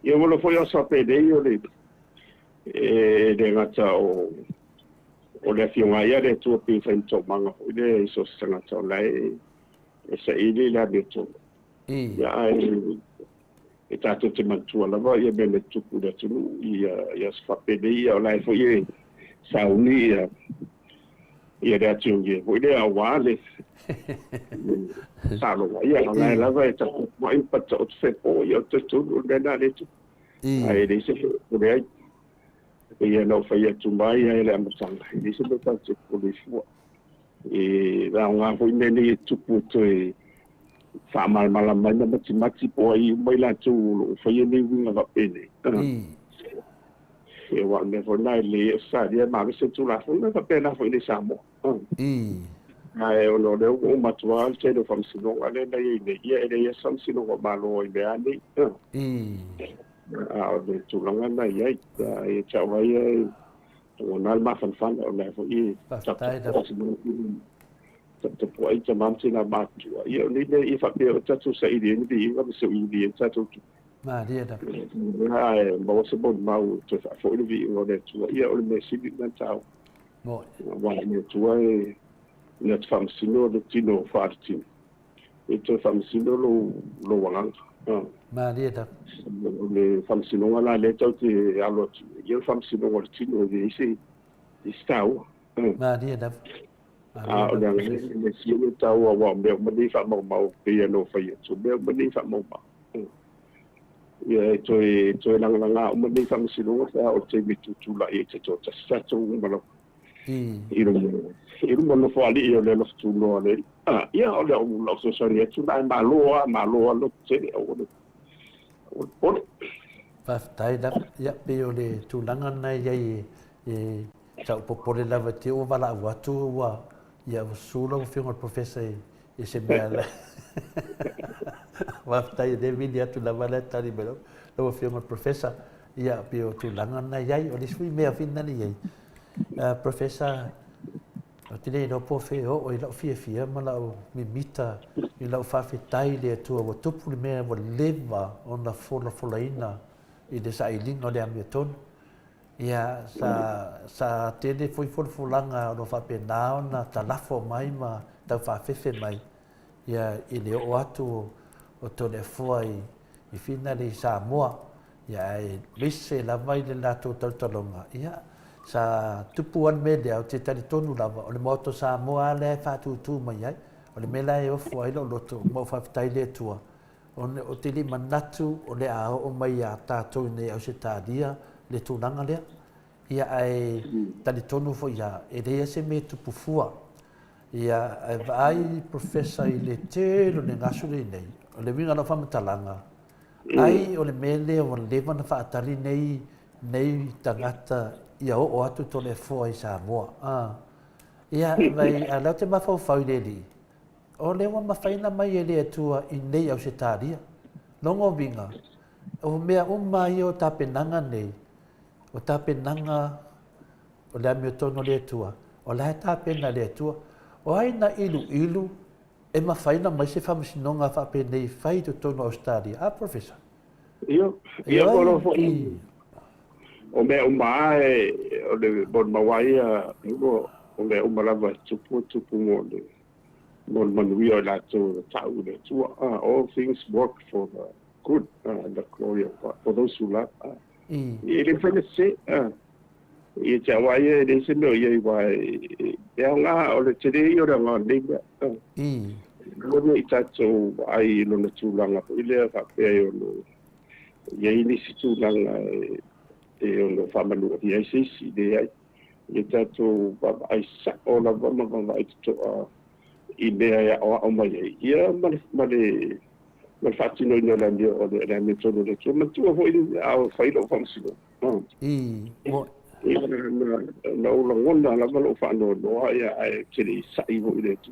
ia mo fo yo so pe de yo le le ngata o le fionga ia le tu pe fa to manga o le so sanga to lai e sa ile la beto ya e tato te mantua la va ia bene tupu da tu ia sfapede ia o lai fo ia sa uni ia da tunge o le awale sa lo ia lai la va ta mo impatto o se po ia te tu le na le tu ai le se o le ia no fa ia tu mai ia le amsang le se ta te po le fu e la nga fo ne tupu to fa mal mai na mati po ai mai la tu fa ia ni winga va pene e wa me for nai le sa dia ma se tu la fo na va pena fo ni samo ai o no de o matual che do fam sino ale na ia ia sam sino ko malo i be ani o de tu langa na ia e cha vai o nal ma fan o le fo i te poai te mamti na matua. Ia ni ne I whapea o tatu sa iri ni di inga se iri e tatu tu. Maria da. Ai, ma se bon mau te fo iri vi inga le tua. Ia o le me sibi na tau. Mo. Wa le tua e le fam sino le tino fartino. E te fam sino lo walanga. Maria da. Le fam sino la le tau te alo. Ia fam sino le tino de isi stau. Maria da. o le le sio tau wa me mani fa mau pe no fa ye so me mani fa mau ye to langa o mani fa sino fa o te mitu tu la e te to sa to malo iru mo fo ali yo le lo tu no le ya o le lo so so ye tu na malo lo te o pa tai da ya pe o le tu langa na ye e sa popole lava te o vala wa tu wa ia solo o finger professor e se bela wa tai de video tu lava la tali belo o finger professor ia pe o tu langa na ye o le sui me afina ni ye professor o te no po fe o i la fia ma la mi mita i la fa fe tai le tu o tupu me o leva ona fola ina i de sa ilinga le amiton ia sa tele foi fulanga no fa penao na talafo mai ma ta fa fefe mai ia i le o atu o tole foi i finali sa moa ia e lise la mai le lato toltolonga ia sa tupu an me le te tali tonu lava o le moto sa moa le fa tu mai ai o le mela e o foi lo loto mo fa tai le tua o te li manatu o le a o mai a tatou nei au se tadia le tunanga lea ia ai tali tonu fo ia e le se me tu pufua ia ai professor i le telo le ngasu le nei o le winga no fa matalanga ai o le mele o le van fa atari nei tangata ia o atu tole fo ai sa moa ia vai ala te mafau fau le li o le wa mafaina mai ele tua i nei au se tadia longo winga o mea mai o tapenanga nei o tapenanga o le amiotono le tua o la tapena le tua o ai na ilu e mafaina mai se famasinonga fa pe nei fai to tono Australia professor io volo o me o mai o le bon mawai o le o malava tupu mo manui o la to tau le tua all things work for the good the glory of God for those who love ele foi se e te wai e se no ye wai e nga o le tere o nga ninga mo ni tato ai no na tulanga ile fa pe no ye ni si tulanga e no fa manu ye si de ai e tato ba ai sa o la ba ai to i mea ia o mai ia ma fatino no la mia o le metodo de tu ma tu ho i a fai lo funcino mo no lo ngona la lo fa no ia ai kiri sai ho ile tu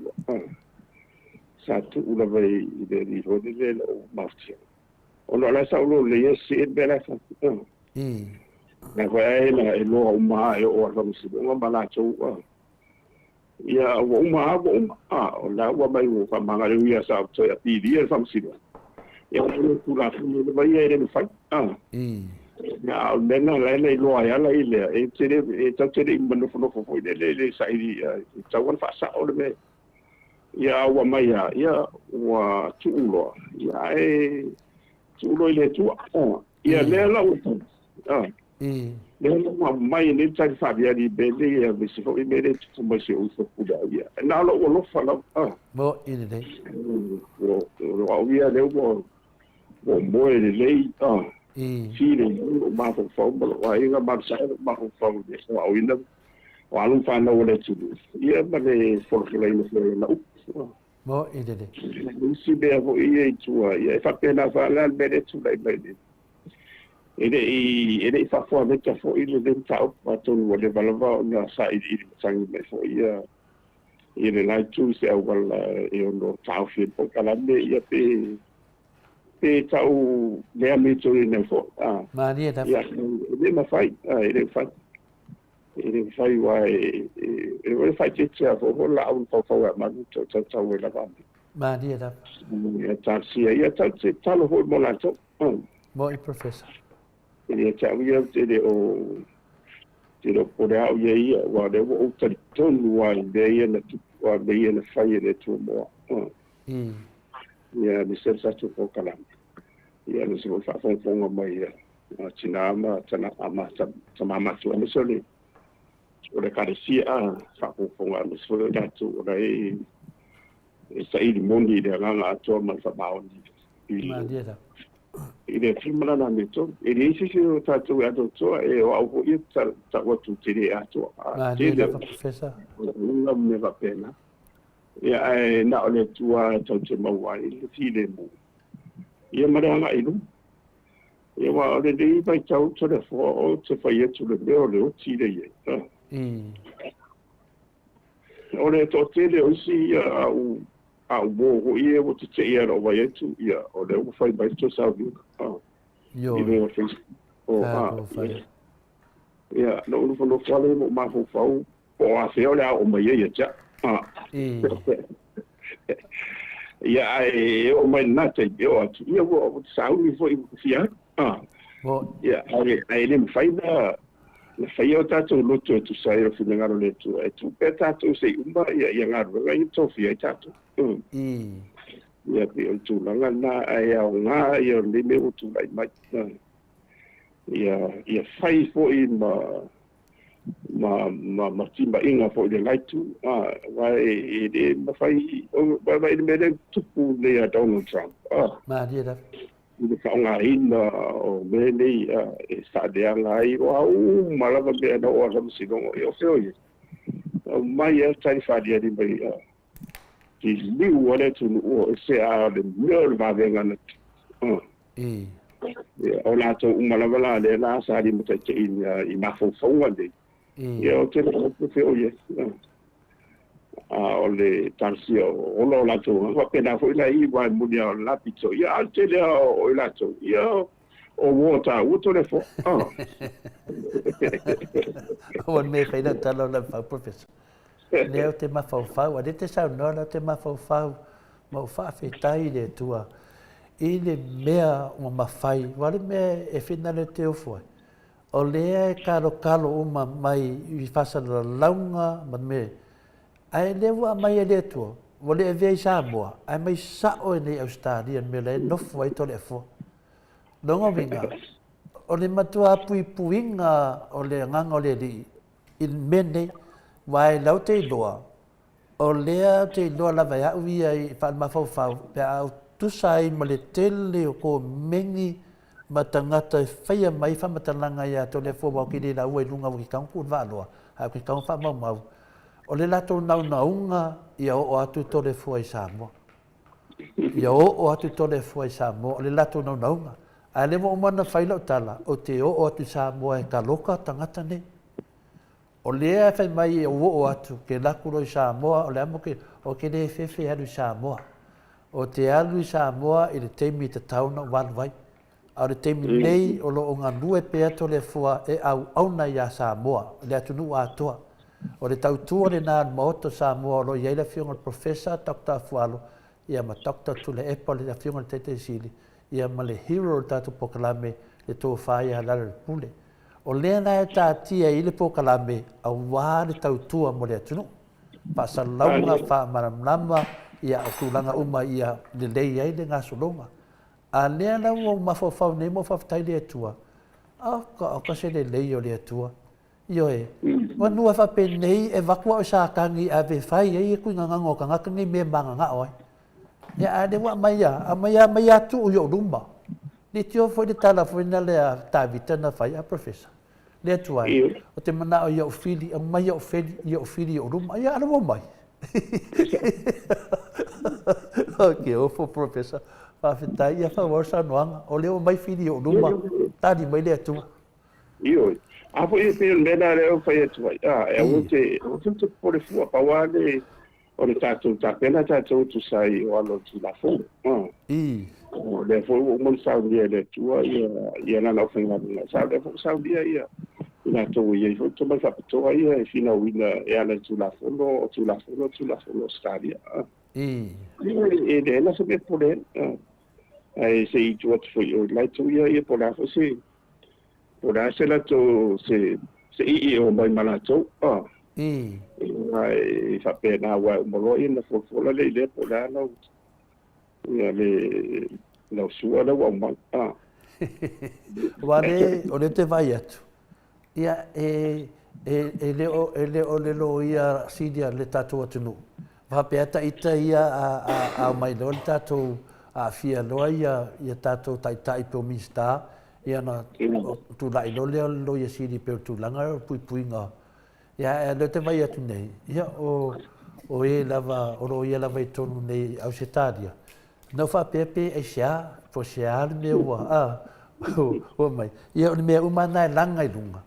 sa tu la vai de di ho de lo martia o no la sa lo le si bela fa na vai na e lo ma e o funcino ma la tu ia o uma o la wa mai o fa manga le ia sa so ia ti dia fam sino ia o tu la fu le vai e le fai Ya, nena lai loa ya lai le. E tere manofo le sai tawan fa sa o le. Ya wa mai ya wa tulo. Ya tulo le tu. Ya le la o. Le wa mai ne tsai fa bia di bele ya bisi fo i mele tu mo se o so kuda ya. Na lo fa la. Mo ine dei. Lo ya le wo mo le File ma fo fo wa inga ma sa ma fo fo de so au ina wa lu fa no le tu ia ma le fo le na mo ide de si be vo ia tu ia fa pena fa la be tu le be ide fa fo me ta fo ile de ta pa ton wo le valava na sa ide sang me fo ia la tu se wala io no ta fi po kala me ia pe tau lea me tori nei fo. Mani e ta fai. Ia, ma fai. Ele fai wa e fai te tia fo ho la un fo wa ma tau e la vambi. Mani e ta. Ia tarsia, ia talo ho mo la to. Mo i professor. Ia tau ia te pore au ia wa le o tari tonu wa ia na tu wa ia na fai e tu mo. Ia mi se sa tu ko kalam. Ia no se mo fa fonga mai tinama tana ama sama tu no sole. O le karesia fa fonga no sole da tu o dai sai di mondi de nga to ma fa baondi. Ma dia. Ile filmana na meto. Ile isi ta tu ya to e o au ia ta o tu tiri a to. Ma dia professor. Non me va pena. Ia na ole tua tau te maua i le tine mo. Ia maranga ilu. Ia wa ole dei pai tau to le fo o te whai etu le meo le o tine ie. Ole to tele o si au mo ho ie o te te ia o wai etu ia o le o whai mai to sa viu. Yo. Ile o Facebook. Ia no ulu whano whale mo maho whau o a feo le a o mai ia ja. Ia o mai na te yo ia wo sau ni foi fia ia ai le fai da le fai o tato loto tu sai o fina ngaro le tu pe tato sei umba ia ngaro ai to fia tato ia pe o tu langa na ai au nga ia le me o tu lai mai ia fai foi ma timba inga fo le laitu vai e ma fai vai me le tupu le Donald Trump ma dia da le ka nga ina o me nei e sa de nga i o malava be na o sam si no eu sei o mai e tai fa dia di mai ki liu ole tu o se a le mer va venga na o la to malava la le la sa di mo te i ma fo fo wande Ia o te o ye. O le tansio o lo la to. Wa pena foi la i wa munia la pizzo. Ia te le o la to. Ia o water, o to le fo. O me fai na talo la fa professor. Leo te ma fa wa te sa no te ma fa ma fa fe tai le tua. Ile mea o ma fai. Wa le me e finale te o foi. O lea kalo uma mai i fasa la launga ma me. Ai lewa mai e le tua. O le e vei Samoa. Ai mai sao e nei Australia me le nofu ai tole fo. Nongo vinga. O le matua puinga o le nganga o le li. Il mene wai lau te iloa. O lea te iloa lava ya uia i wha mawhau. Pea au tusai ma le tele o ko mengi ma tangata e whaia mai whamatalanga ia to le fōwau ki le la ua i lunga waki kaunku wāloa. Hau ki kaunku whamau. O le lato naunga ia o atu to le fua i Samoa. Ia o atu to le fua i Samoa. O le lato naunga. A le mo mana whaila o tala. O te o atu Samoa e ka loka tangata ne. O lea whai mai o atu ke lakuro i Samoa. O le amo ke o ke le whewhe alu i Samoa. O te alu i Samoa i le teimi te tauna walwai. A le teimi nei o lo o ngā nue pea to le fua e au auna i a Samoa. Le atunu a toa. O le tautua le nā maoto Samoa o lo iei la fionga professor Dr. Fualo. Ia ma Dr. Tule Epa le la fionga le tete sili. Ia ma le hero o tatu pokalame le tō whaia halala le pule. O lea nai tā tia i le pokalame au wā le tautua mo le atunu. Whaasalaunga whaamaramlama ia o tūlanga uma ia le lei ai le ngā solonga. A lea lau o mawhawhau nei mo whawhtai le atua. O ka se le lei o le atua. Io e, wanua whape nei e wakua o sa kangi a ve whai e kui ngangango ka ngakangi me manga nga oi. Ia a le wa mai a tu o yo rumba. Ni tio foi le tala foi na le ta vitana fai a professor. Le atua o te mana o yo fili, o mai o fili o rumba. Ia ala mai. Ok, o fo professor. Whawhetai ia whawarsa noanga. O leo mai fili o rumba. Tadi mai le atua. Io. Apo e pe mena le o fai atua. E o te pore fua pawane o le tātou tāpena tātou tu sai o alo tu la fo. Le fo o mon saudia le tua ia na no whenga mina. Saudia ia. Ina tō ia fo to mai whapatoa ia e fina wina e ana tu la fono stadia. E le ena se me pore. Ai se i tua tu foi o lai tu ia po la fo se. Ora se la to se i o mai malato ai fa pena wa mo in fo le po la no ya le no sua la wa ma Wale o le te vai atu ia le lo ia sidia le tatu atunu va peata ita ia a mai lo tatu a fia lo ia tatu tai po mista ia na tu lai lo ia siri pe tu langa puinga ia le te vai atu nei ia o e lava o ia lava tonu nei au setadia no fa pepe e sia po sia me wa o mai ia o me umana langa lunga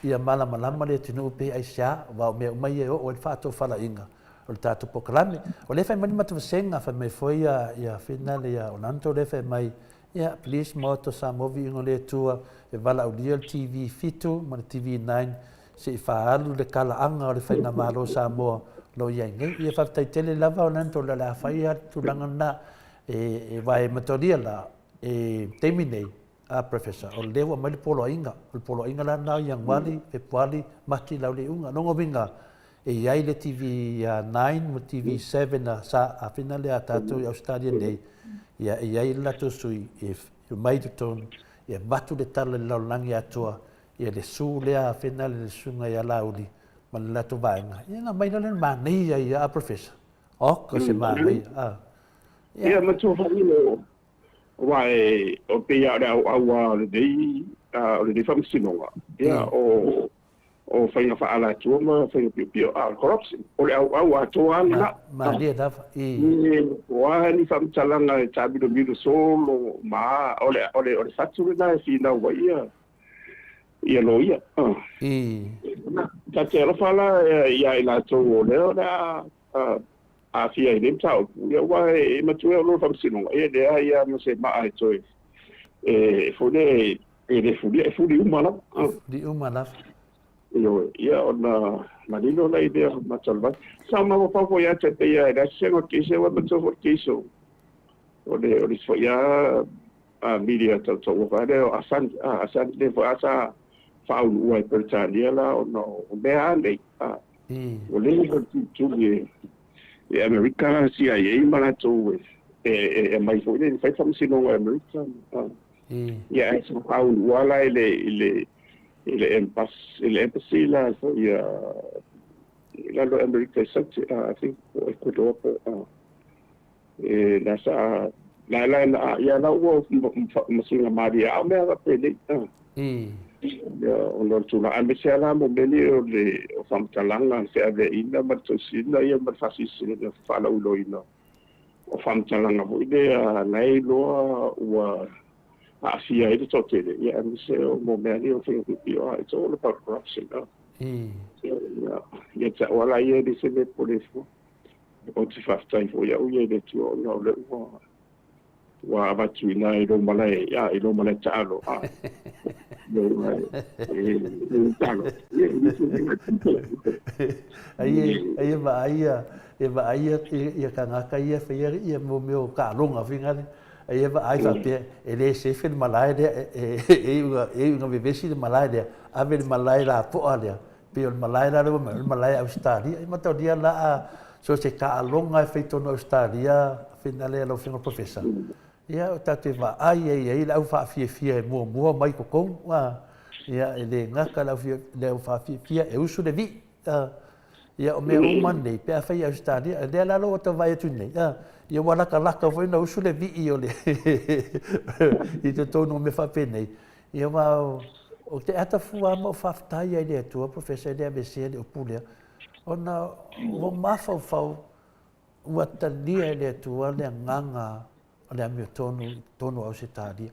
ia malama le tinu pe ai sia wa me mai o fa to fala inga o tatu poklame o le fa mani matu senga fa me foi ia finale ia o nanto le fa mai ia please moto sa movi ngole tua e vala o dia TV fitu ma TV 9 se fa alu le kala anga o le fa na malo sa mo lo ia ngai ia fa tai tele lava o nanto la fa ia tu langa e vai matoria la e terminei a professor o lewa mai polo inga la na yang wali e pali mati la le unga no ngovinga e ia le TV 9 mo TV 7 na sa a finale a tatu Australia nei ia la to sui if mai ton ia batu de tala la langi atua ia le su le a finale le sunga ia lauli man la to vainga ia mai le mani ia a professor ko se mai ia ma tu familo Wai o pe ia au le dei famsinonga ia o fainga fa ala tu ma fainga pio corruption o le au atoa na ma dia da wa ni fam talanga tabi do bido solo ma ole fatu na fina wa ia lo ia ta te fala ia ila to le na a fia i nem tau ia wa e matu e lo famsinonga e de ia mo se ma ai toi fudi umana di umana ia ona malino la idea matalva sama mo pa ia te ia da se o que se wa mato o que so o so ia a media to wa de asan de fa asa fa u ai per talia la no be ande o le ko tu e America CIA malato e mai foi le fai famsinonga America ia e so pa u wala ele embassy la ia la lo America I think Ecuador la sa la ia la wo masinga maria me va pele ya ono tula ambesela mo beli o famtalanga se ave ina matosina ia mafasisina fala uloina o famtalanga vo idea nei lo wa asia ide totele ia se o mo beli o fing pio it's all about corruption ya ta wala ia de se le polefo o ti fafta fo ya o ia de tu no le wa abatuina i lo malai talo ia kangaka ia whaia ia mo meo ka longa whingare Ai va ai fa pe ele se fe malai de nga vivesi de malai de ave malai la po ale pe o malai la o malai Australia ma to dia la so se ka longa fe to no Australia finale lo fingo professor ia o tate va ai la fa fie mo mai ko ko wa ia ele ngaka la fie le fa fie e usu de vi ia o me o mane pe fa ia Australia de la lo to vai tu nei ia wala ka laka foi na usu le vi i ole i te tonu me fa penei ia wa o te ata fua mo fa tai ai le tu professor de ABC de opulea ona o mafa fau ua talia le tu le nganga le mi tonu au se talia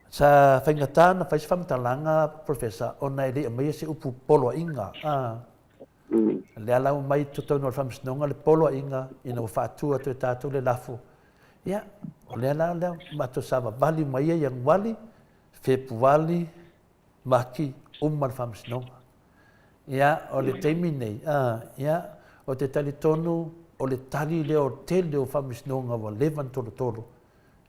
sa whaingatana whais whamtalanga professor ona ele mai se upu polo inga le alau mai tutonu al whamsnonga le polo inga ina o whātua tu tātou le lafo ia o le ala lea mato sawa wali mai e yang wali Februari maki umal whamsnonga ia o le teimi nei ia o te tali tonu o le tali leo tele o whamisnonga wa levan tolo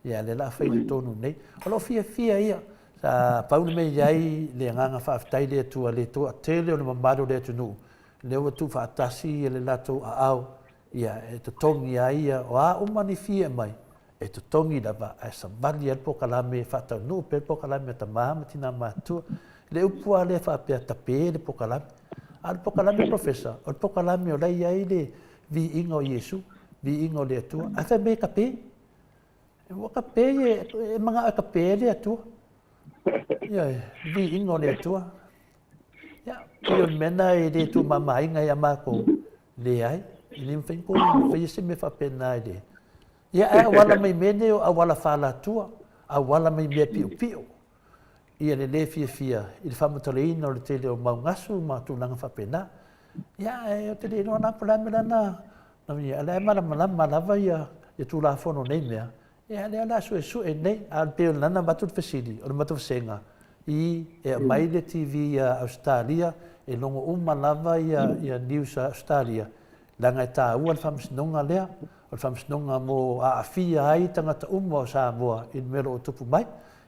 ia le la whai le tonu nei o lo fia ia sa paune me iai le nganga whaftai le tua le toa tele o le mamado le tunu leo tu whaatasi le lato a au ia e to tongi ia o a umani fia mai e to tongi lava a sa vali al pokalame whatau no pe pokalame ta mama tina matua le upua le whapea tape le pokalame al pokalame professor o pokalame o lai ai le vi ingo Yesu vi ingo le atua a sa me kape e mo kape e mga kape le atua ia vi ingo le atua ia io mena e le tu mama inga ia mako le ai ni mfenko fe se me fa pena le ia a wala mai mene o a wala fala tua a wala mai me piu ia le fia il famatoleina o le tele o maungasu ma tulanga fa pena ia e o te no na problema na mi ala mala lava ia tu la fono nei mea ia le ala su e nei al pe lana batut fesili o matu senga i e mai le TV ia Australia e longo uma lava ia News Australia langa ta u al famsnonga lea o famsnonga mo a fia ai tangata umo sa moa in mero o tupu mai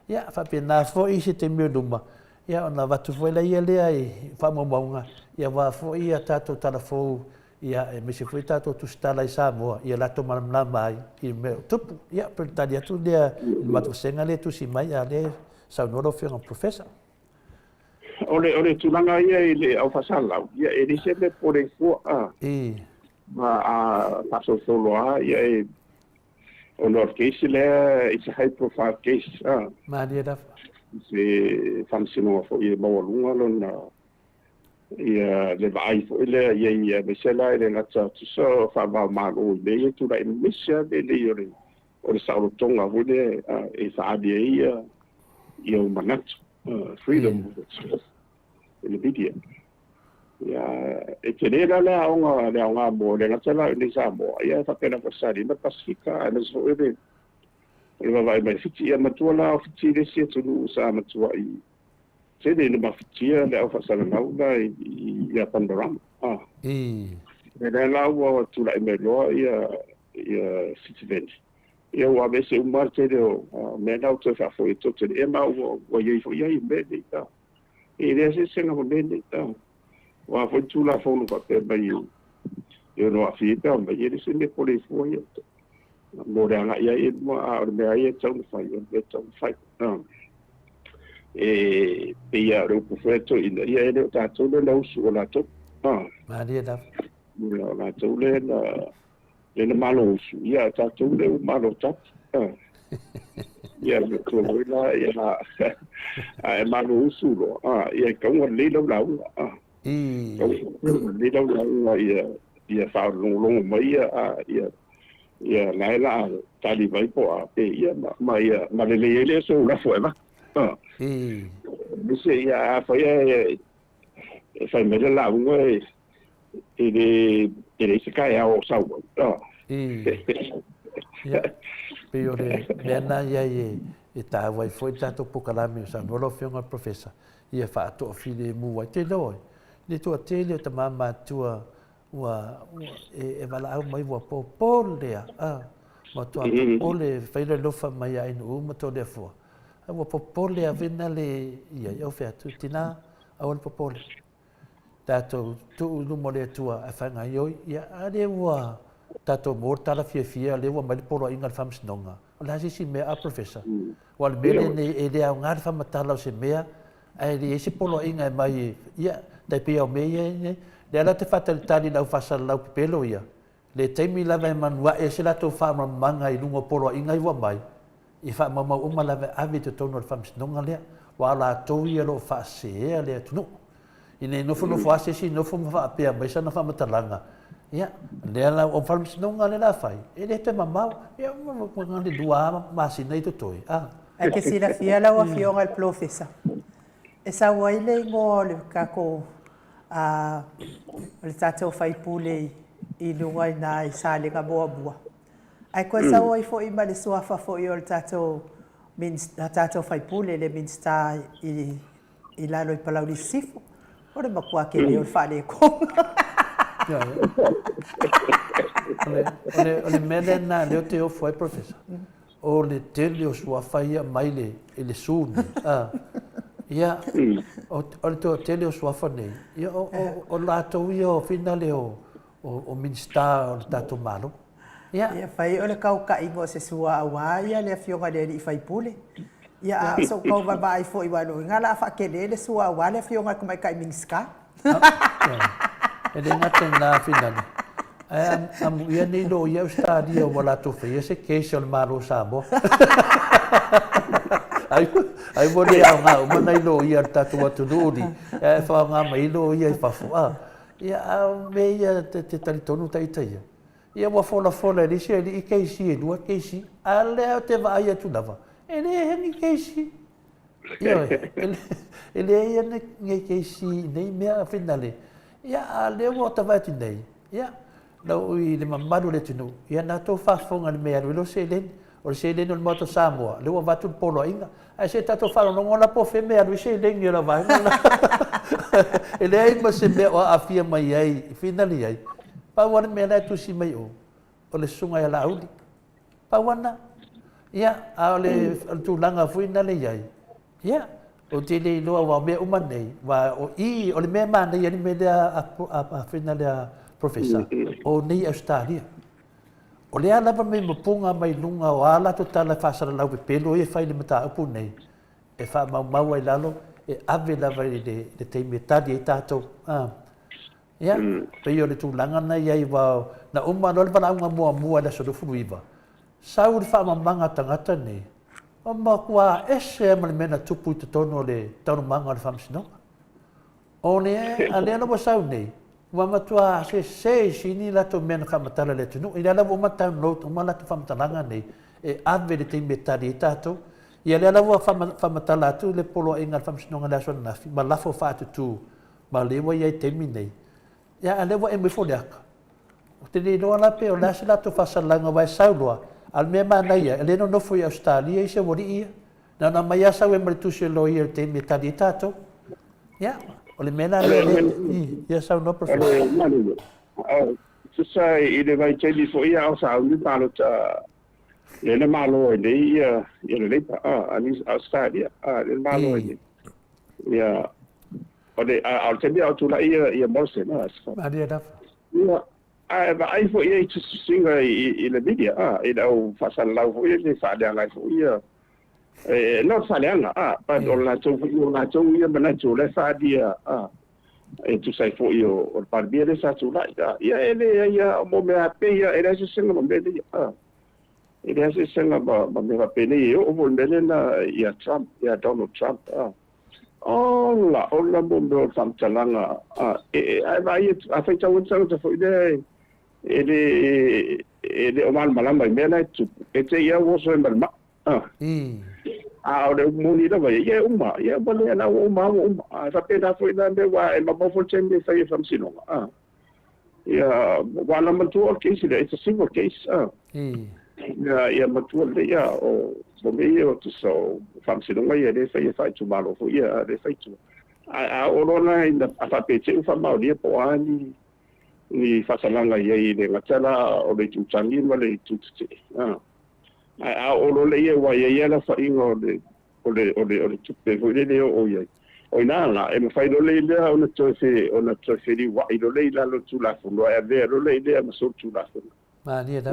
ia fa pena fo i se te meduma ia ona watu foi la ia lea i fa maunga ia wa fo ia tato telefon ia e me se foi tato tu stala i Samoa ia la to malama mai i me tupu ia per talia tu dia matu senga le tu si mai ale sa no fe un professor ole tulanga ia i le au fasala ia e se le pore fo ma a paso solo ia e o North Case le it's a high profile case ma dia da se functional for ia mawalunga lona ia le vai fo ile ia me sela ile na tsa so fa ba ma o le tu dai misia de le yore o le sa tonga vole e sa dia ia o manat freedom le video ia e tenera la onga mo le na tsala ni sa mo ia fa pena ko sa na pasifika na so ebe le vai mai fiti ia matuala fiti le se tu sa matua i se de le mafitia le au fa sa na una ia panorama le la o tu la me lo ia citizen ia wa be se un marte de me na auto fa foi to te e ma o ia foi ia me de ta e le se na mo de ta wa foi tu la fo no pa pe ba io no afita ma ia se ne pole foi mo re nga ia e mo a me ia tau fai e tau fai e pe ia ro pu feto ia e ta tu le no su la to ma dia da la tu le malo su ia ta tu le malo ta ia me ko la ia a malo su lo ia ka un le lo la le lo la ia fa lo mai ia la tali vai po a pe ia ma le so la fo eva se ia fa fa me la un e se kai ao sa ia pe ore mena ia e ta vai foi tato pokalame sa no lo fiona professor ia fa to file mu wa te loi le to tele te mama tua wa e vala au mai wa po lea ma to ole faile lo fa mai ai no ma to le fo wa popole a vena le ia eu fe tu tina au popole tato tu lu mo le tua a fa ngai yo ia ale wa tato morta la fia le wa mai polo inga fam snonga la si me a professor wal bele ne e le ngar fam tala se mea ai le si polo inga mai ia dai pia me ia le ala te fatal tali lau fasal lau pelo ia le taimi lava man wa e se la to fa manga i lungo polo inga i wa mai i fa mama uma lava ave te tono fam snonga le wa la to ia lo fa se le tu ine no fono fa se si no fono fa pe mai sa na fa matalanga ia le ala o fam snonga le la fai e le te mama ia mo ngani dua ma si nei to toi e ke si la fia la wa fionga al professor e sa wa ile ngo le kako le tato fai pule i lunga na i sale ka boa bua ai ko sa wa fo i male so fa fo i o tato tato fai pule le minsta i la lo i palau di sifu ora ma kwa ke le fa le ko ole melena le te o foi professor o le tele o sua fai mai le sun ia o to tele o sua fa nei ia o la to io finale o minsta o tato malo ia fai ole kau ka ingo se sua awa ia le fionga le fai pule ia so kau va vai fo i walo ngala fa ke le sua awa le fionga ko mai kai minska ele ngaten na finale am ia nei lo ia stadio wala to fe se ke sol malo sabo ai mo le au nga mo nei lo ia tatu atu duri e fa nga mai lo ia fa fa ia me ia te tali tonu tai tai ia wa fola li se li ke si e dua ke si ale te va ia tu lava ele ni ke si ia ele ia ni ke si nei me finale ia ale wo ta va ti nei ia lo i le mamadu le tunu ia na to fa fonga le me lo se len o se len no moto Samoa le wa vatu polo inga ai se tato fa no ngola po fe me se len ia la vai ele ai ma se me o afia mai ai finali ai pa wana me na tu si mai o le sunga ia la uli pa wana ia ale tu langa finali ai ia o te le lo wa me umanei wa o i o le me ma nei ni me a finali professor o nei Australia o le ala me mapunga mai lunga o ala to tala fasara lau pe pelo e fai le mata apu nei e fa mau ai lalo e ave lava le te metadi e tatou ia pe yo le tulaga nai ai wa na uma no le valaunga mua le sodo fuiva sau le fa mamanga tangata nei o makua ese ma le mena tupu te tono le tonu manga le famsinoga o le ale no sau nei wa matua se sini la to mena famatala le tunu ila la wa mata no to mala to famatanga nei e ave le te metadi tato ia le la wa famatala tu le polo inga famsnonga la sona fi ma la fo fa tu ma le wa ia te minei ia ale wa e me fo dak te le no la pe o la sala to fasalanga wa saulwa al me mana ia le no fo Australia i se wori ia na mai asa we me tu se lo ia te metadi tato ia ole mena le ia sa no professor so sai ile vai cheli fo ia au sa ni palo ta le malo de ia le ani Australia le malo ni ia ole au tendi au tu la ia morse na adia da ia ai fo ia tu singa ile media ile au fasal lau fo ia fa dia lai fo ia no faleanga pa la to ia mana to le fa dia e tu sai fo io o parbiere sa tu la ia ele ia mo me ape ia ele se senga mo be dia ele se senga ba me ape ni o mo le na ia Trump ia Donald Trump la mo do sam talanga ai vai a fe tau tau fo ide ele o mal malamba me na tu e te ia wo so mal ma o le muni da vai ia uma ia bole na uma sa pena foi na be wa e ma fo chende sai from sinonga ia wala ma tu case it's a single case ia ma tu ia o me ia to so from sinonga ia de sai tu malo fo ia de sai tu o lona inda fa pete u fa ma dia po ani ni fa salanga ia i le ngatala o le tu changi ma le tu a o lo le wa ia la fa ingo o le tupe fo le o ia o ina la e me fai lo le ona tofe li wa i lo le la lo tu la fo lo e ve lo le ma so tu la fo ma ni da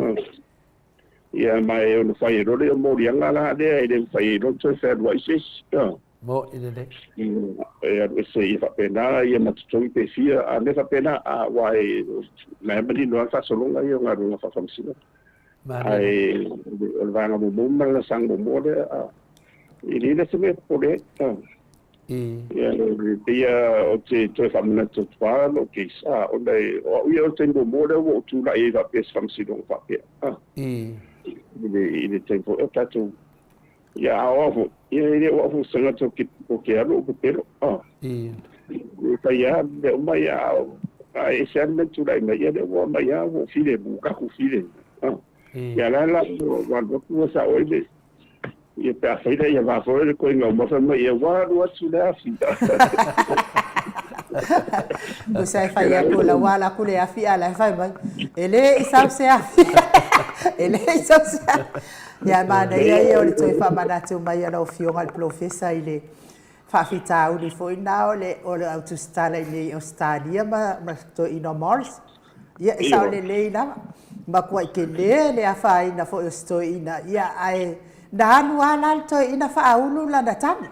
ia mai ona fai lo le mo ri anga la de e fai lo tofe wa isi mo ile le e se i fa pena ia ma tu pe fia a ne fa pena a wa e na me di no fa solo la ia nga fa famsina ai o vanga mo la sang mo de a ili le se me pole ia o te famina to twa lo ke sa o dai o ia o te mo de o tu la ia pe famsina fa pe ili tempo e tato ia o ia o sanga to ki o ke alo ko pero ka ia de o mai ai se me tu la ia de o mai o file bu ka ku file ia la wa ko sa o ile ia pe faida ia va fora ko inga mo fa mai wa tu la fita o sai fa ia ko la wala ko le afi ala fa mai ele isa se afi ele isa se ia mana ia o le toi fa mana tu mai ana o fio al professor ile fa fita o le foi na o le autostrada ile Australia ma to ino Mars ia isa le leila ma ko ke le afa ina fo sto ina ia ai dan wala to ina fa ulu la datani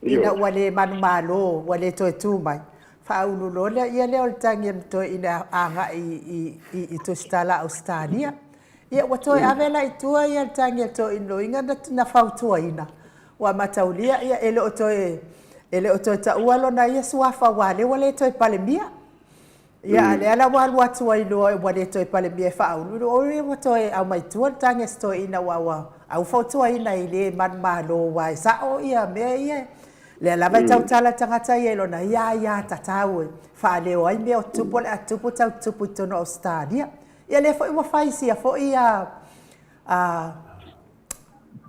ina wale manumalo wale to tu mai fa ulu lo ia le o tangi to ina anga i to stala Australia ia wato avela itua ia tangi to ino inga na fa tu ina wa mataulia ia ele o to ta walo na ia suafa wale to palemia ia le ala watu ai lo wale to palemia fa ulu o wato au mai tu tangi sto ina wa au foto ina ile man malo wa sa o ia me ia le la vai tau tala tangata ia lo na ia tatau fa le o ai me o tupo le tupo tau tupo tono Australia ia le foi wa fai sia foi ia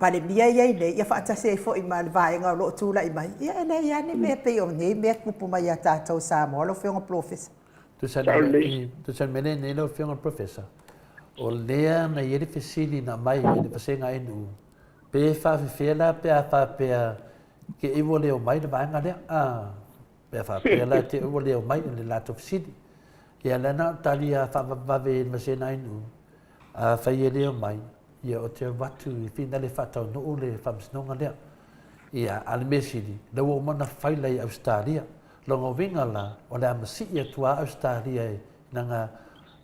pale bia ia ile ia fa tase foi mal vai nga lo tu la mai ia le ia ni me pe o ni me kupu mai ya tatau sa mo lo foi un professor tu sa mene ne lo foi un professor o lea na ieri fesili na mai e le pasenga inu pe fa fela pe fa pe ke i vole o mai le vanga le pe fa pe la te vole o mai le lato fesili ia le na talia fa va ve masena inu fa ieri o mai ia o te watu i fina le fa tau no le fa msnonga le ia al mesili le wo mana fai lai Australia longo vinga la o le amasi ia tua Australia nanga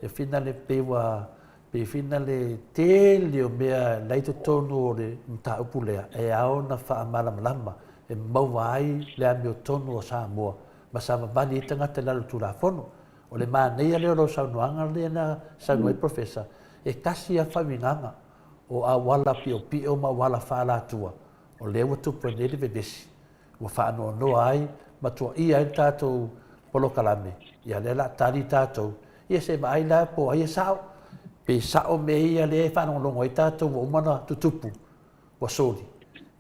e fina le pewa pe fina le te leo mea leito tonu o le mta upulea e ao na wha malama e mauai le amio tonu o Samoa ma sa mabani i tangata lalo tula fono o le maa neia leo lo saunuanga le na saunui professor e kasi a whawinganga o a wala pio ma wala whala tua o le watu pranele vedesi o whaano no ai ma tua ia i tātou polo kalame ia le la tari tātou ia se mai la po ai sao pe sao me ia le fa no longo i tātou o mana tutupu wa soli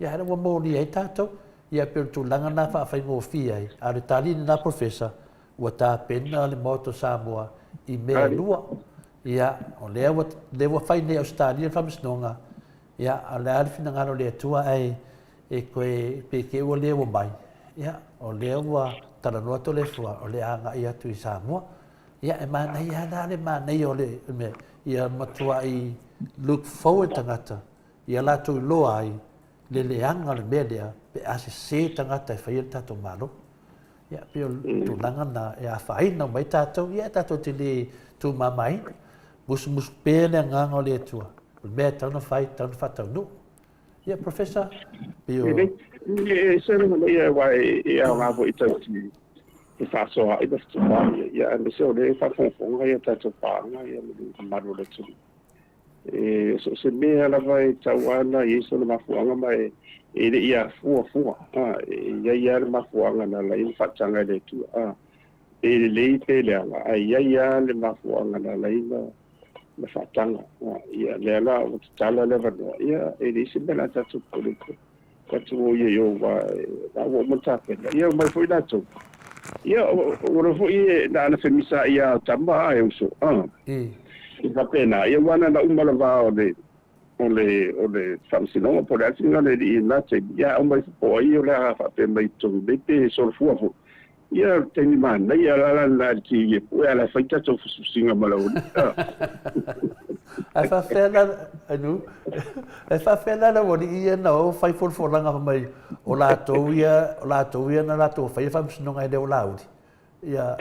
ia era wa moni ai tātou ia pe tu langa na fa fa ngo fi ai a le tali na professor wa ta pena le moto Samoa i me lua ia o le wa fai ne Australia fa msnonga ia a le alfi na ngalo le tua ai e koe pe ke o le o mai ia o le wa tala no to le fua o le anga ia tu i Samoa ia e mana ia na le mana ia o le me ia matua i look forward tangata ia la tu lo ai le leanga le media pe ase se tangata e whaia tato malo ia pe o tu langa na e a whaina mai tato ia tato te le tu mamai mus pene nganga le tua mea tauna whai tauna whatau nu ia professor pe o e se no ia wai ia ngavo i tau ti e whasoa i basta wai ia me se o le whafonga ia tato panga ia maru le tu so se mea la vai tauana i so le mafuanga mai e le ia fua ia le mafuanga na la i whatanga le tu e le lei pe le ala ia le mafuanga na la i le whatanga ia le ala o tala le vanoa ia e le isi mela tatu poliko katu o ia yo wa o mantapena ia mai foi na tu ia o foi na femisa ia tamba e uso i va pena ia wana na umala va o ole famsino po le singa le ina te ya o mai po i ole a fa pe mai tu de pe so fu fu ia te ni man ia la ki ye po ala fa ta to singa mala o ai fa fela anu ai fa fela la woni ia no fai for langa mai o la to ia na la to fai famsino ngai de o laudi ia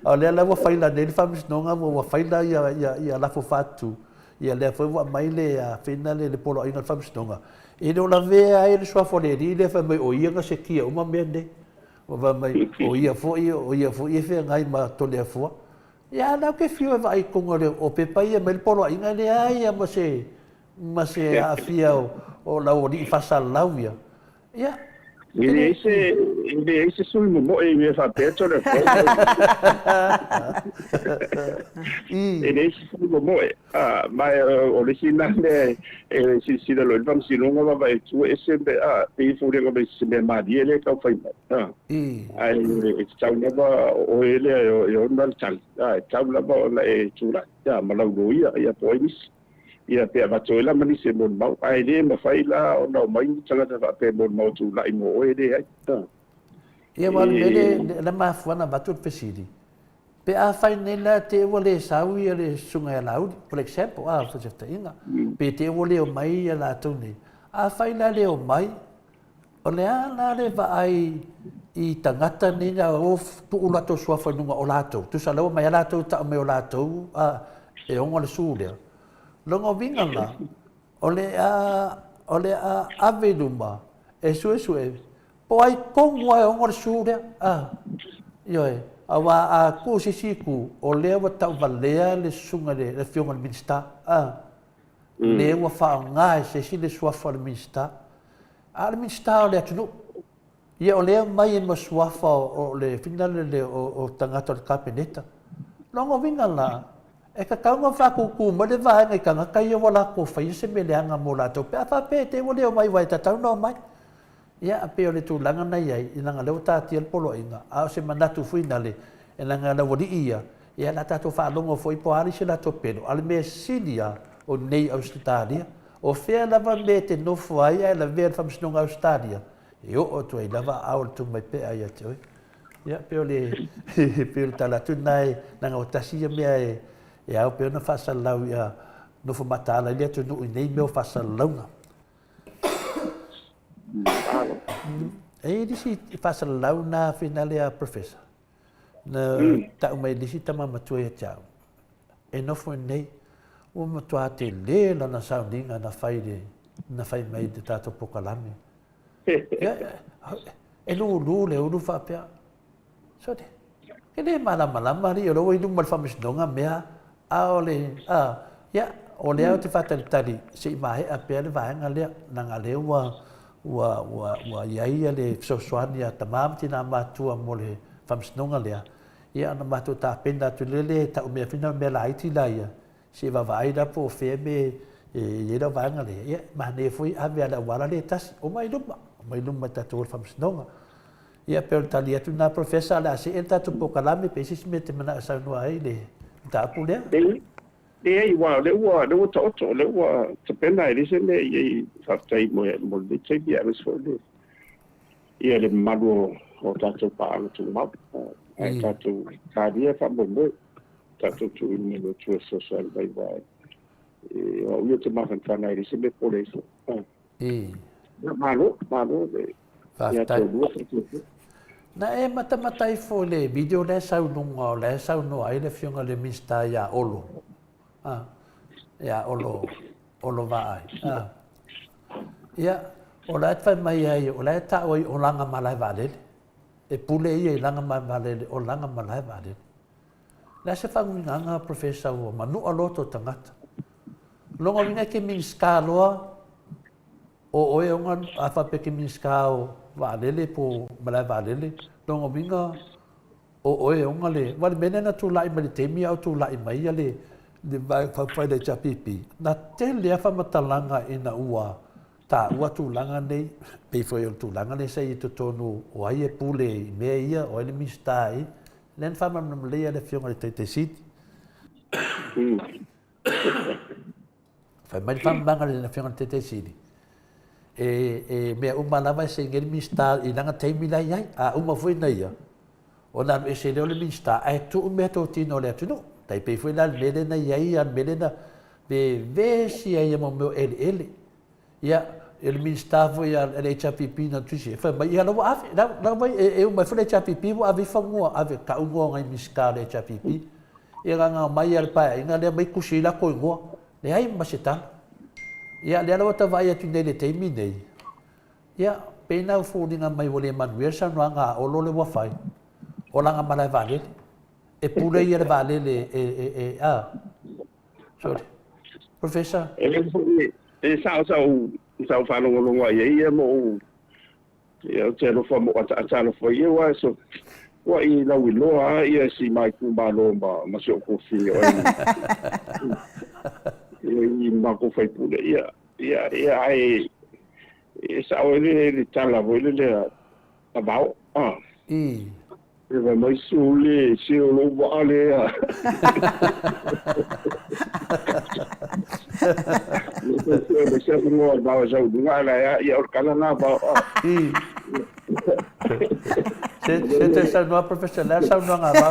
ole la wa fai la de famsino nga wa fai la ia la fo fatu ia le foi wa mai le a finale le polo inga famstonga e no la vea e le sua fole di le fa mai o ia nga se kia uma mende o va mai o ia fo e fe ngai ma to le fo ia na ke fio vai con o pepa ia mai polo inga le ai ma se a fia o la o di fa salavia ia ese sul mo e mi fa pecho le ese sul mo ma o le sina le si de lo vamos si no va tu ese e fuori come se me ma di le ka fai ai ciao ne va o ele o non ciao ciao la va la e chula ya ma la ia poi ia pe va toila mani se mon mau ai le ma fai la o no mai tanga ta pe mon mau tu la mo e de ai ta ia wa le la ma fuana va tu pesidi pe a fai nela te wole sawi le sunga laud por exemplo a fa jefta inga pe te wole o mai la tu ni a fai la le o mai o le ala le va ai i tangata ni na o tu ula to sua fa nunga o lato tu sa lo mai lato ta me o lato e onga le su le longo vinganga ole a aveduma e sue po ai kongo e ongor sure yoe awa a ku sisiku o le wa tau valea le sunga le fionga le minsta le wa fa nga se si le sua fa le minsta al minsta le atu ye o le mai en sua fa o le finale le o tangata le kapeneta longo vinganga e ka kaunga whakuku ma le vahe ngai kanga kai o wala ko whai se me leanga mo lato pe a whape te o leo mai wai tatau no mai ia a pe o le tūlanga nei ai i langa leo tātia le polo inga a o se manatu fuina le e langa la wadi ia ia la tato whaalongo fo i poari se lato peno ale me silia o nei Australia o whea lava me te nofo ai ai la vea whamsinonga Australia e o tu ai lava au tu mai pe ai ate oi ia pe o le tala tu nai langa o tasia mea e au pe ona fasalau ia no fo matala ia tu no nei meu fasalauga e disi fasalau na finale a professor na ta mai disi tama matua ia tau e no fo nei o matua te le na soundinga na fai mai de tato pokalame e no le o fa pe so de ke le malama ri o lo i dum mal famis donga mea ya ole au te fataltali se mai a pele vai ngale nanga le wa ia le sosoania tamam tina matua mole famsnonga le ia na matu ta penda tu le ta me fina me la iti la ia se va vai da po fe me e da vai ngale ia ma ne foi a vea da wala le tas o mai luma ta tu famsnonga ia per talia tu na professor la se enta tu pokalame pesis me te mana sa no ai le ta pule e wa le to le wa te pena ile se le i fa tai mo le te bia mes fo le ia le mago o tato pa tu ma ai tato ka dia fa mo tato tu ni lo tu social vai vai e o io te ma fa na ile se le po le so malo le fa tai na e mata fo le video le sau no ai le fionga le mista ya olo ya olo vai ya ola fa mai ai ola ta o langa malai vale e pule i langa malai o langa malai vale la se fa nganga professor o manu aloto tangata longa vinga ke min skalo o e onga a fa pe ke min skao valele po malai valele longa vinga o e onga le vale menena tu lai mai te mi au tu lai mai le de vai fa de chapipi na te le fa matalanga ina ua ta ua tu langa nei pe foi tu langa nei sei to tonu o ai e pule me ia o ele mistai len fa mam le le fionga te sit Fa mai fa manga le na fianga tete sili. E me uma lava se ngel mista I langa taimi la yai a uma foi na ia. O na e se le mista ai tu me to tino le tu no. Tai pe foi la mele na yai an mele na be vesi ai mo meu ele. Ia ele mista foi a le chapipi na tu se. Fa mai ia no ave na vai e uma foi le chapipi o ave fa mo ave ka ungo ngai mista le chapipi. Ia nga mai al pa inga le mai kusila ko ngo. Le ai maseta. Ia le ala ta vai atu nei te minei. Ia pena fodinga mai wole manuel sa nga o le wafai. O langa malai vale. E pure ia le vale le sorry. Professor. E sa fa longa ia mo ia te no fa mo ata no fo ia wa so wa I la wiloa ia si mai ku ba lo ma so ko fi o I ma ko fai pule ia ai sa o le tala vo le abao e vai mai sule si o lo vale le se no ba ja u ngala ia o kala na ba se sa no professional sa no nga ba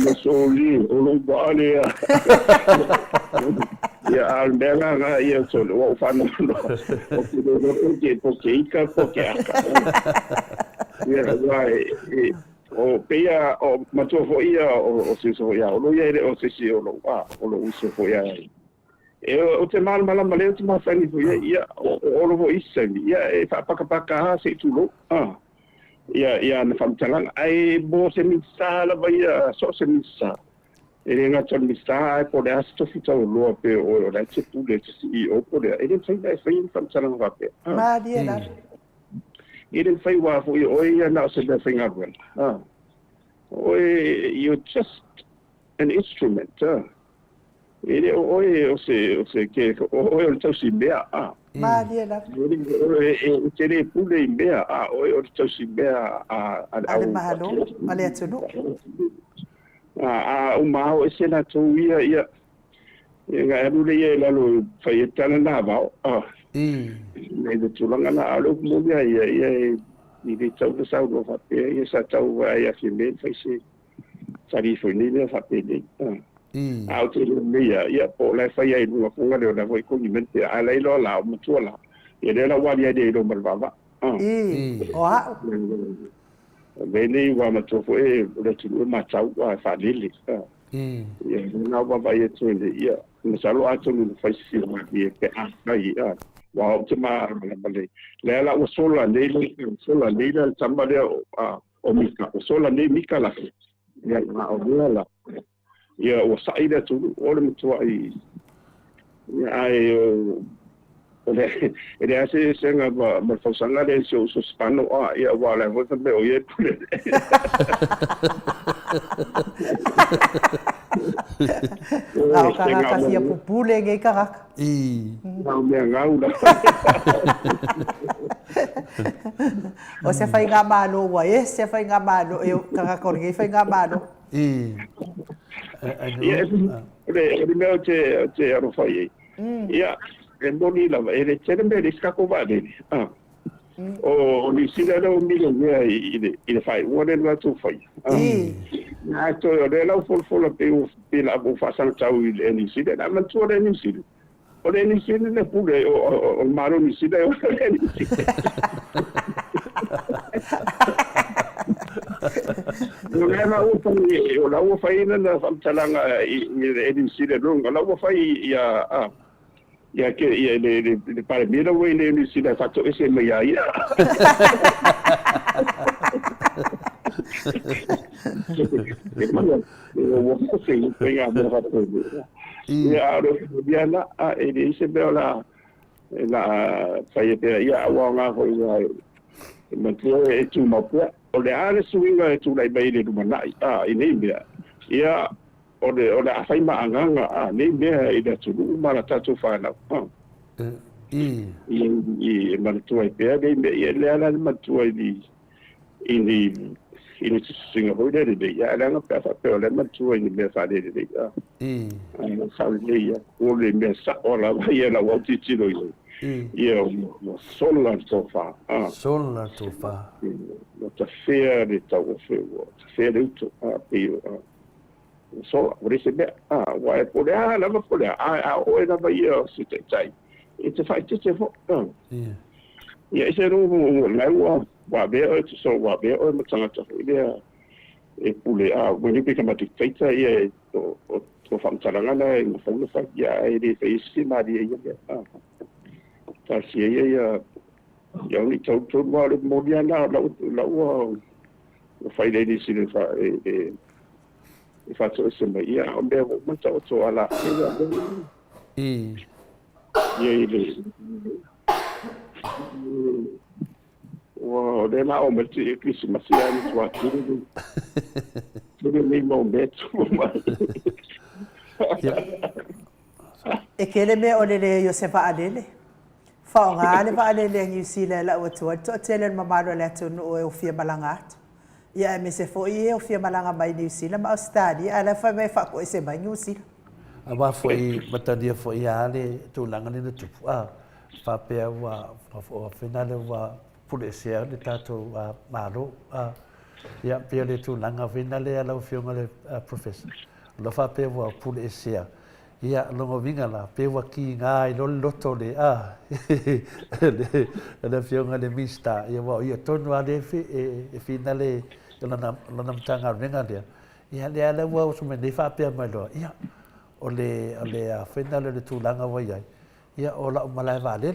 le sole o lo vale ia al bela nga ia sole o fa no porque ika porque aka ia vai o peia o mato fo ia o se so ia o lo ia o se si o lo uso fo ia o te mal male te ma fani fo ia o lo isa ia e fa paka se tu lo ia na famtalang ai bo se mi sala vai so se mi sa e nga ton mi sa po de asto fita o lo pe o la te tu le si o po de e sai dai fai famtalang va pe ma dia la It fai wa fo o ia na se da thing up you're just an instrument ele o se ke o tau si bea ma dia la e tere pule bea o tau si bea ale mahalo ale atunu o mau se na tu ia nga ru le ia la lo fai tana na ba nei de tulanga na alo mo ia ni de tau de sau no fa ia sa tau ia fi me fai se sari foi ni le fa pe de out ia po la fai ai no funga le na voi ko ni mente a lai lo la mo tu la ia de la wa dia de do malvava o a veni wa ma to fo e le tu ma tau wa fa lili ia na wa va ia tu ia no salo a tu no fai si ma ia pe ia wa o te ma le la o sola nei le tamba le o mika o sola nei mika la ia na o la ia o saida tu o le mtua I ai o le ase senga ma fosanga le so spano ia wa la vo tambe o ia pule la karaka sia pupule ngai karaka na me ngaula o se fai nga malo wa se fai nga malo eu karaka ngai fai nga malo le me te aro fai ia e boni la e tere me riscako va de o ni sila lo milo me ile fai one and two fai na to le la fol pe la bo fa san tau ile ni sila na man to le ni sila o le ni sila le pure o maro ni sila o le ni sila no le na o fai o la o fai na famtalanga ile ni sila no la o fai ia ke ia le pare mira we le ni sila fatto ese me ia o ko se pega mo fatto ia ro dia la e dice bella la fai pe ia wa nga ko ia mantua e tu ma o le ale suinga e tu lai bei le manai ini mira ia o le afai maanganga nei mea I le tulu mara tatu whanau. I manatua I pēr nei mea I le ala manatua I ni ini singa hoi de ya la nga pa fa le ma tu ni me fa de ya sa le ya o le me sa o la ya la wa ti lo yo ya mo sola sofa sola sofa no ta fe de ta o fe de to pe so what is it wa e po la ma po la o e na ba ya si te tai it's a fight to fo ya ese ro la wa be so wa be o mo tanga ta ile e pule when you become a dictator ya to fam taranga na mo fo no fa ya e de fe si ma di ya ta si ya ni to wa le mo dia na la fa de di si fa fa to se ma ya o be mo to ala ya ile wow, de la omel ti Christmas ya ni twa tu. Tu ni mo betu. E kele me o le Josefa Adele. Fa nga le va le New Zealand la o to tele mamalo le tu no o fia malangat. Ya me se fo o fia malanga mai New Zealand ma Australia ala fa me fa ko se ba New Zealand. Aba foi matadia foi ale tu langa ni tu fa pe wa final wa polisier de tato malo ya pe le tu langa final ala fionga le professor lo fa pe wa polisier ya lo vinga la pe wa ki ngai lo loto le le fionga le mista ya wa ya tonu ale final lo nam tanga venga dia ya le ala wa so me fa pe malo ya ole final le tu langa wa ya ola malai vale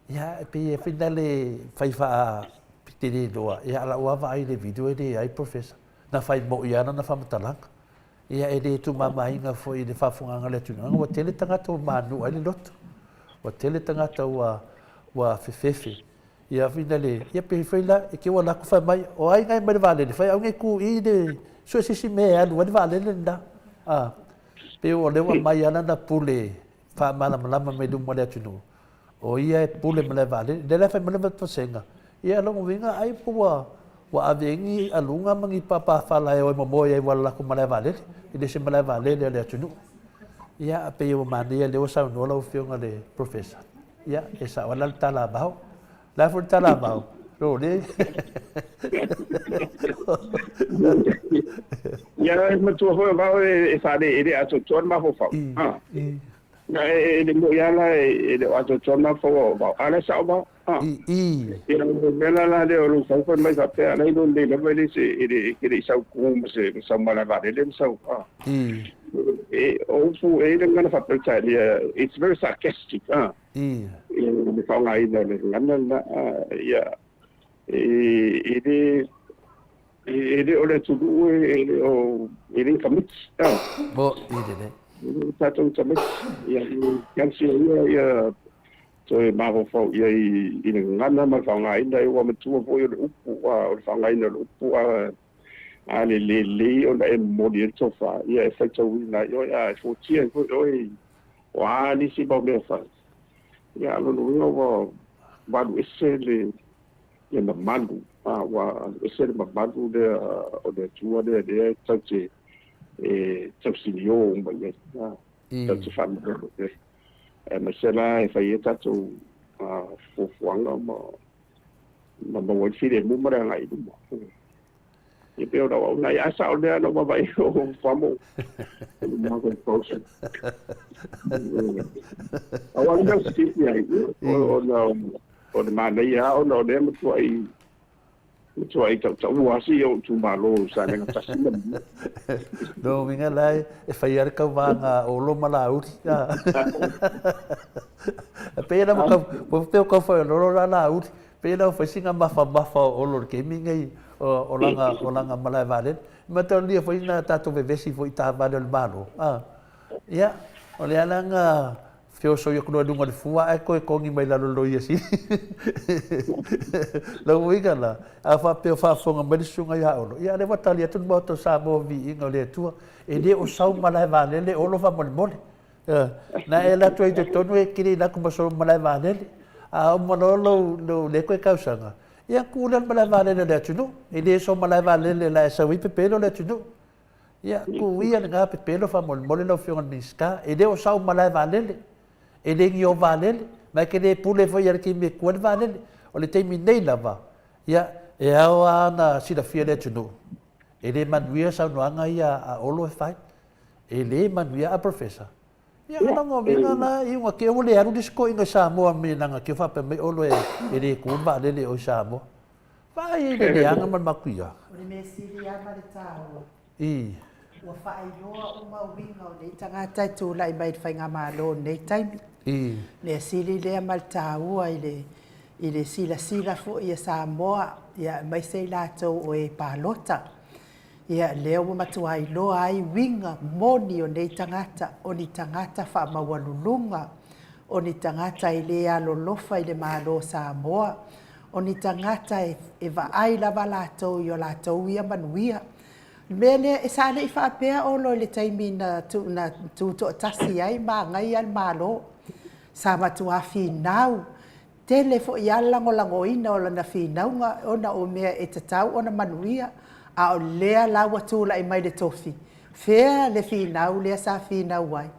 ya pe finale fai fa pitiri doa ya la wa vai le video de ai professor na fai mo ya na fa matalang ya e de tu mama inga foi de fa funga le tu nga tele tanga to manu ai lot wa tele tanga to wa fefefe ya finale ya pe fai la e ke wala ku fa mai o ai ngai mai vale fai au ngai ku i de so si me ya wa vale le nda pe o le wa mai ana na pule fa mala mala me du mo le tu o ia pule mele vale de la fa mele vat senga ia lo vinga ai pu wa avengi alunga mangi papa fala e mo ia wala ku mele vale ile se mele vale le tunu ia pe o mania le o sa no lo fionga le professor ia esa wala tala bao la fu tala bao ro le ia me tu ho bao e fa de a to ma ho fa na e mo ya la e a to na fo ba ala sa ba e no la de o fa fa mai sa pe ala no de le le se e ke sa ku se sa mala va de sa e o fu e de ngana fa pe it's very sarcastic e fa ngai no le ngana ya e de o le tu o e de kamit bo e de tatou tamai ia kansi ia so ma fo ia I ngana ma whanga ina wa matua fo ia upu wa whanga ina upu a le o na e moni e tofa ia e whaita wina ia e fo tia fo oi wa ni si ba me fa ia lo no wa ese le ia na mandu wa ese le mandu de o de tua de tauti tausinio ma ia tauti whamaka ma sela e whai e tatou fuanga ma wai whire mumara ngai duma e peo na wau nai asa o lea na wawai o whamo ma koe pausa a wani nau stipi ai o na manei a o na o lea matua ai tau wasi o tu malo sa nenga tasina no minga lai e whai ar kau wanga o lo malauri pena mo peo kau whai loro la lauri pena o whai singa mafa o lo ke mingai o langa malai valen ma tau lia whai na tato vevesi fo I ta vale o malo ia o le alanga feo so yo kuno dunga le fua e koe kongi mai lalo lo ia si la uiga la a fa peo fa fonga mai sunga ia olo ia le watali atu moto sa mo vi inga le tua e le o sau malai vale le olo fa mole na e la tu e te tonu e kiri na kuma so malai vale a o manolo le koe kausanga ia kulan malaivalele le atunu e le so malaivalele la sa wi pepelo le atunu ia kuia nga pepelo fa mole lo fionga niska e le o sa malaivalele e le ngi o valele ma ke le pule foi ia ki me kuan valele o le teimi nei lava ia e awa na sila fia le atunu e le manuia sa noanga ia a olo e fai e le manuia a professor ia ona ngo vinga na i wa ke o le aru disko inga sa mo me nanga ke fa pe me olo e le kun va le o sa mo vai le anga man makuia o me sili ama le tau i ua whaailoa uma winga o nei tangata i tūla i mai whainga mālo nei taimi. Le sili lea mal tāua i le sila fu i a Samoa ia mai sei lātou o e pālota. Ia leo wa matuailoa ai winga moni o nei tangata o ni tangata wha mawalulunga o ni tangata i le alolofa i le mālo Samoa o ni tangata e vaai lava lātou i o lātou ia manuia. Mele e sale i whaapea olo le taimi na tūto tasi ai mā ngai al mālo. Sa matua whinau. Tele fo i alango langoina o lana whinaunga o na o mea e tatau o na manuia. A o lea lawa tūla i mai le tofi. Fea le whinau lea sa whinau ai.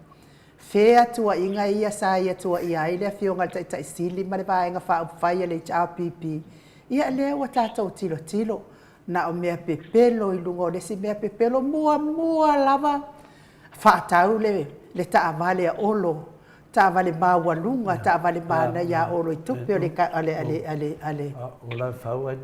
Fea tua inga ia sa ia tua ia ai lea whionga tai sili ma le vaenga whaupwhaia le HRPP. Ia lea wa tātou tilo. Na o mea pepelo i lungo le si mea pepelo mua lava whaatau le taawale a olo taawale mawalunga taawale mana ia olo i tupe o le ale o la fau ai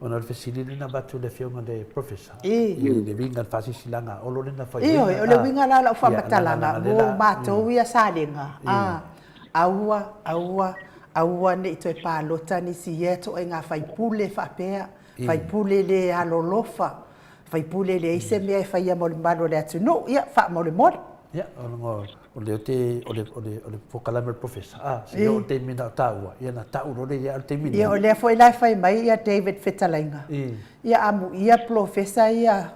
ona le fesili na batu le fionga le professor le winga fasi silanga olo le na fai o le winga la o whamatalanga mo matou ia salenga aua ne i toi pālota ni si eto e ngā whaipule whapea fai pule le alolofa fai pule le ise mea fai mo le malo le atu no ia fa mo le mo ia o le fokalama professor se o te mina taua ia na tau ro le ia te mina ia o le foi lai fai mai ia David Fetalainga ia amu ia professor ia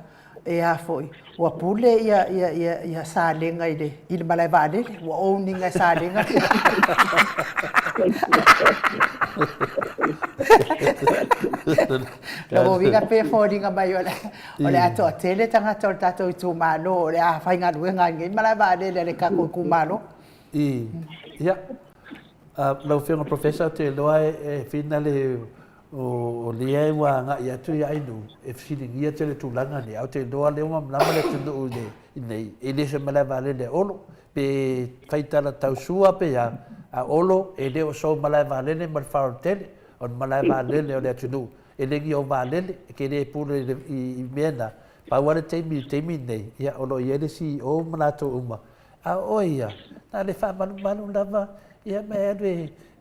a foi o pule ia salenga ile malai vale o owninga salenga Lo vinga pe fodinga mai ole ato tele tanga tol tato tu malo ole a fainga luenga ngi malai vale le ka ku malo ia lo fenga professor te lo e finale o lia wa nga ia tu ia inu e feeling ia te tu langa ni au te doa le uma lama le tu nei ele se mala vale le olo pe faita la tau sua pe ya a olo e le o so mala vale le mal fartel on mala vale le o le tu ele gi o vale ke le pule i mena pa wale te mi nei ia olo ia le si o mala to uma a oia na le fa malu lava ia me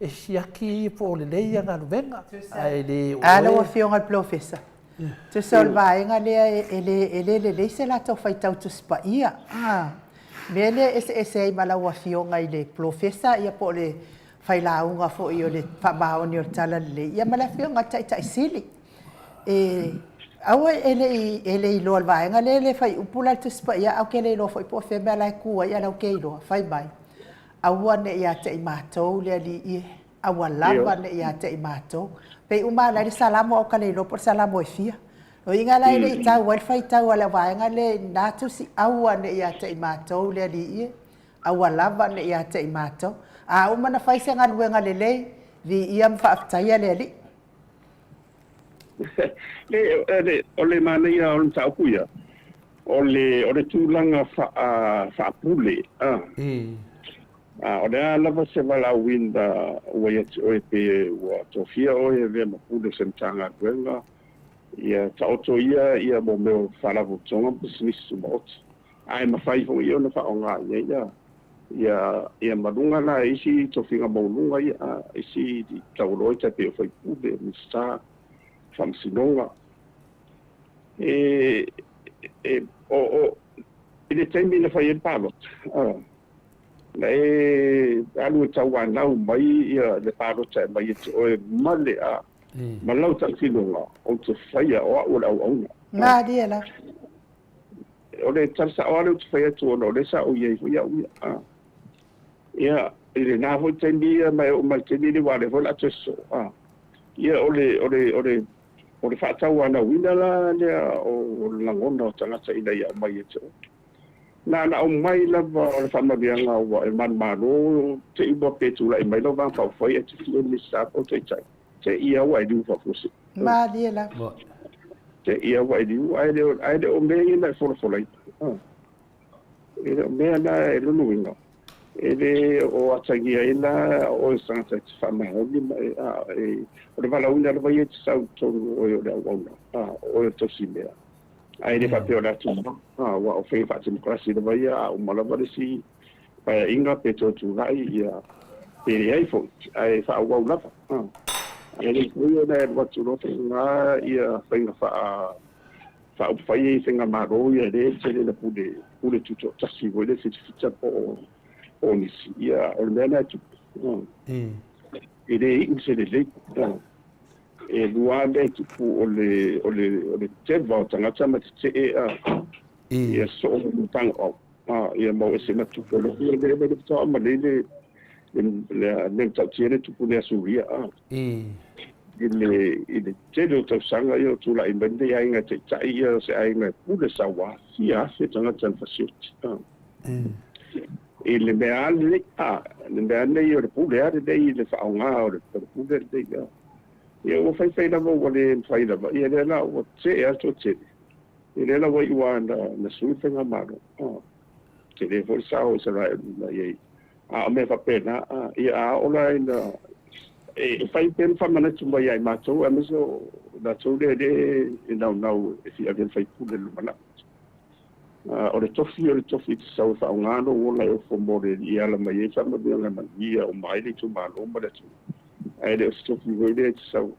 e siaki po le leia nga venga ai le ala o fionga al professor tu solva inga le se la to fai tau tu spa ia mele ese mala o fionga ile professor ia po le fai la unga fo io le fa ba oni o tala le ia mala fionga tai sili awa ele lo alva inga le fai upula tu spa ia au ke le lo fo po fe mala ku ia la ke lo fai bai aua ne ia te i mātou le ali i aua lava ne ia te i mātou. Pei uma la le salamo o kale lo por salamo e fia. O inga la le i tau wal fai tau ala vaenga le natu si aua ne ia te i mātou le ali i aua lava ne ia te i mātou. A uma na fai se ngaluenga le lei vi ia mwhaaftaia le ali. O le mana ia o le tau puia. O le tūlanga whaapule. O le lava se wala winda o pe o tofia o e ve mapude sentanga kuenga ia tauto ia mo me fala vutonga business subot ai mafai fo ia na faonga ia madunga la isi tofinga bolunga ia isi taulo te pe foi pude mista famsinonga o ile temi le fai palot le alu tawan lau mai ia le paro tsa mai o male a malau tsa sinonga o te faia o la o na dia la o le tsa o le faia tu no le sa o ye ia ile na ho tendi mai o mai tendi le wale vola tso ia o le whaatau ana wina la lea o langona o tangata ina ia mai e te o. Na o mai lava o le whamarianga o e man maro te iwa petu la i mai lava whau whai e te fia ni sapo te tai. Te ia wa i diu whafusi. Maria la. Te ia wa i diu, aide o mea ina e whorafolai. O mea na e lunu inga. Ele o atangia ina o e sangata te whamahoni o le walauna le vai e te sau tonu o e o le awauna. O e tosi mea. Ai le papel da tu wa o fe fa demokrasi da vai a o mala vale si pa inga peto tu rai ia pe ai fo ai fa wa la ai le kuio da wa tu no fe nga ia fa fa o fai finga maro ia le se le pude tu tasi vo le se fitcha o ni si ia o le na tu ele inse le e lua le tupu o le te vau tangata ma te e a ia so o tang o ia mau e se na tupu o le le tau ma le tau tiene tupu le asuria ile te do tau sanga ia tu la imbende ia inga te tai ia se ai me pule sawa ia se tangata fasiuti ile mea le ia le pule a le ile whaonga o le pule le ia ia o fai na mo le fai na ia le la o te e to te ile la wai wa na su fenga maro te le foi sao se ra ia a me fa pena ia o la ina e fai pen fa mana tu mai ai mato a me so da tu de na e si avien fai pu le mana o le tofi sao fa ngano o la o fo mo de ia la mai fa ma de la ia o mai le tu malo ma le tu ai le stofi vede sau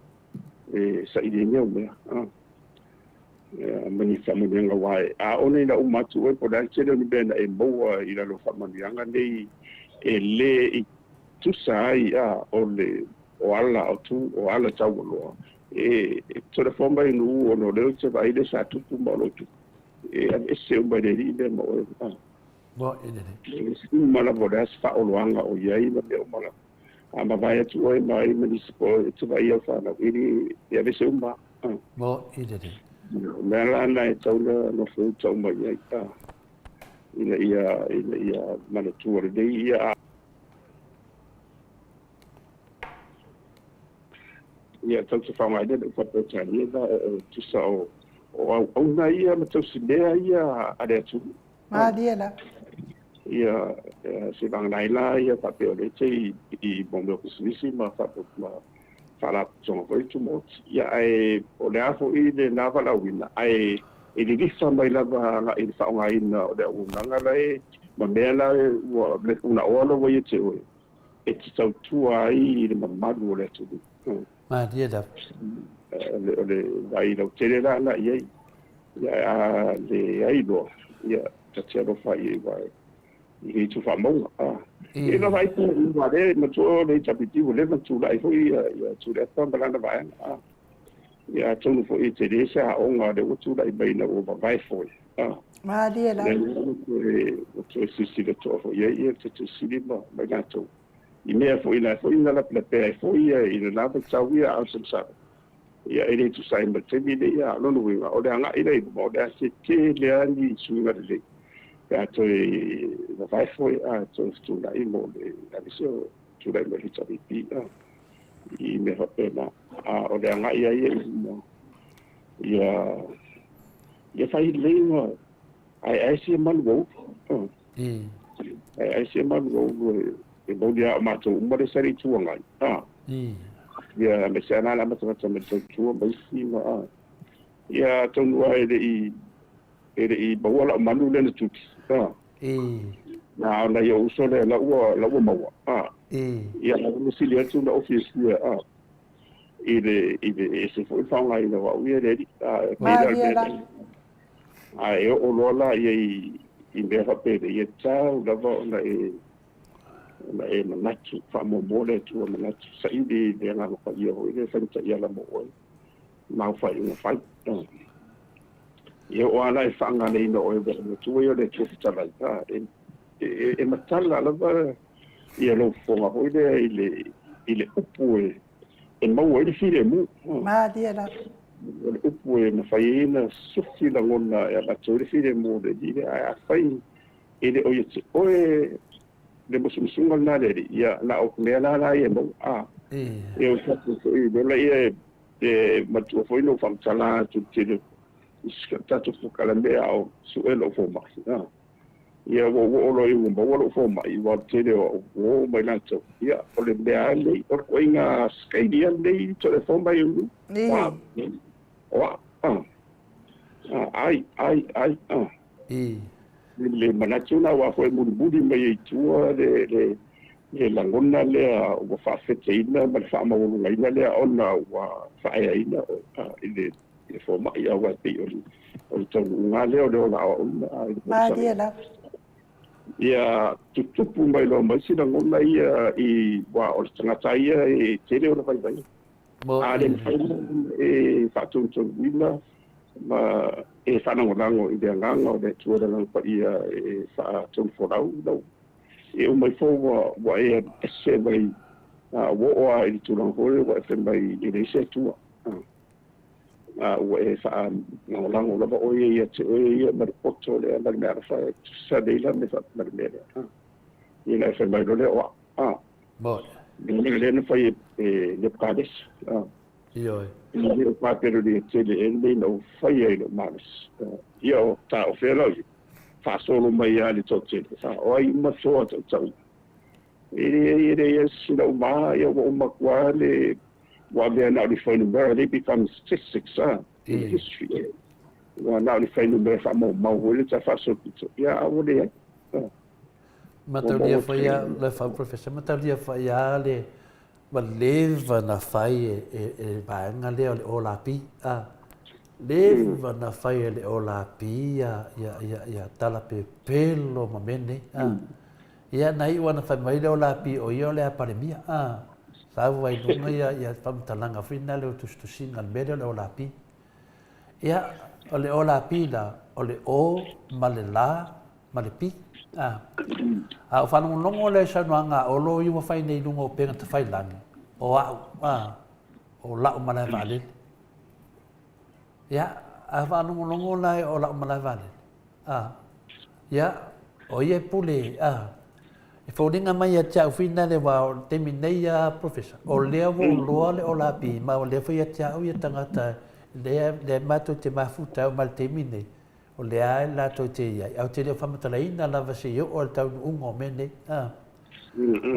sa idea mea mani famanga wai ona ina umatu e poda chelo ni bena e boa ina lo famanga nei e le i tu sai o ala o tu o ala tau lo to the forma inu ono le se vai de sa tu mo lo tu e se un ba de ide mo mala boda fa o loanga o yai na o mala ama vai tu oi mai municipal tu vai eu fala ele ia ver se uma mela na e tau no fu tau mai ai ia mana tu ore dei ia tau se fa mai de fa pe tani da tu sa o na ia ma tau se dea ia ade tu Mariela ia se bang laila ia papel de te I bombe kusisi ma fala so foi tu mo ia ai o le afo I de nava la wina ai e di disa mai la ba I fa ngai na o de una ngai ma mela o le una ola wo ye te o e ti tau tu ai de mamadu le tu ma dia da le vai lo te la na ia le ai do ia ta te ro fa ia vai I tu fa mo e no vai tu va de ma tu le tapitivo le tu lai foi tu le sta bala vai ia tu no foi te desa onga de tu lai bai na o vai foi ma dia la o tu si le to foi ia te si le ma ga tu I mea foi na la pe foi I le na pa tau ia au sa ia ele tu sai ma te vide ia no no o de anga ile mo de se te le ani suinga de ya to the five foi to la imo de la visio to la melita pi I me fa pena o de anga ia ia fai le no ai se mal go ai se mal go e bo dia ma to mo de sari tu ngai ia me se na la ma to me tu ba si ma ia to no ai I bo la manu le tu na na yo so le la wo mawa ia la no si le tu na office ia ile se foi fa ngai na wa ia re ai o lo la I me fa pe ia tau la vo na e manatu fa mo le tu manatu sa I de na ko ia o ile fa ta ia la mo ma fa I fa ia o ana e whanga nei no o e wera tu e o le tufi talai e matala la ba ia lo fonga hoi lea I le upu e mau e fire mu Ma dia la. o upu e mawhaina sufi la ngona e la tōre fire mu le dire a whai e le oia te oe le musumusunga nā le ia na o mea la e mau a e o tatu i dola ia e matua foi no whamtala tu tino tatu whukala mea o suelo fo mai ia wo lo i umba wo fo mai wa tene o mai lanto ia o le mea le o ko inga skaidia le to le fo mai u wa ai le manatuna wa foi budi mai tua le langona le wa fa feteina ma fa ma wo ngai le ona wa fa ina ile le fo mai ya wa pe o to ngale o la Ma dia la. ia tutupu mai lo mai sina ngona ia I wa o tangata ia e tere o vai vai ale e fa tu wina ma e fa no lango I de nganga o de tu de lang pa ia e fa tu fo rau no e o mai fo wa e se vai wo o I tu lang ho wa se mai I se tu o e fa no lango lo o ia te ia ma poto le ma me fa sa de la me fa ma me ia la fa mai lo le o bo le no foi le pades io le pa pero de tele ele no foi ele mas io ta o felo fa solo mai ali tot fa o ai ma so to ele no ma io o ma quale while they're now defining where they become statistics in history. Well, now defining where from more will it's a fast yeah, I would say. Matalia foi le fa professor matalia foi le ma leva na fai e ba ngale o la pi leva na fai le o la pi ya tala pe pelo ma mene ia nai wana fai mai le o la pi o io le pandemia Tau ai lunga ia whamtalanga whina leo tustusinga mele o la pi. Ia, o le o la pi la, o le o, ma le la, ma le pi. O whanongo longo le sanuanga, o lo iwa whai nei lunga o penga te whai langi. O au, o lau malai vale. Ia, a whanongo longo lai o lau malai vale. Ia, o ia pule, E fōringa mai a tia uwhina le wa te minei a professor. O lea wo loa le o la pi, ma o lea whai a tia au i a tangata, lea mātou te mafuta au mal te minei. O lea e lātou te iai. Au te leo whamatalaina lava se iau o le tau ungo mene.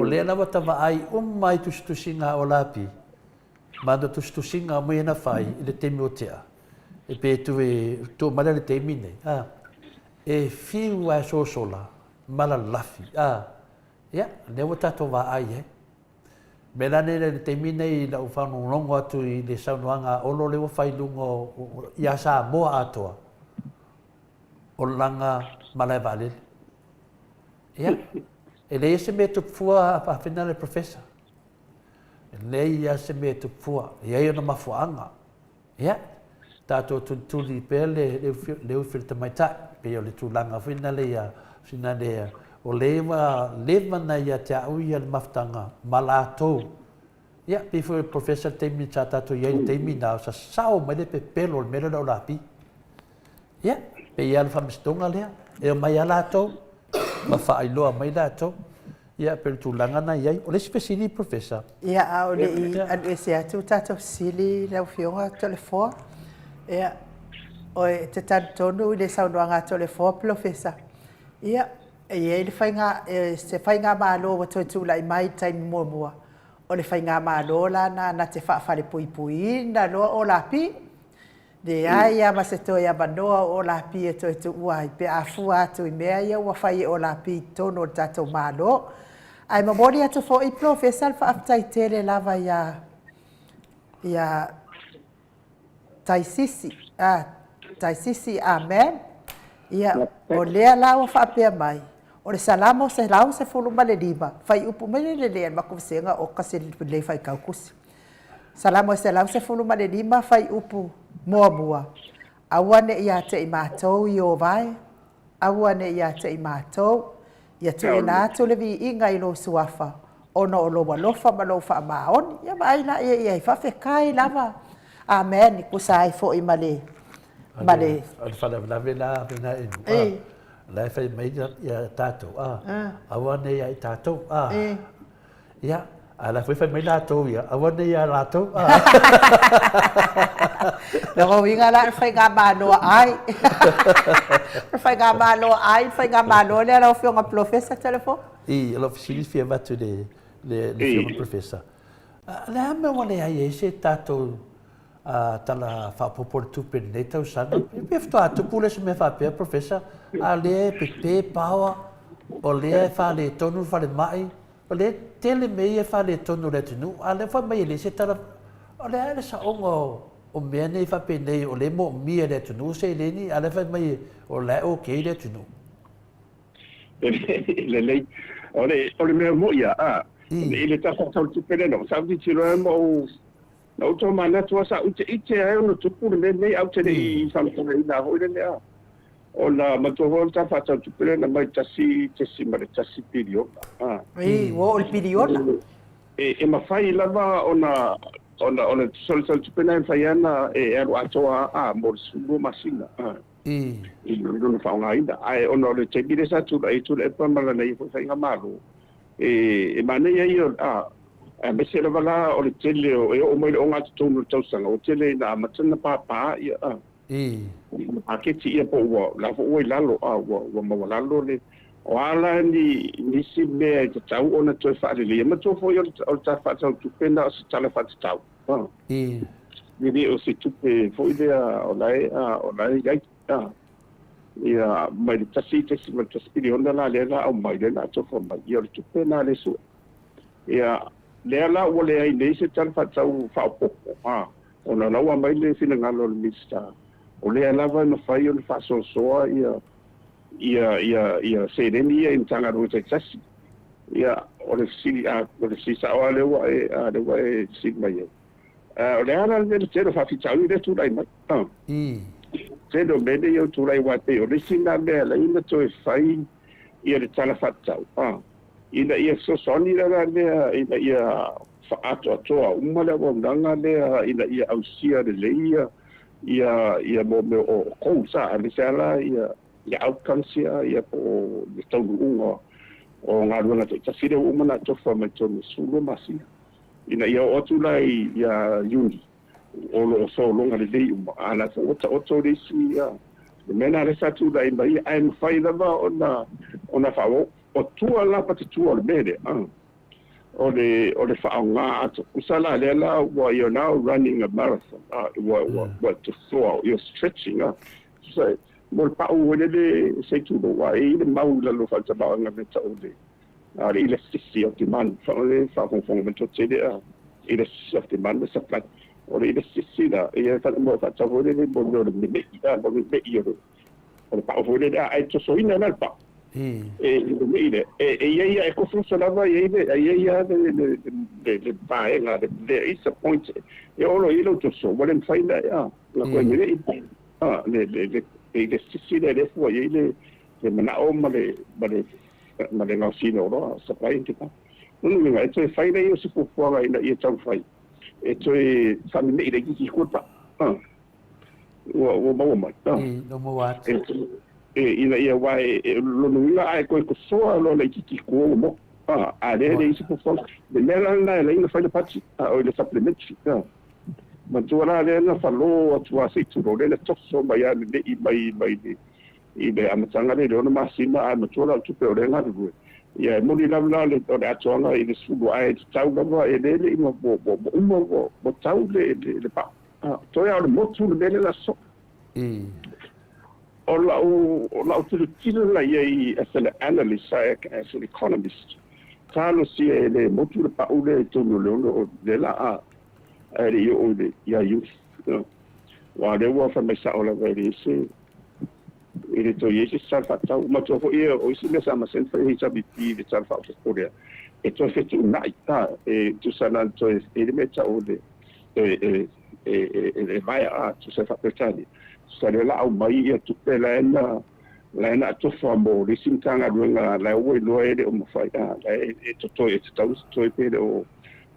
O lea lawa tawa ai mai tustusinga o la pi. Manda tustusinga mai ena whai i le temi o tea. E pe tu e tō mara le te minei. E whiu a sosola, mala lafi. Ia, lewa tato wa ai Me lane le te mine I la ufanu longo atu I le saunuanga olo lewa whai lungo ia sa moa atoa. O langa malai valele. Ia, e le se me tupua a whina le professor. E le ia se me tupua, ia ia na mafuanga. Ia, tato tuntuli pe le ufilta mai tai. Pe o le tūlanga whina le ia, sina le ia. O lewa na ia te au ia le maftanga malatou. Ia, pifo e professor teimi ta tato iai teimi nao sa sao mai le pepelo le mele lau lapi. Ia, pe ia le whamistonga lea. E o mai a latou, ma whaailoa mai latou. Ia, pe le tūlanga na iai. O le spesili professor. Ia, o le I anu e se atu tato sili lau fionga telefoa. Ia, o te tantonu I le saunoanga telefoa professor. Ia, e le whainga, se whainga malo wa toi tūla I mai taimi mua. O le whainga malo la na te whaafare pui pui na loa o la pi. De ai a ma se toi a manoa o la pi e toi tu uai. Pe a fua atu I mea ia wa whai o la pi tono o tato malo. Ai mamori atu fo I professor whaaftai tele lava ia taisisi. Taisisi amen. Ia o lea la wa whaapea mai. O le salamo se lau se fulu ma le lima. Fai upu mele le lea ma kufisenga o kasi le fai kaukusi. Salamo se lau se fulu ma le lima fai upu mua mua. Awane ia te I mātou I o vai. Awane ia te I mātou. Ia tu e nā tu le vi inga I lo suafa. ona o loa lofa ma lo fa maoni ia mai la ia fa fe kai lava amen ku sai fo i male al fa la vela vena e la fa mai ia tato awa ne ia tato ia ala foi mai lato ia awa ne ia lato Nako winga la fai ga malo ai. Fai ga malo le la fio nga professor telefone. E ela oficina fia batu le fio professor. La me wale ai ese tato tala fa popor tu peneta usando. E fto atu pule se me fa pe professor ale pe power o le fa le tonu fa le mai o le tele me fa le tonu le tunu ale fa me le se tala o le sa ongo o mea nei whapenei o le mo mia le tunu se le ni ale whai mai o le o kei le tunu. Le o le mea mo ia i le tasa tau tupere no sa uti tiro e mo na uto mana tua sa ute ite e ono tupu le nei au te i whamtore i na hoi le lea o la matua ho ta fa tau tupere na mai tasi ma le tasi piriona. Wo o le piriona. E mawhai lava ona sol tupena e faiana e ero atoa mo sugo masina i no fa nga ida ai ona le tebile sa tu ai tu e pa mala nei fo sai ngamalo e mane ai a me se la o le tele o mo o nga tu no tau sanga o tele na matana pa ia a ke ti e po la fo o lalo wo mo lalo le o ala ni si me te tau ona tu fa le ma tu fo o ta fa tau tu pena o ta la fa tau ni o se tupe fo idea o lai ia mai tasi ma tasi onda la le la o mai le na to fo mai ia tupe na le su ia le la o le ai nei se tal fa tau fa po ona la wa mai le fina ngalo le mista o le la va no fai o fa so ia se deni in tanga ro te tasi ia o le si sa o le wa e si mai o le ana le tero fa fitau le tu dai mai tero bene io tu dai wa te o le singa me la ina to e fai ia le tala fatau ina ia so soni la le ina ia fa ato uma le wa ndanga le ina ia ausia le leia ia mo me o ko sa le sala ia outcomes ia po le tau unga o ngā ruanga te tafire umana tofa mai tonu sulo masia ina ia otu lai ia yuni o lo so longa le dei ala so oto le si ia le mena le satu lai mai ai fai lava ona fa o tua la pa tua le mede o le fa nga ato usala le la you're now running a marathon what to throw you're stretching so mo pa o le se tu do wa le maula lo fa taba nga me tau le il sisi of demand fa le fa con mento tede il sisi of demand sa plat o le sisi da e fa mo fa tau le mo no le me io o pa o le ai to so ina na pa ia e ko funzionava ia le paenga there is a point e olo ilo to so volen faina la ko ni le sisi le fu le mana o male no sino ro supply kita no me esto es faina io si può fare ia tau fai esto e fammi me le ki ko pa o mo no mo wa ina ia wai lo nuinga ai ko soa lo le kiki ko mo le si po fo le mela na le ina fai le pati o le supplement ma tu la le na falo tu asi tu lo le to so mai le mai le amatanga le no masima a ma tu la tu pe o le na du ia mo ni la le to le atonga i le sudu ai tau ba e le mo bo tau le pa to ia le mo tu le la so o la tu tino la ia as an analyst as an economist talo si le motu pa ule to no le la ai o le ia you wa le wa fa me sa ola veri se ile to ye sa fa ta ma to ia o si me sa ma sen fa hi sa bi de sa fa ko dia e to fe tu na ita e tu sa na to e me ta o de e vai a tu sa fa per tani sa le la au mai ia tu pe la na la na to fa mo le simtanga luenga la o no e o mo fai la e to e tau to e pe o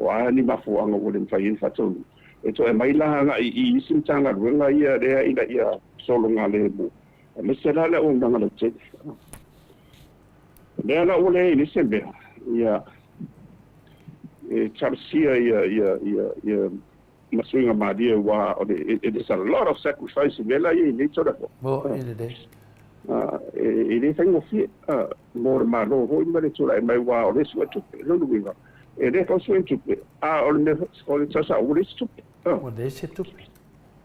ani ma fu anga o le fai in fatonu e to e mai la nga I simtanga luenga ia re ia solo nga le mo me se la o nga le te le la o le ni sembe ia e charsia ia masuinga madia wa it is a lot of sacrifice vela I ni to da mo ile de ele tem o fi normal o ho imare tura mai wa o lesu tu no no viva ele fa so tu o ne o le tsa o lesu tu o de se tu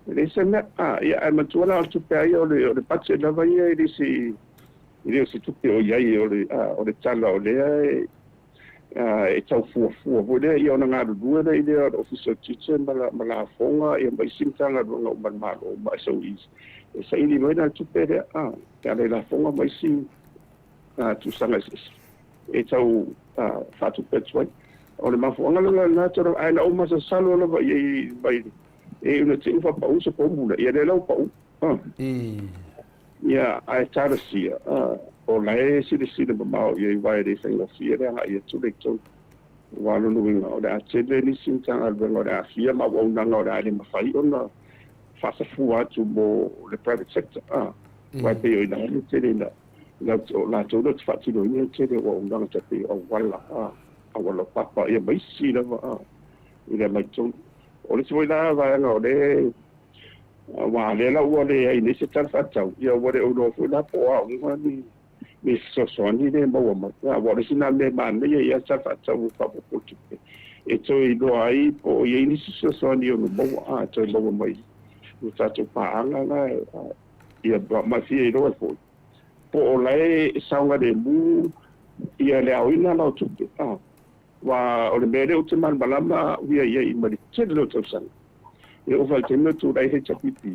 ele se me ia ai ma tu la tu pe ai o le patse la vai ele si tu pe o ia o le tala o le e tau fu le ia na nga du le ile o official teacher mala fonga e mai simtanga no ma o ma so is e sai ni mai na tu pe ka le fonga mai sim tu sanga e tau fa tu pe tsoi o le ma fonga na toro ai na o ma sa salo le vai e una tin fa pa uso po mula e le lau pa ia ai tarasia o la e si de mau e vai de senga fiera ia tu le tu wa lo no winga o da tele ni sintanga al vengo da fia ma wa una no da ni ma fai ona fa sa fu atu mo le private sector vai pe ina ni tele la tu lo fa tu ni tele wa una ta pe o wala wala papa ia mai si la ina mai tu o le tu ina va no de wa le la o le ai ni se tar fa tau ia o le o no fu na po a ni so ni de mo mo wa le sina me ma me ia sa fa tau pa po tu e to I do ai po ia ni so ni o mo to mo mai o ta tu pa anga na ia ba ma fi I do po le saunga de mu ia le au ina no tu wa o le mere o te man balama ia I ma te lo tu san e o fa te no tu dai he chapipi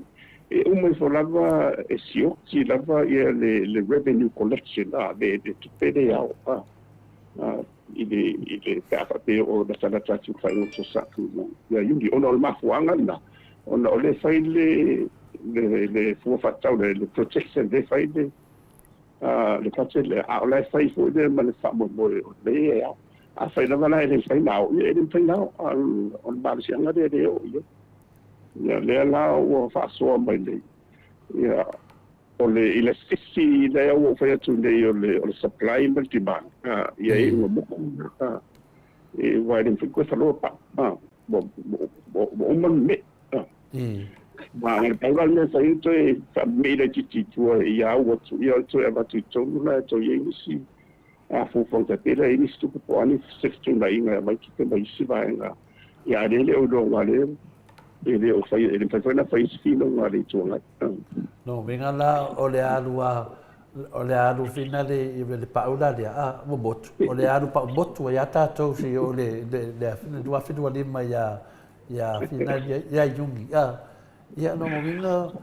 e o mai fo lava e sio si lava ia le revenue collection de tu pede au ile ka fa pe o da sana tu fa no so sa tu ia yungi ona o ma fuanga na ona o le fai le fu fa tau le protection de fai le protection le a le fai fu de man fa mo le a fai lava la le fai now on ba si anga de o ia le la o fa so mai le ia o le electricity le o fa tu le o supply and demand ia I mo e wa den fi ko fa lo pa bo man me ma le pa le sa into e fa me le titi tu ia o tu ia tu e va tu tu na to ye si a fu fo ta pela I stu po ani sextu na inga mai ki mai si va nga ia le o do wa le ele o fai ele fai na fai fino ma le tuanga no venga la o le alu fina le paula le mo botu o le alu pa botu ya tato si o le fina dua fina lima ya fina ya yungi ya no mo vinga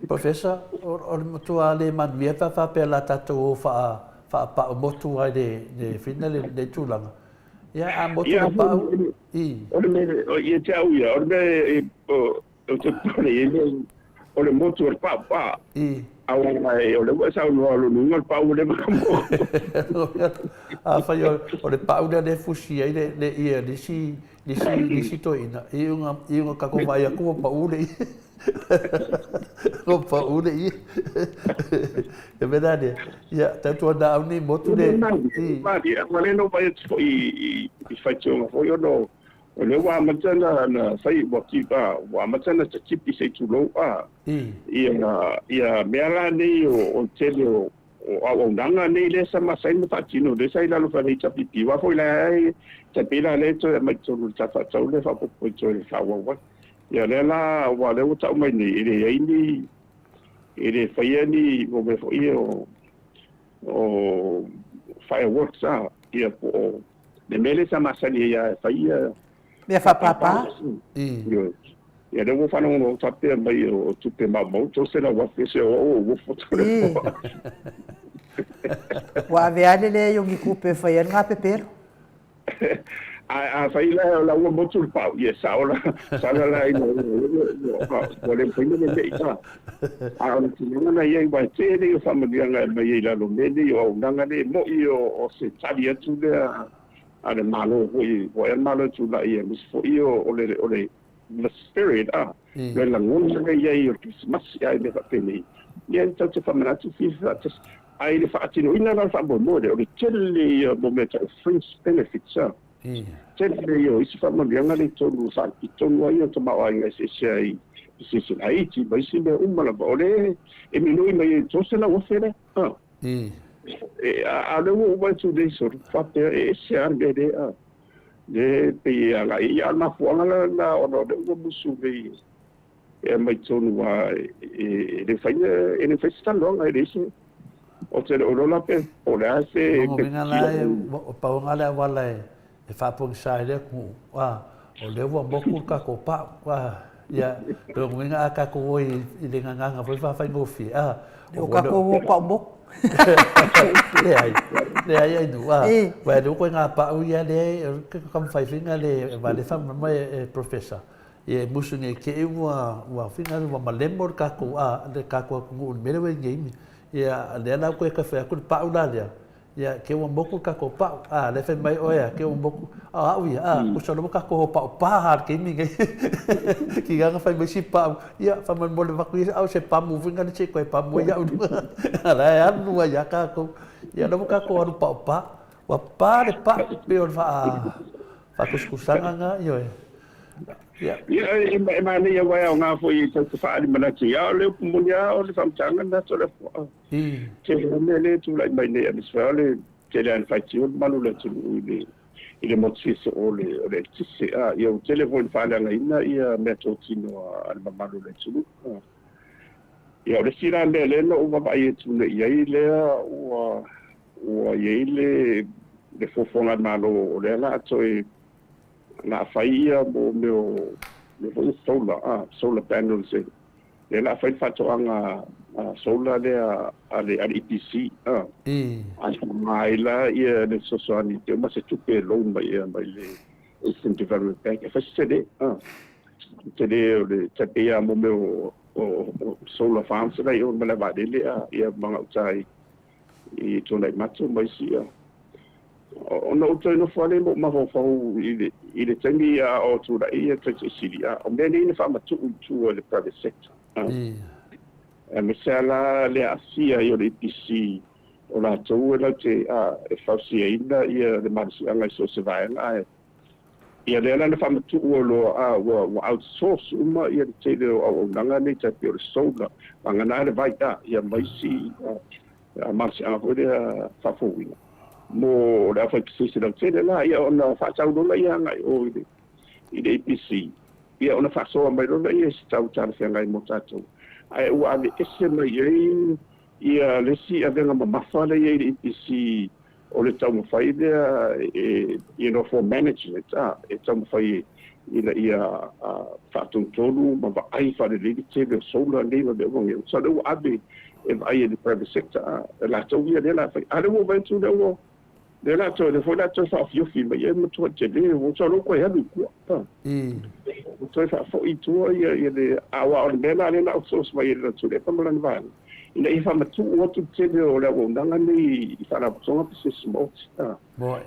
professor o tu ale man via fa pe la tato fa pa botu ai de fina le tulanga ya a botu pa o le o ye tau ya o le o te pone o le motu o pa o le sa no lo no pa o le mo a fa o le pa o le fushi ai le ia le si to ina e un ka ko vai ko pa o le ko pa o le é verdade ya tanto da uni motu le ma le no vai I fai tio foi o no o le wa matana na fai wa ki ba wa matana te kipi se tu lo ia mera nei o tele o nanga nei le sa ma sai no patino le sai la lo fa nei chapipi wa foi la te pila le to mai to ta fa to le fa po to le fa wa ia le la wa le o ta mai ni ile fai ni o me foi o fireworks ia po le mele sa ma sai ia fai me fa papa ia le wo fa no ta pe mai o tu pe ma mo to se na wa fe se o foto le wa veale le yo mi kupe fa ia nga pepero fai la ua motu pau ia saola sala ina ko le fai le ita ona tinga na ia vai te le fa madianga mai ia lo meni o nanga le mo o se tali atu le ale malo o e malo tu la ia mis fo io o le the spirit le la ngona ia ia Christmas ia le fa teni ia tau fa manatu fi fa ai le fa atino ina la fa mo le o le tele mo meta fringe benefits Tele yo isi fa malianga le tonu sa ki tonu ai to ma ai ngai se ai ti mai si me umala ole e mi noi mai to se la o fere a le wo ba tu de so fa te e se arde de pe ala ia na fo la o no de wo musu be e mai tonu wa e le fa e fa sta long ai dise o te o la pe o la se pe o pa ngala wala e whapong sai le ku o le wa moku ka ko pa ya lo nginga ka ko i le nganga foi fa fai ngofi o ka ko pa mo le ai du wa do ko nga pa u ya le kam fai finga le va le fam mai professor e musu ne ke wa finga wa malemor ka ko le ka ko ngu mele we ngi ya le na ko ka fa ku pa u la ya ke wa moku ka ko pa le fe mai oya ke wa moku ku so ka ko pa har ke mi ki ga fa mai si pa ya fa man mo le va ku au se pa mu vinga le che ko pa mo ya ala ya nu ya ka ko ya no ka ko pa wa pa le pa pe o fa ku sanga nga yo ya ma ni ya wa nga fo i te fa ni mana ti ya le mo ya o le fam tanga na to le fo ke le tu la mai ne ya sfa le ke le fa ti o malu le tu ile mo tsi so o le tsi se yo telefon fa la ina ia meto tino al malu le tu ya le sira le no va ba i tu le ia le o ia le fo fo na malo le la to la faia mo me solar panels le la fai fatoanga solar le EPC mai la ia le sosani te ma se tupe lo mai le Eastern Development Bank fa sede le tapia mo me o solar farms la io me la va le ia manga utai I tona matu mai sia o no to no fale mo ma fo I le tangi o tu la ia te sili o me ni fa ma tu le private sector me sala le asia yo le PC o la tu la te e fa sia ina ia le marsi anga so se vai ai ia le la fa ma tu lo o outsource uma ia te o nanga ni te pure soda anga na le vai ia mai si marsi anga ko le fa fo mo la fa kisi la tele la ia ona fa tau do la ia ngai o I de APC ia ona fa so mai do la ia tau tau se ngai mo tatu ai u ave ese mai ia le si ave nga ma fa la ia de APC o le tau mo fai de for management e tau mo fai ia fa tu tolu ma va ai fa de le tele solar le va de ngi so do ave e vai de private sector la tau ia de la fa ale mo vai tu de wo de la to de fola to fa fio film ia mo to te de wo so lo ko ya du ko to fa fo I to ia de awa o de la le na so so ia de to de pa mo lan van ina I fa ma tu o tu te de o la wo ndanga ni I fa la so se smo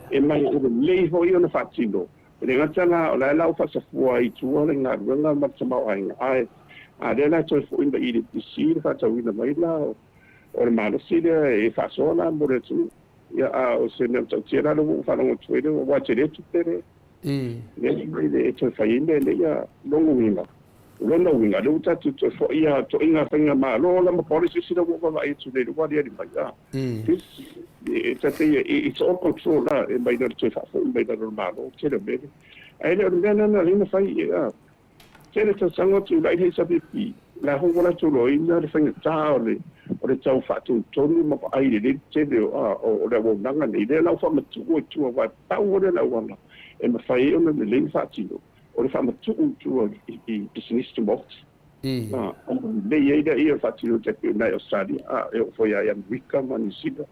e mai o le ho io na fa tino e nga tala o la fa sa fu I to o nga nga ma sa ma ai a de la to fo in I de si fa ta wi na mai la o ma lo si de e fa so na mo de tu ia o se nem tau tira no fa no tuere o wa tere tutere ne mai de to fa inde le ia longo winga lo ta tu fo ia to inga fenga ma lo la ma policy si no wa vai tu le wa dia di mai this it's all control la e mai no to fa fo mai no ma lo tere be ai le na le fa ia tere to sango tu lai he sa pi la ho wala tu lo ina le fenga ta o le tau fatu tonu ma ai le tele o le wo nanga ni le la fa ma tu wa tau le la wana e ma fai o le fatu o le fa ma tu I business to box le ye da ia fatu te na Australia e o foi ai America ma ni sida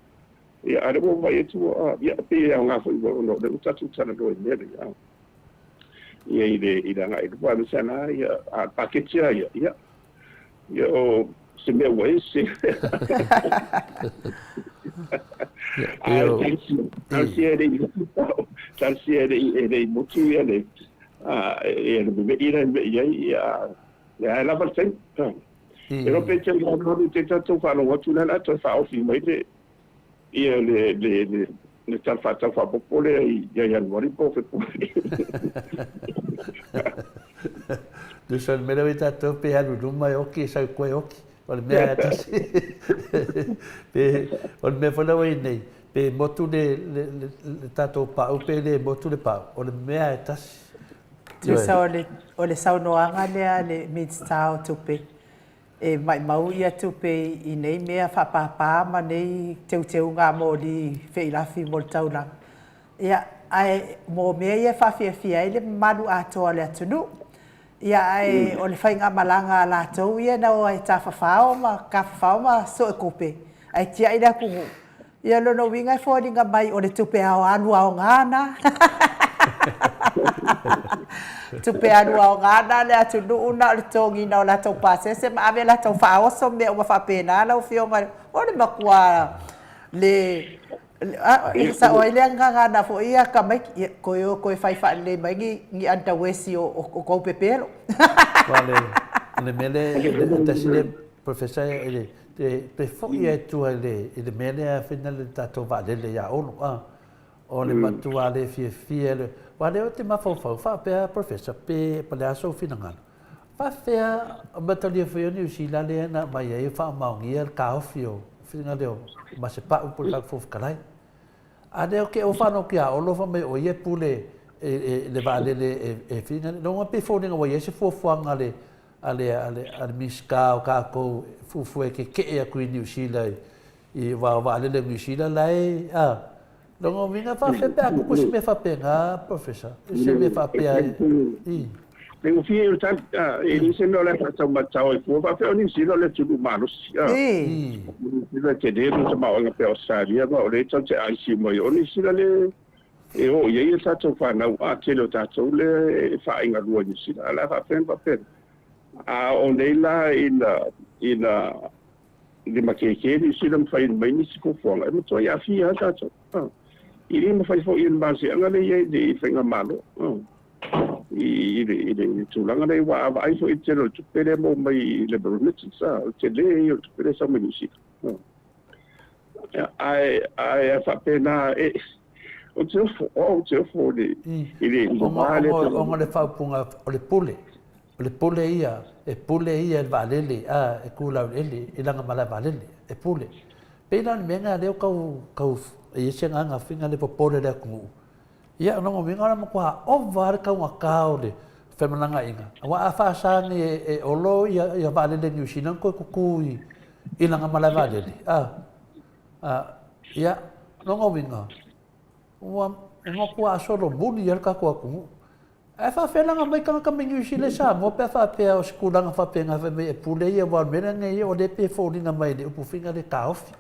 ia ale mo vai tu ia pe nga fo no de tatu tsana do ne ia ile nga ile pa sana ia a paketia ia o se me wei se Tansiere mutu ele ia la valsen ero pe che no te tanto fa no tu la to fa o fi mai de ia le tal fa popole ia mori po fe de son me levita to pe alu duma oki sa ko oki ol me atasi pe ol me fola wei nei pe motu le tato pa o pe le motu le pa ol me atasi tu sa ole sa no anga le mid style to pe e mai mau ia tu pe I nei mea whapapa ma nei teu ngā mōli wheilafi mo tauna. Ia ai mō mea ia whawhiawhia i le manu atoa le atunu. Ia ai o le whainga malanga la tau ia na o ai ta whawhao ma ka whawhao ma so e kope. Ai tia ina kungu. Ia lono winga i whōringa mai o le tupe ao anu ao ngāna. Tupe anu ao ngana le atunu una le tongi na o la tau pasese ma ave la tau whaoso me o mawhapena la o whionga o le makua le sa o ile ngana fo ia ka mai koe whai wha le mai ngi anta wesi o kou pepelo. Wale, le mele tasile professor ele pe fo ia tu ele mele a final tato va le ya ono o le matua le fie le wale o te mafau fa pe professor pe pala so finanga fa fe batalia foi New Zealand na mai ai fa maungi el kaofio finanga deo ma se pa por la fof kalai ade o ke o fa no kia o lo fa me o ye pule le vale le finanga no pe fo ninga o ye se fo fuanga le ale miska o ka ko fu e ke e ku New Zealand I va le New Zealand lai Longo vinga fa fe pe aku pus me fa pe nga professor. Se me fa pe ai. Le o fie o tan e se no le fa tama tau e fu fa fe oni si le tu manus. Le te de no tama o pe Australia ma o le tau te ai si mo oni si le e o ye sa tau fa na a te lo ta tau le fa inga lua ni si la fa pe. On de la in le makeke ni si le fa in mai ni si ko fo la mo to ya fi ha ta tau. Ini mo fai fo in base anga le ye de fenga malo i tulanga le wa ai fo itero tu pere mo mai le bonnet sa te le yo tu pere sa mo si ai fa pena o te fo de ile o le fa punga o le pule ia e valele e kula ele e langa mala valele e pule pena menga le kau e se nga finga le popole le ku ia no mo ngara mo kwa o var ka wa ka o le femananga inga wa afa sani e olo ia vale le New Zealand ko ku I langa mala vale ia no mo vinga wa mo kwa solo buni ia ka ku e fa felanga mai ka New Zealand sa mo pe fa pe o skulanga fa pe nga me pule ia wa mena nei o le pe fo dinga mai le upu finga le ka ofi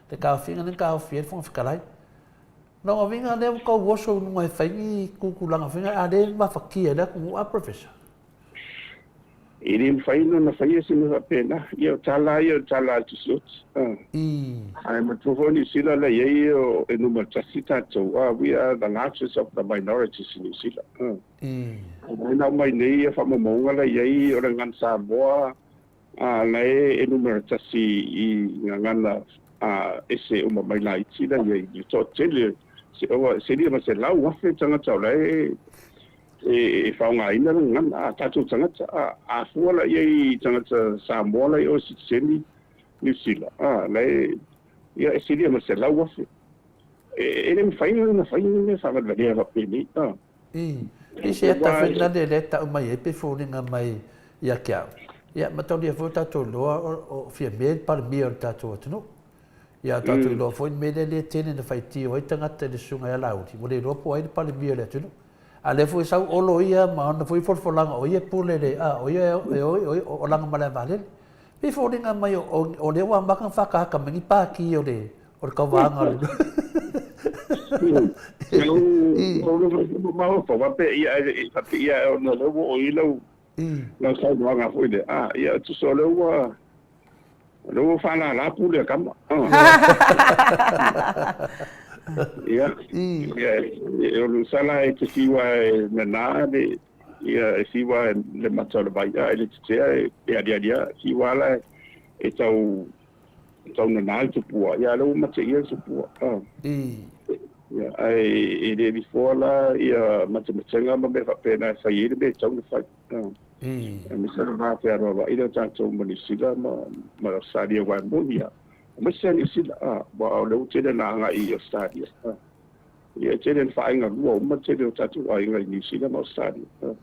te ka finga ni ka ofi fo fikalai no vinga le ko woso no e fai kukulanga finga ade ma fakia le ku a professor Ini fai no na fai se no pena io tala tu sut ai ma tu ni sila le io e no ma tsita to we are the largest of the minorities in New Zealand na mai nei fa mo mo le ye o le ngan sa boa le e no ma tsasi I ngana ese o mai lai tsila ye to tele se dia ma se lau wa fe tanga tau le e fa nga ina ngana tatu tanga a fuala ye tanga Samoa le o seni New Zealand le ya se dia ma se lau wa fe e nem fai na fa va le va pe ni e se ta fe na le ta mai pe fo ni nga mai ya kia ya ma tau dia fo tatu lo o fia me par mi o tatu no ia tatu lo foi mele le tene na fai ti o tanga te le sunga ya lauti mo le ropo ai pale bia le tunu a le foi sau olo ia ma na foi for langa o ia pule le o ia o langa mala vale pe fo dinga mai o le wa mbaka faka ka mangi pa ki o o ka vanga le mau fa pe ia ona le o ilo na sa nga foi de ia tu so le wa lo fa la pu le kam ia ia lo sala e te siwa na de ia siwa le matolo vai ele te e dia siwa la e tau na nal tu pu ia lo ma te ia tu pu ia ai de before la ia ma te tsenga ma me fa pena sa ia de tau na fa mi sa va pe ro ida tanto mo ni sila ma sa dia wa mo ia ma se ni sila ba le te na nga i stadia ia te den fa nga lo ma te de tatu ai nga ni sila ma stadia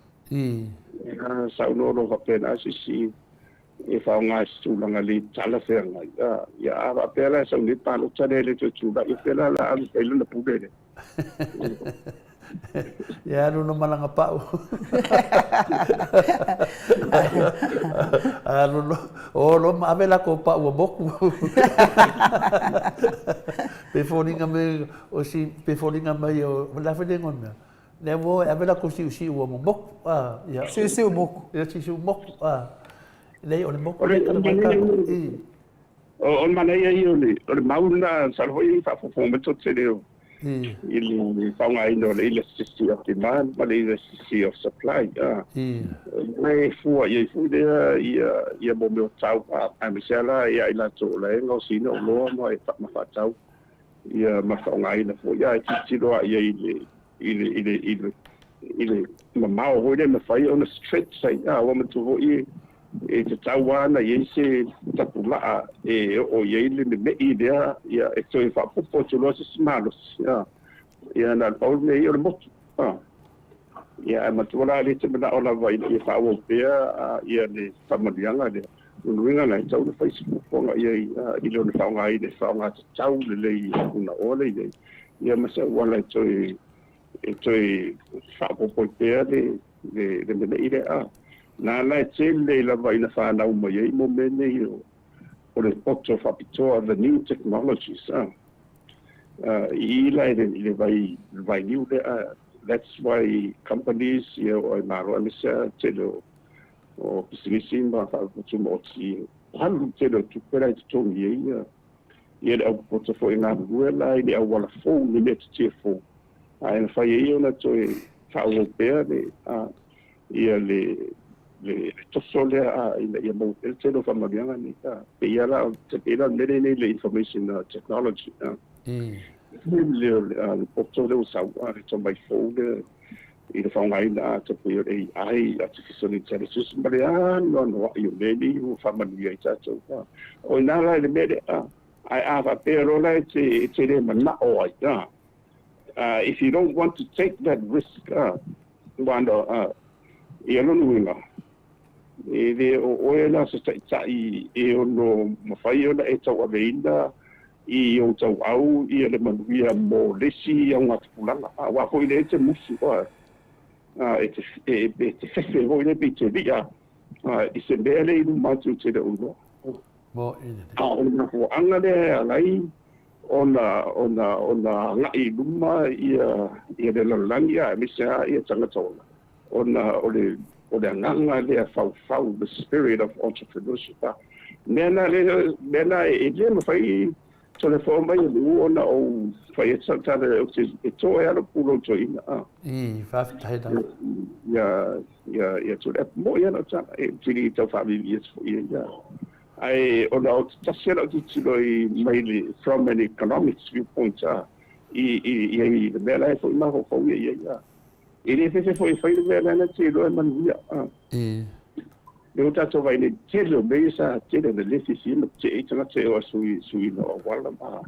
sa no va pena si e fa nga stu nga li tala fe nga ia va pela sa ni pa no tane le tu ba i pela la al pelo na pube ya no malanga pau no lo ma vela ko pa o boku pe foninga me o si pe foninga me o la fe ngona le vo a vela ko si o mo boku ya si o boku ya si o boku le o le boku le ka o mana ia o le mauna salvoi fa fo me tot se leo il fa nga ino le elasticity of demand but elasticity of supply mai fu de ia mo me tau a misela ia ila to le ngo sino lo mo e fa ma fa tau ia ma fa nga ina fu ia ti lo ia ile ma mau ho de ma fa on the street say wa mo to e te tauana i se tapula o i le me idea ia e toi fa popo to los malos ia na o me i o mo ia ma tu la le te na ola vai i fa o pe ia le famadianga de unwinga na tau le Facebook ponga ia i lo le fa nga i de fa nga tau le una ole ia ma se wala toi fa popo pe de me idea na la tele la vai na fa na mo ye mo mene o le poto fa pito of the new technologies i la ile vai new that's why companies o maro amisa telo o pisimba fa tu mo ti han telo tu pera tu ye ia le poto fo ina buela ile wala fo ni met ti fo ai fa ye ona to fa o pe ia le tosole ia mo el telo fa mabianga ni pe ia la te pela le information technology le porto le usa to mai folder i le fa ngai na te pe AI artificial intelligence no you maybe you fa mania ita to o na la le mede I have a pero la te le mana o if you don't want to take that risk wando ia no nuinga e o ela se tai e ono mafai ona e tau aveinda i o tau au i le manuia mo lesi a unga tupulanga wa ko ile te musi e te fefe ho ile pite via i se bele i matu te de uno mo ine ona ko anga le alai ona ngai luma ia le langia misa ia tanga tona ona ole nganga le fau the spirit of entrepreneurship nena e le ma fai telefone mai ona o fai tsata e to e ala pulo to ina fa taida ya to mo ya no tsaka e tiri to family is for ya ai ona o tasela tu tsiloi mainly from an economics viewpoint i the bela for ma ho ya ele se foi le vela na tilo manuia le uta to vai le tilo beisa tilo de lesi sim te itanga te o sui no wala ma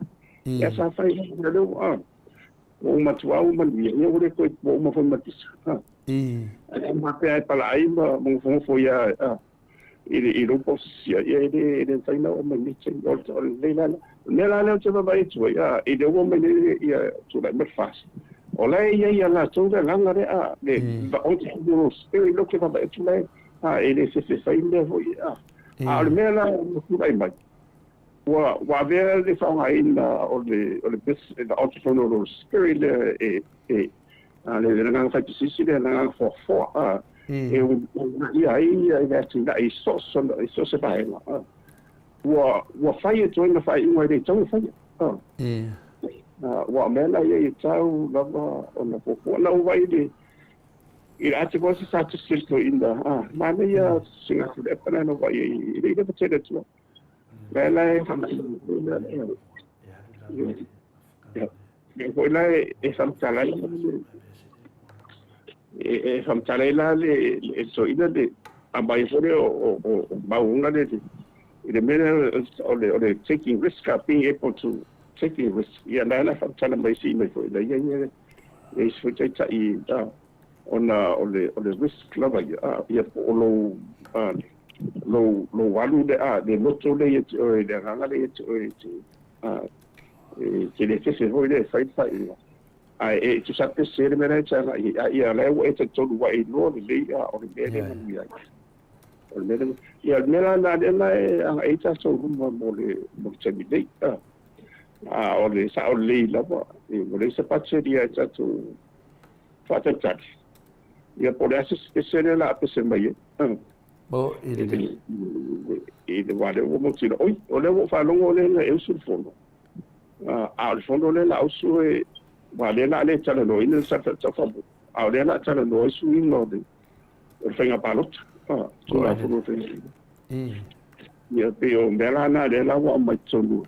ya sa fai le o matua o manuia ne o le ko o ma foi matisa ma pe pala ai mo fo ya ele não posia ele sai na o manite o le la te vai tu ya ele o menene ya tu la me fácil Ola ia la tonga langa re le va o te no spiri lo ke va tu le ele se fai le vo le mela no ku mai mai wa vea le whaonga ina o le entrepreneurial spirit le ngang whaipisisi le ngang whoa ia vea tina i so se pahenga wa whai e toina whai inga le tau whai wa mela ia i tau lava o na whoa lau wai le i ate ko se sa silto inda mana ia singa ku le pana no wai i le patela tua mela e ko la e samtala le so ina de abai fore o baunga de the matter of the taking risk of being able to taking risk ya la samtala mai si mai foi la ya e so tsa I on the risk level ya lo walu de loto le de ranga le che le se voi le fai ai tu sape se le mera cha ia le o e to wa I no le o le mera o le mera ia mera na de na ai ta so mo che mi dei o le sa o le la o le se pa che dia cha tu fata cha ia por eso se le la pe se mai Bo e de wale o mo tira oi o le wo fa longo le e sul fondo al fondo le la usu e wale la le tala no ina sa fa a le la tala no su in no de o fenga palot tu la fondo te ia pe o mela na le la wa mai tsonu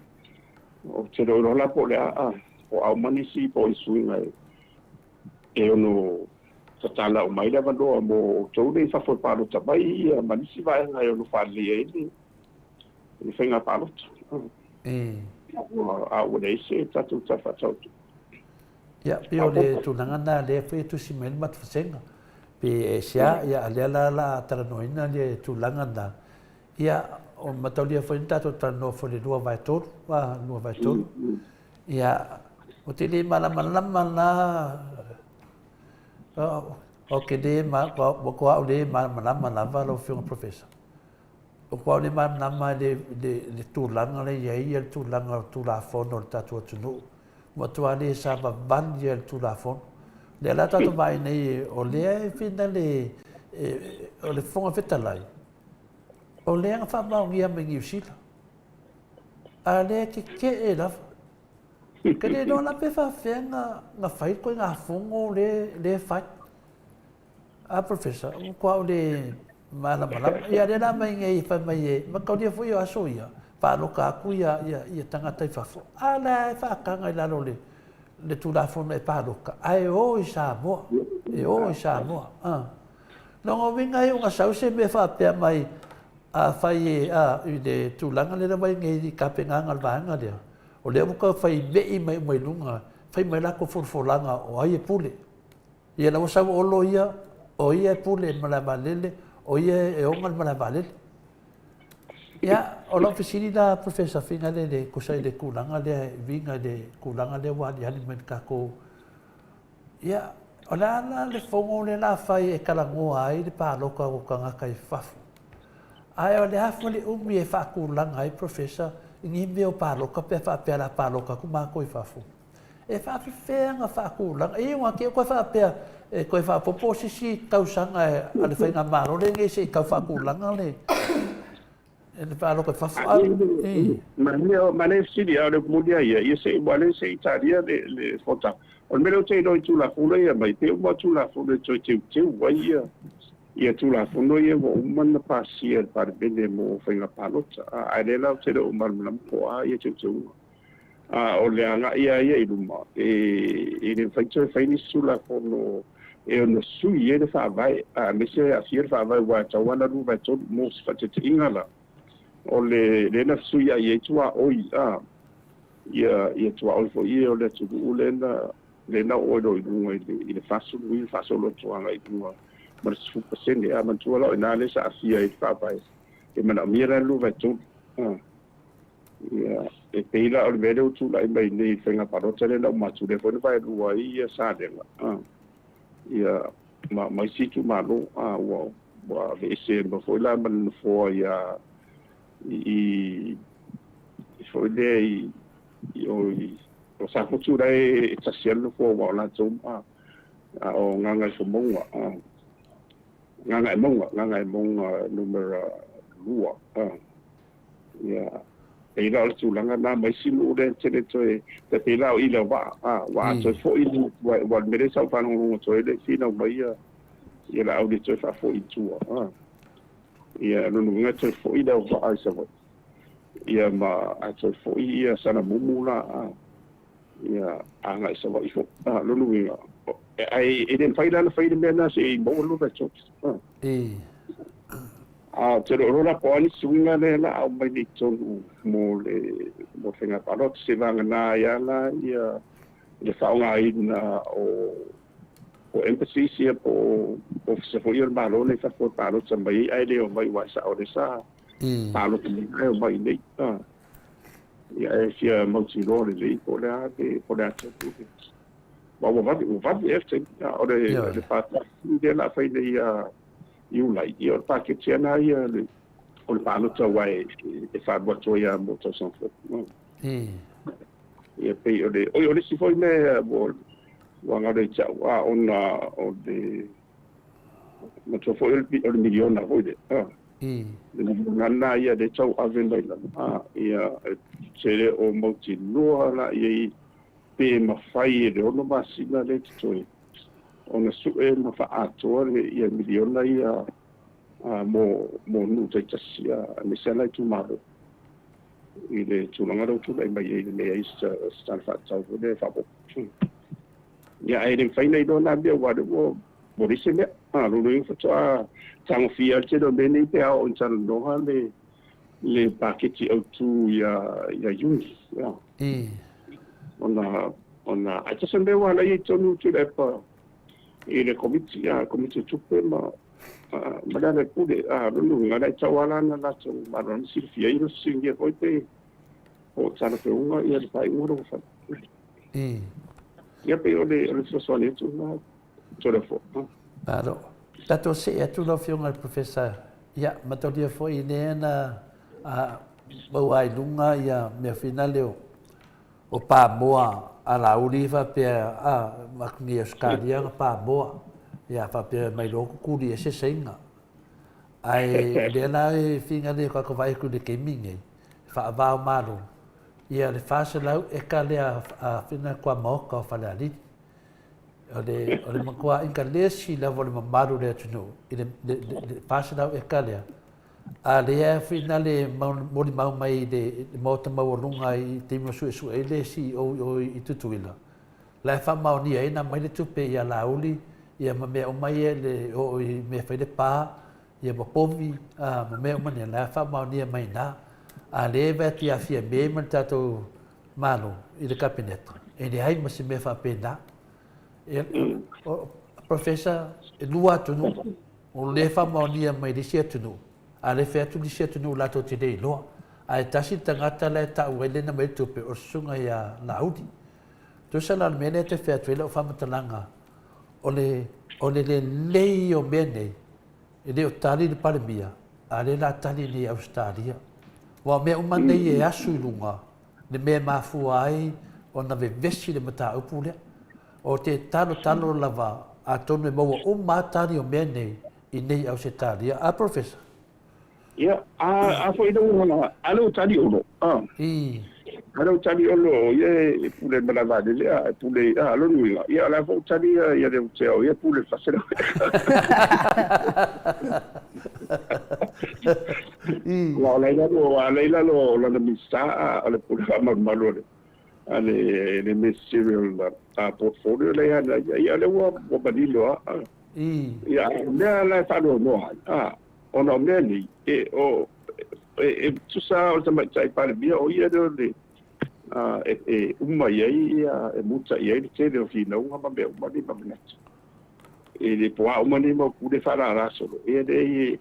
o tiro ro la po le o au manisi po su ina e ono tala o mai lava no mo tau nei fa foi palo tabai manisi vai ngai no fa le ni fenga palo o nei se tatu tafa tatu ya pio le tunanga na le fe tu simel mat fasenga pe sia ya le la tara noina le tulanga na ya o matalia foi tato tano foi le dua vai tot wa no vai tot ya o te le mala ok de ma ko le ma lo fiong professor o ko le ma de tu langa le ye tu langa tu la fono ta tu no mo tu ale sa ba ban ye tu la fono le la ta vai nei o le finale o le fonga fetalai o le fa ba ngia me ngi sila ale ke e la ke le no la pe fa fenga nga fai ko nga fongo le fa professor ko le mala ia le na mai ngai fa mai ma ko dia foi aso ia pa lo ka ku ia tanga tai fa fo ala fa ka ngai la le tu la fo e pa lo ka ai o sa mo no ngo vinga i unga sau se me fa pe mai a fai de tu langa le mai ngai ka pe nga ngal vanga dia o le ko fai be mai lunga fai mai la ko fo langa o ai pule ia la sa o lo ia o ia pule mala balele o ia e ongal mala balele ya o lo fisini da professor finale de ko sai de kulanga de vinga de kulanga de wa ya ni men ka ko ya ona le fongo le la fai e kala ngoa ai de pa lo ka ko nga kai fafu ai o le hafu le umi e fa kulanga ai professor ngi me o pa lo ka pe fa pe la pa lo ka ku ma ko fafu e fa fenga fa kulanga e wa ke ko fa pe e koe wha poposisi tausanga ale whainga maro le nge se kau wha kulanga le e le wha loka wha ma ne sidi a le mudia ia se wale se italia le fota o mele o te roi tula funa ia mai te uma tula funa toi te wai ia tula funa ia wa umana pasia par bene mo whainga palota a le lau te reo umarmana mpo a ia te uma o le anga ia i luma e le whaitoi whaini sula fono e ona sui e le whaavai me se a fia le whaavai wa tawana ru vai tonu mo se whatete ingala o le na sui a i tua oi ia tua oi fo ia o le tuku le na oi do i lunga i le faso lo tuanga i lunga ma le sifu pasene a mantua lau e na le sa a fia i le whaavai e mana mira lu vai tonu ia e peila o le mele o tula i mai nei whenga parota le na umatu le fwene vai lua ia sa lenga ia mai situ malo wa ve se ma foi la man fo ia i foi le o sa fotu dai e tasiano ko wa la toma o nganga so monga nganga monga numero 2 ya e la tu langa na mai sinu de tele toe te la i le wa to fo i wa mere sa fa no to le fino mai ya la au de to fa fo i tu ya no nga to fo i da wa ai sa ya ma a to fo i ya sana mumula ya anga sa wa i fo lo no nga ai e den faida me na se mo lo ba to te rola po ni sunga le la au mai ni tonu mo whenga parot se vanga na ia la ia le whaunga ina o empathy sia po se fo ia malo le fa fo parot sa mai ai le o mai wa sa o le sa parot ni ai o mai nei ia e sia mo si lo le po la de po la te wa e te o le pa de la fa ia you like your packet na ia le o le palo to wai e fa bo to ia mo to son fo ia pe o le si foi me bo wanga de cha wa ona o de mo to foi o le milion na foi de le na ia de chau aven dai la ia chere o mo ti no la ia pe ma fai de ono masina le toi ona su'e ma fa'atoa le ia miliona ia mo nu te tasia me sala tu malo i le tulanga do tu mai mai le ai sta fa'atau le fa'o ia ai le faina i do na bia wa de mo rise me lo no fa tang fia te do bene pe o tan no ha le paketi o tu ia yuni ya ona a te sembe wa la i tonu tu le pa e le komiti tupe ma le pude lulu ngada tawala na la tu maron silfia i singe ko te o tsana pe unga ia le pai ngoro fa ia pe o le so le tu na to le fo aro tato se e tu lo fiunga professor ia matolia foi nena mau ai lunga ia me finale o pa moa ala uliva pe makni skadia pa boa ya fa pe mai lo ku di se senga ai de na finga de ko vai ku de keminge fa va malo ia le fa se lau e ka le a fina kwa mo ka fa la li ole mo kwa in ka le si la vol mo maru le tunu ile fa se lau e ka le a le fina le mo di mau mai de mo ta mau lunga i te mo su ele si o i tutuila la fa mau ni ai na mai le tupe ia la uli ia me o mai le o me fa de pa ia mo povi mo me o mane la fa mau ni mai na a le veti a fia be man tato malo i le cabinet e le ai mo se me fa pena o professor lua tunu o le fa mau ni mai de sia tunu ale fetu di setu no lato te dei lo ai tasi tangata le ta wele na mai tupe o sunga ya laudi to sala mene te fetu le fa matalanga ole le o bene e de tali de palmia ale la tali ni Australia wa me uma nei e asu lunga de me mafu ai ona ve vesi de mata upule o te talo lava a tonu mo o matari o bene i nei Australia a professor ia foi do ona alo tali ono alo tali ono ia pule balava de ia pule alo nuila ia la fo tali ia de teo ia pule fasela wa leila lo la misa ale pule malo ale le ministerial portfolio le ia le wa badilo ia la fa do no ona meni tu sa o tama tai para bia o ia de uma ia muita ia te de fina uma be uma ni mamnet e po uma ni mo pude fara raso e de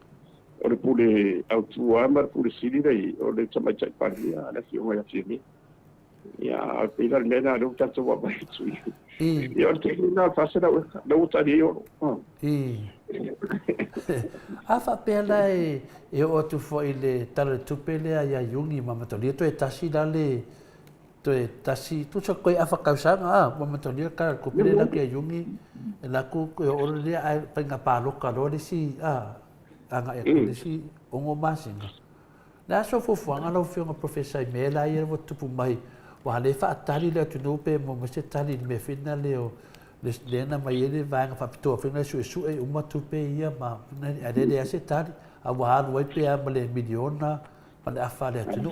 o le pude autu ama pude sili dai o le tama tai para bia la fi uma ia fi ia pila mena do tanto wa bai tu ia te na fase da uta di A fa pela e o tu fo ile tala tupe le ia yungi mamatolia to e tasi la le to e tasi tu so koe a fa kausanga a mamatolia ka ko pele la ke yungi e la ku o le ai penga palo ka lo le si a anga e ko le si ongo masinga na so fo fo anga lo fio professor me la ia vo tupu mai wa le fa tali le tu no pe mo se tali me fina le o le na mai ele vai nga fa pito fina su su e uma tupe ia ma na ale ase tali a wa wai pe a male miliona ma le afa le tu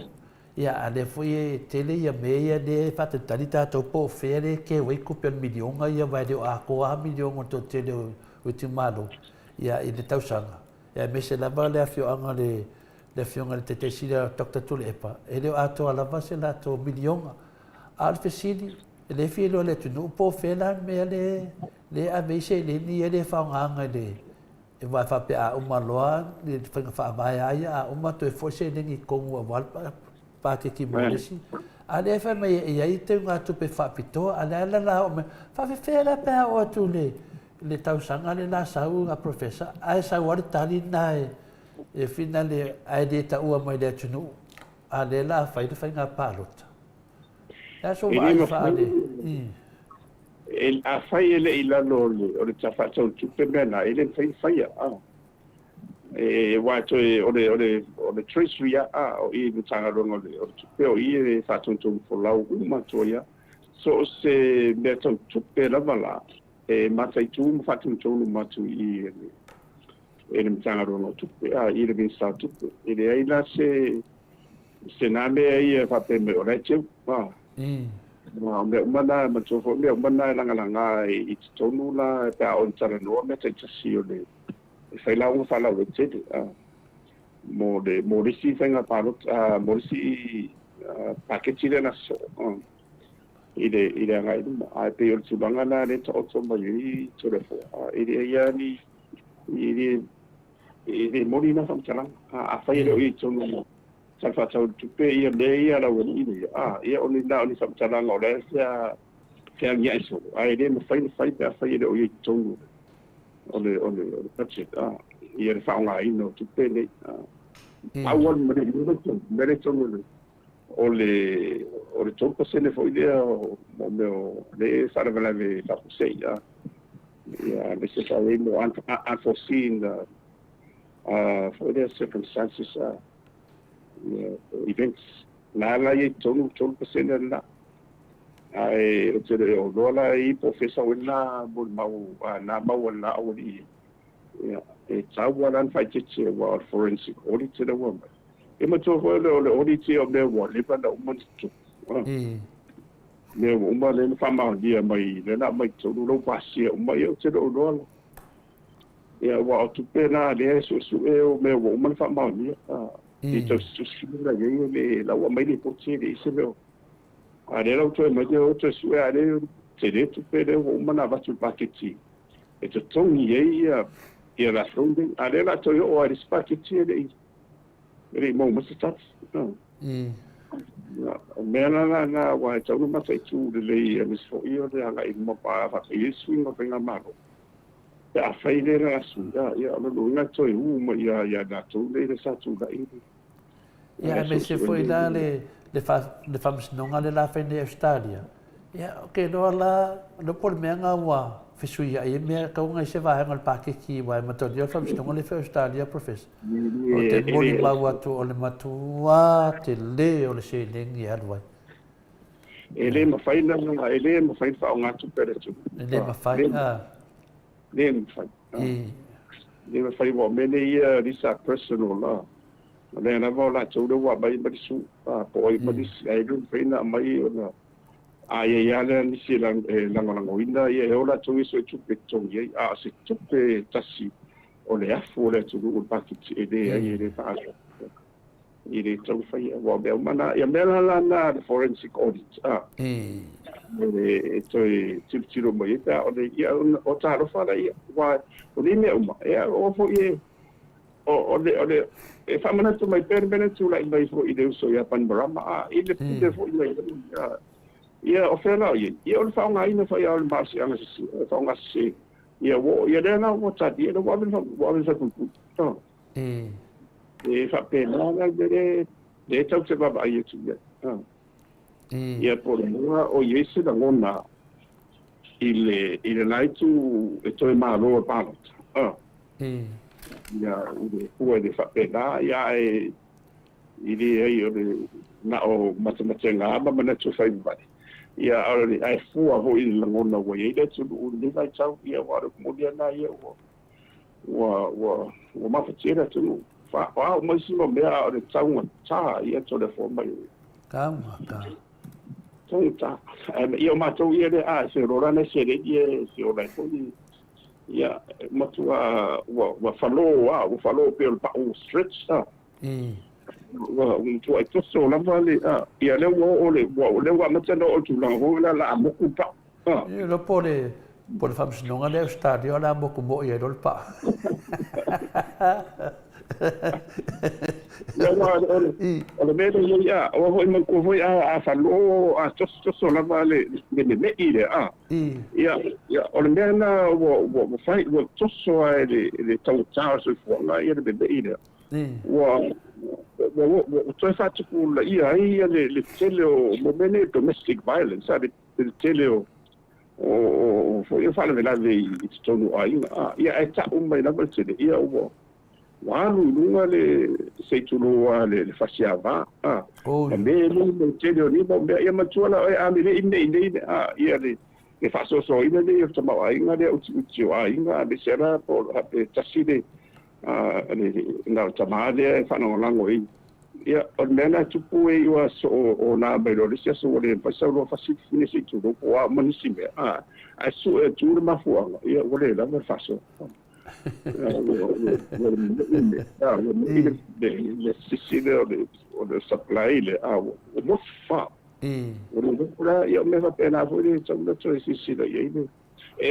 ia ale foi tele ia meia de fa tali ta to po fere ke wai ku pe miliona ia vai de a ko a miliona to tele o ti malo ia i le tausanga ia me se la vale a fio anga le fio anga te sila dokta tule epa ele a to ala va se la to miliona al fesili le filo le tu no po fela me le a me se le ni ele fa anga le e vai fa pe a uma loa le fa vai ai a uma to fo se le ni ko wa pa te ki mo si ale fa me e ai te nga tu pe fa pito ala la fa fela pe o tu le tau sanga le la sau a professor ai sa wa tali na e finale ai de ta ua mai le tu no ale la fa nga palota. That's all I found. El a fai ele ila lo o le tafa tau tupe mena ele fai e wa to o le tracery o i mutanga rongo le o tupe o i fa tonto fo lau uma to ya so se me tau tupe la vala e matai tu fa tonto no matu i ele mutanga rongo tupe i le bin sa tupe ele ai la se na me ai fa pe me o le teu ma me mana ma tofo me mana langa i tonu la pa on tsara no me te tsi o le fai la un fala o te mo de si fenga parot mo si package le na so ide ngai a pe o tsu banga na le to so ma yi to le fo ide ya ni ide mo ni na sam tsala a fai le o i tonu fa tau tupe ia le ia la wani ia oni na oni sam tsala ngole sia ke ngia so ai le mo fai pe le o i tongu ole patse ia fa nga ino tupe le a won me le tongu ole tongu se ne foi le mo me le sa la ve fa sei ia le se fa le mo unforeseen for the circumstances events na la ye tonu pasena na ai o te o lola I professor wina bol mau na mau na ori e tawala fa tse wa forensic audit the woman e mo to ho le audit of the one le pa na mo tsu ne mo ma le fa ma dia mai le na mai tonu lo pasi o mai o te o lola ya wa tu pena le so e o me o man fa ma dia I to susila ye le la wa mai le poche le se me a le to me o to su a le te le tu pe le o mana va tu paketi e to tongi ye la sonde a le la to yo o a paketi le mo mo se tat me na wa to no ma sai tu le me so io le anga I mo pa fa I swing of nga maro ya fai le la su ya lo nga to mo ya da to le sa tu da ia me se foi lá le fams nonga le la fene Australia ia okay no la no por menga wa fisui ia me ka unga se va ngal pakeki wa matodio fams nonga le fe Australia professor o te moli mawa tu o le matua te le o le se lengi arwai ele ma fai na ele ma fai fa unga tu pere tu ele ma fai le ma fai wa mene ia risa personal la le na vola tu do wa bai bai su po I bai ai du feina mai ona ai ya le ni si lang lang winda ye ola tu so tu pe tu ye se tu pe tasi o le afu le tu u pakiti ide ai le fa ide tu fai wa be mana ya mela la na forensic audit to tiro mai ta o le ya o ta ro fa ia wa o ni me ya o fo ye o le e fa mana tu mai per bene tu la mai fo ide so ya pan brama ide fo ide ia o fela ia o fa nga ina fa ia o marsi anga fa nga se ia wo ia le na wo tati le wa sa tu to e fa pe na le tau se baba ia tu ia por no o yesi da ngona ile nai tu e toi malo pa ia o de fa pe na ia e ile ai o na o matematenga ma mana tu fa ba ia already ai fu a ho ile ngona wo ia le tu le vai tau ia wa mo dia na ia wa ma fa tira tu fa o mo si mo mea o le tau ta ia to le fo mai ka ta ia ma to ia le a se rora na se le ia se o lai fo ia ma tu wa follow pe o pa o stretch ta un tu ai to so la vale ia le wo le wa ma tano o tu la ho la mo ku pa e lo pone fam non ale stadio la mo ku mo ia dol pa o me ia o ho me ko foi a falo a to so la vale me ile ia o me na wo fai wo to so le tau tau so fo na ia de ile wo to fa tu la ia le tele o momene domestic violence a le tele o foi fa le la de tonu ia e ta mai na ba tele ia o walu lunga le seitulua le fasiava me le tele ni bo ia matuala a me ine ia le faso so ine le tama ai nga le uti ai nga be sera por pe taside le nga tama le fa no lango ia o mena tupu e wa so o na be lo le so le pasa lo fasi ni seitulu po a manisime a su e tu ma fuanga ia o le la faso le sicile o le supply le o mo fa o le kula ia me va pena foi tsamna tso sicile ia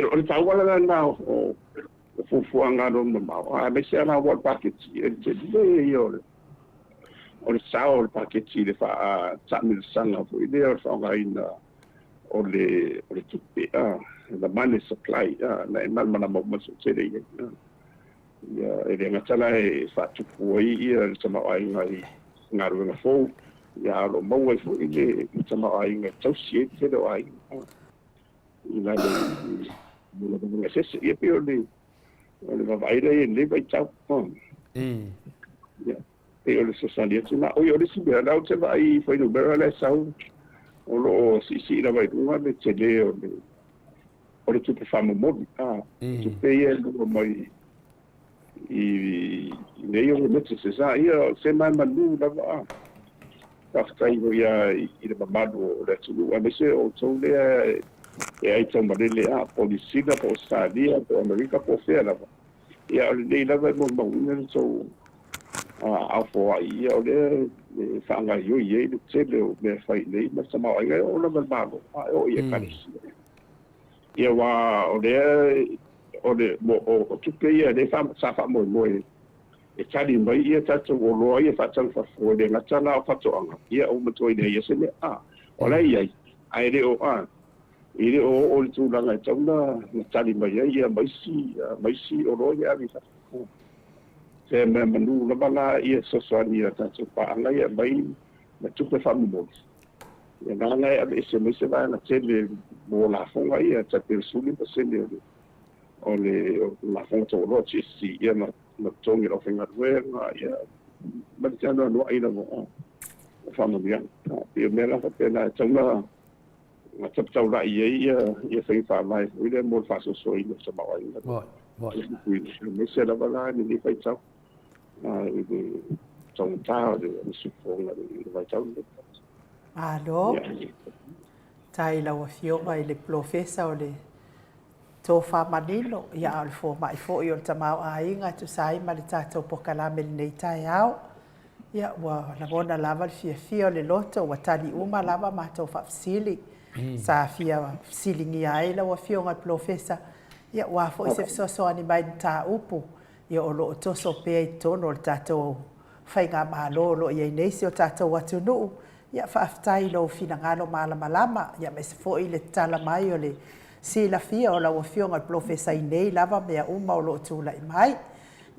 o le tawala na o fuanga no ma a me se na wa packet ia o le sao le packet le fa tsamil sanga foi le fa ina o le tupe the money supply na mal mana mo so tele ia e nga tala e fa tu foi ia tama ai ngaru nga fo ia lo mo e fo ile tama ai nga tau sie te do ai ina le nga se ia pe ole va vai le vai tau ia e ole so salia tuna o yo le sibera la te vai foi no bera le sau o lo si la vai dunga le tele o le tupe famo mobi tupe ia lo mai nei o mete se sa ia se mai manu la va tai ia i le mamado le tulu a mese o tau le e ai tau marele polisina po Australia po Amerika po fea la ia o le nei la vai mo ne so a fo ia o le whanga yo ye le tele o me fai nei ma sama ai o la mamado o ia kanisi ia wa o le o tupe ia le sa fa mo e tali mai ia tatu o loa ia whatau whafo le ngata la o whatoanga ia o matoi le ia se le o lai ai ai le o i le o le tūlanga e tauna na tali mai ia maisi o loa ia avi whafo se me manu na bala ia sosoani ia tatu paanga ia mai na tupe whamu mōs ia nanga ia me se meise vai na tele mo la fonga ia tape suli pa se le o le la fonga to lo si ia na tongi lo finga ruenga ia matano no ai no familia ia mera fa pena tanga na taptau la ia sei fa mai ile mo fa so so ile sa mai me se la bala ni fai tau ile tong tau de su fonga de vai tau alo tai la wa fio mai le professor o le tō whamanilo ia au le fō mai fō i o tamau a inga tu sai ma le tātou pokala me nei tai au. Ia ua la bona lava le fia le loto ua tali uma lava mātou whafsili. Sa fia silingi ai la ua fio ngai profesa. Ia ua fō i se fisosoani mai ni tā upu. Ia o lo toso pēa i tono le tātou whainga mālo lo i neisi o tātou atu nuu. Ia whaaftai lo fina ngalo malama lama. Ia me se fō i le tala mai o le silafia o lauafioga le profesai nei lava mea uma o loo tulaʻi mai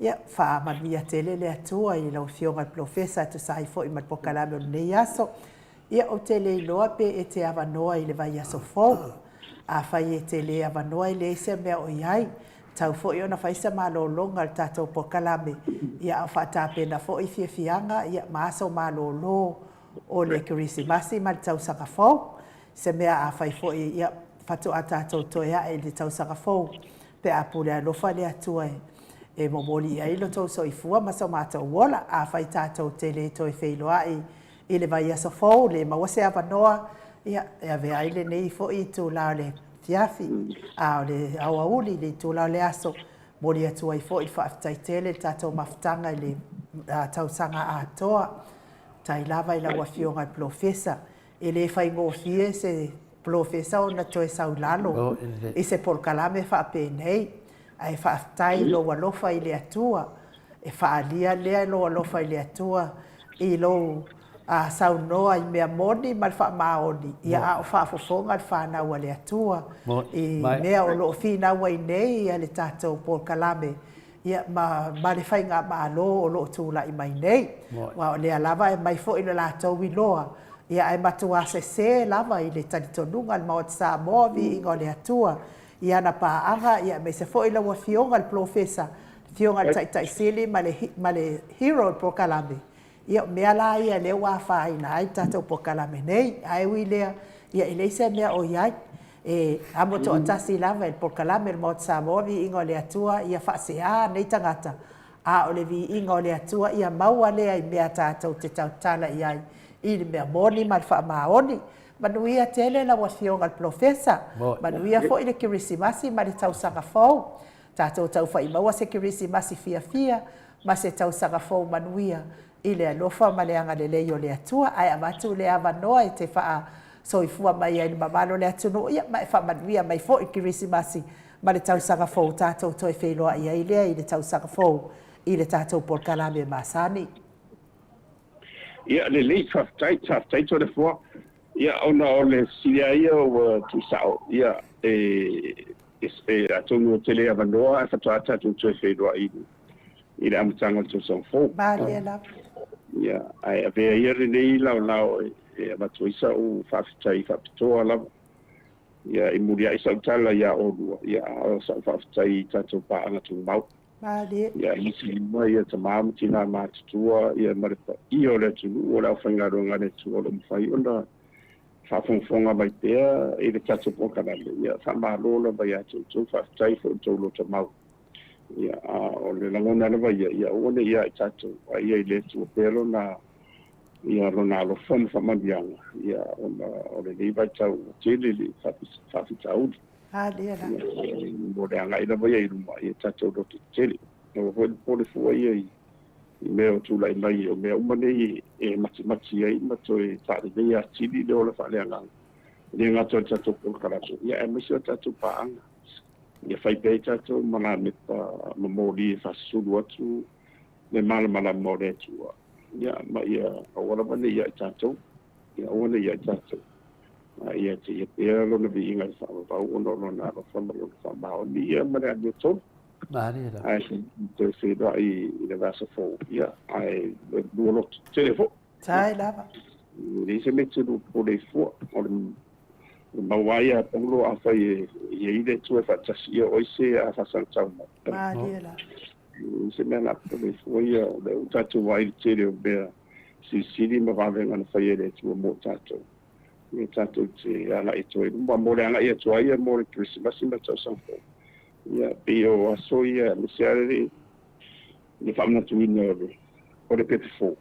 ia faamanuia tele le atua i lauafioga le profesa tusai foʻi ma le pokalame o lenei aso ia o tele iloa pe e te avanoa i le vai aso fou afai e tele avanoa i le ese mea o iai tau foʻi ona faisa malōloga le tatou pokalame ia o faatapena foʻi fiafiaga ia ma aso malōlō o le kerisimasi ma le tausaga fou se mea afai foʻi ia fatoʻa tatou toe aʻe i le tausaga fou pe a pule alofa le atua e momoli ai lo tou soifua ma so matou ola afai tatou tele toe feiloaʻi i le vai aso fou le maua se avanoa ia e avea ai lenei foʻi tula o le fiafi a o le auauli le tula o le aso moli atu ai foʻi le faafetaitele le tatou mafutaga i le tausaga atoa tai lava i lauafioga le profesa e lē faigofie se profesa ona toe saulalo i se polokalame faapenei ae faafetai lou alofa i le atua e faalia lea e lou alofa i le atua i lou saunoa i mea moni ma le faamaoni ia a o faafofoga le fanau a le atua i mea o loo finaua i nei ia le tatou polokalame ia ma le faiga mālō o loo tulaʻi mai nei ua o lea lava e mai foʻi le latou iloa ia e matuā sesē lava i le talitonuga le maote Samoa viiga o le atua ia na paaga ia me se foʻi lauafioga le profesa fioga le taʻitaʻisili ma le hero le pokalame ia mea la ia lea ua afāina ai tatou pokalame nei ae ui lea ia i leisa mea o iai e amo toʻatasi lava i le pokalame le maote Samoa viiga o le atua ia faaseā nei tagata a o le viiga o le atua ia maua lea i mea tatou te tautala i ai i le mea moni ma le faamaoni manuia tele lauafioga le profesa manuia foʻi le kerisimasi ma le tausaga fou tatou taufai maua se kerisimasi fiafia ma se tausaga fou manuia i le alofa ma le agalelei o le atua ae amatu le avanoa e te faasoifua mai ai le mamalo le atunuu ia ma e faamanuia mai foʻi kerisimasi ma le tausaga fou tatou toe feiloaʻi ai lea i le tausaga fou i le tatou polokalame e masani ia lelei faafetai tolefua ia ona o le silia ia ua tusaʻo ia e atonu o tele avanoa e fatoa tatou toe feiloaʻi i le amataga o le tausaga fou malia lava ia ae avea ia lenei laolao e amatuaisa o faafetai faapitoa lava ia i muliaʻi saʻutala ia olua ia o saʻu faafetai tatou paaga tumau malia ia isi lima ia tamā ma tinā matutua ia ma le paia o le atunuu o le ʻaufaigaluega le atua o le mafai ona faafogafoga mai pea i le tatou pokalame ia faamālō lava iā toutou faafetai foʻi toulo tamau ia o le lagona lava ia ua leʻia i tatou aia i le atua pea lona ia lona alofa ma faamaliaga ia ona o lelei vaitau tele le faafitauli malia lava mo le agai lava ia i luma ia tatou loto tele ua foi le polefua ia i mea o tulaʻi mai o mea uma nei e matimati ai ma toe faalelei atili le ola faaleagaga le gata o le tatou polokalame ia e maisi o tatou paaga ia fai pea i tatou malamepa ma moli e faasasulu atu le malamalama o le atua ia ma ia aua lava leia i tatou ia ua leia i tatou ia te ia pea lona viiga le faamavau ona o lona alofa ma lona faamaoni ia ma le anu tolu ae toe feiloaʻi i le vasa fou ia ae lua loto tele foʻi tae lava lei se mete po le ifua o le maua ia paulo afai ia i le tue faatasi ia o ise a faasagatauma malia lava se mea la po le ifua ia o le tatou ai le tele o mea silisili ma vavega na fai le atua mo tatou ia tatou te alaʻi toe luma mo le agaʻi atua ia mo le kerisimasi ma tausaga fou ia pei o aso ia lesea le faamanatuina o le pepe fou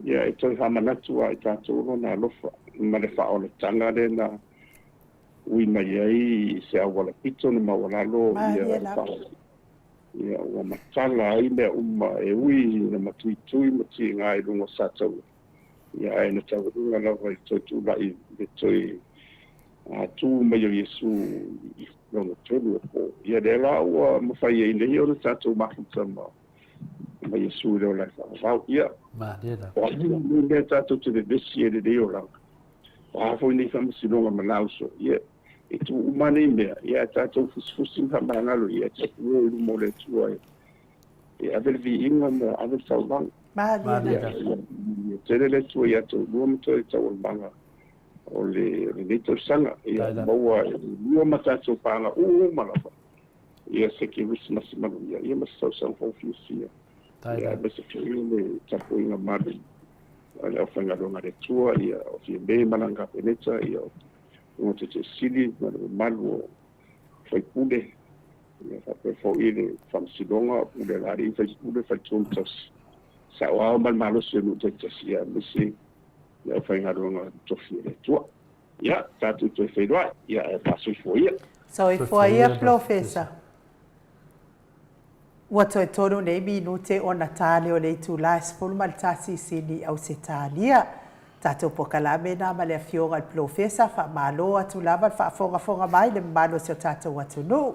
ia e toe faamanatu a i tatou lona alofa ma le faaoletaga lena ui mai ai se aualapito na maualalo ia ua matala ai mea uma e ui na matuitui ma tiga i luga satou ia ae na taualuga lava i toe tulaʻi le toe atu mai o iesu i lona tolu o ia le la ua mafai ai nei ona tatou mafuta ma iesu i le o lai faavavau ia o atu mea tatou televesi e lelei o laga o a foi nei faamasinoga ma lauso ia e tu umane mea ia tātou fusifusi hamangalo ia tapu e lumo le tua e avele vi inga mo ave saubang tere le tua ia tau lua mito e tau manga o le neto sanga ia maua lua matatou panga malafa ia seki rismasi manu ia masau sau faufiusia ia mese le tapu inga madu ale au whangaronga le tua ia o fia me malanga peneta ia o te sili malu o whaipule ia whape fo i le whamsidonga ule lari ule whaituntas sa o au malo se no te ia mese ia whangaronga tofi le tua ia tatu te whaidoi ia e paso i fo ia so i fo ia professor Ua toi tono nei minute o na tale o lei tu la spolu mal tasi sini au se talia. Tato po kalame na male fionga al profesa fa malo atu lava fa fonga mai le malo se tato watu no.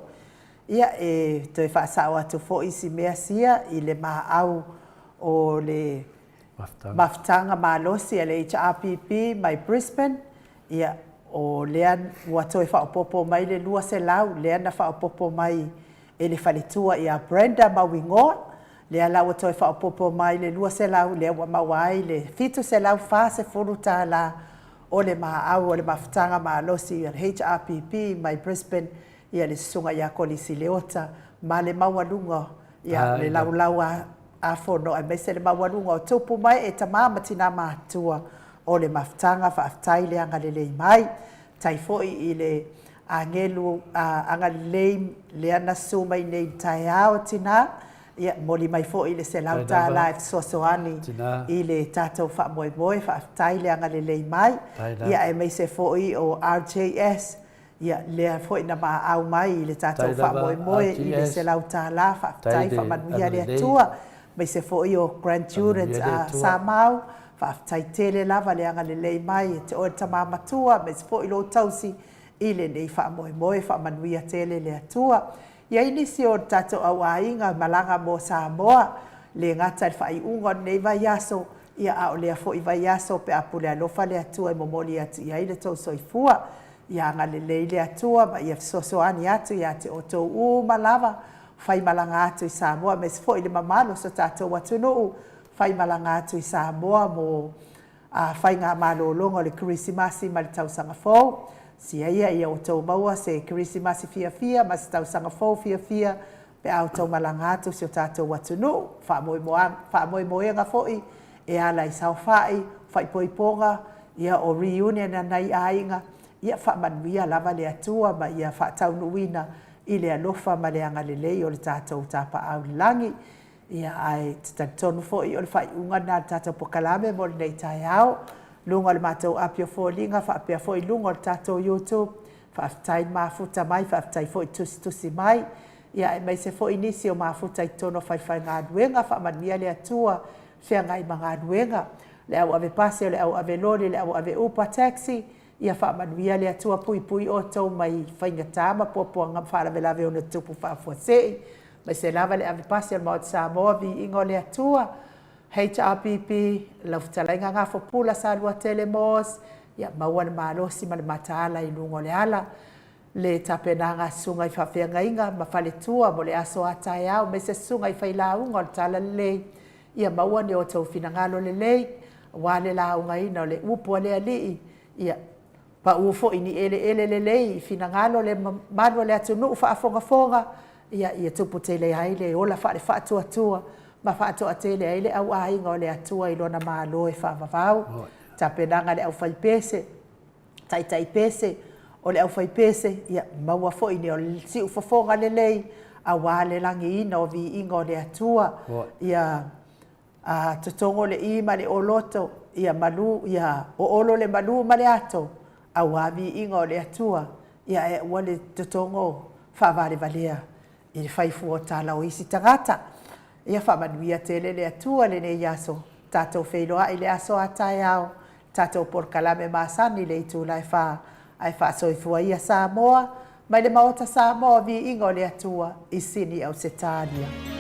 Ia e toi fa sa watu fo isi mea sia i le ma au o le maftanga malo si le HRPP mai Brisbane. Ia o lean ua toi fa popo mai le lua se lau lean na fa popo mai ele faletua ia Brenda Mawingo le ala o toi fa popo mai le lua se lau le wa mawai le fitu se lau fa se furuta la o le ma au o le maftanga ma losi HRPP mai Brisbane ia le sunga ia kolisi leota ma le mawalunga ia le lau a fono a mese le mawalunga o tupu mai e tamama tina matua o le maftanga fa aftai le anga le mai tai foi i le angelu anga le ana suma i nei tai ao tina ia moli mai fo i le se lauta live sosoani i le tatou fa moe fa tai le anga le mai ia e mai se fo i o RJS ia le fo i na ma au mai i le tatou fa moe i le se lauta la fa tai fa manuia le tua mai se fo i o grandchildren Samau fa tai tele lava le anga le mai te o tamama tua mai se fo i lo tausi ile nei fa moe fa manuia tele le atua ia inisi o tato au ainga malanga mo Samoa le ngata fa i unga nei vai aso ia a le fo i vai aso pe apule alofa le atua i momoli ati ia ile to soifua ia ngale le atua ma ia so ani atu ia te o to u malava fai malanga atu i Samoa mes fo i le mamalo so tato watu no fai malanga atu i Samoa mo fai ngā malo longa le Krismasi ma le tausanga fo sia ia o tau maua se Krismasi fia ma se tausanga fo fia pe au tau malanga atu se o tatou watu no fa moe nga foi e ala i sau fai poiponga ia o reunion na nai ainga ia fa manuia lava le atua ma ia fa tau nuina i le alofa ma le anga lelei o le tatou tapa au langi ia ai tonu foi o le fai unga na tatou pokalame mo le nei tai au lunga le matou apio fo linga fa apia fo i lunga le tatou YouTube fa aftai mafuta mai fa aftai fo i tusi mai ia e mai se fo inisi o mafuta i tono fai ngā duenga fa mania le atua fea ngai mga duenga le au ave pase le au ave lori le au ave upa taxi ia fa manuia le atua pui o tau mai whainga tāma popo ngam whaara me lawe ona tupu whaafuasei mai se lava le ave pase le maot Samoa vi ingo le atua HRPP laufutalainga ngā whapula sa lua telemos ia maua le malosi ma le mataala i lungo le ala le tapenanga sunga i whawhianga inga ma whale tua mo le aso atai au me se sunga i whailaunga o le tala le ia maua ni o tau finangalo le lei wale launga ina o le upua le alii ia pa ufo ini ele le lei finangalo le manuwa le atu nuu whaafonga ia tupu te le haile ola whaare whaatua ma whaatua te le haile au ainga o le atua i lona maa loe whaavavau tapenanga le au whaipese tai pese o le au whaipese ia maua fo ini o le si ufafonga le lei a wale langi ina o vi inga o le atua ia totongo le ima le oloto ia malu ia o olo le malu ma le ato a wavi inga o le atua ia e wale totongo whaavare valea i le whaifu o tala o isi tangata ia whamanuia tele le atua le ne yaso tatou whailoa i le aso atai au tatou porkalame masani le itu lai wha ai wha soifua ia Samoa mai le maota Samoa vi inga o le atua i sini au Setania.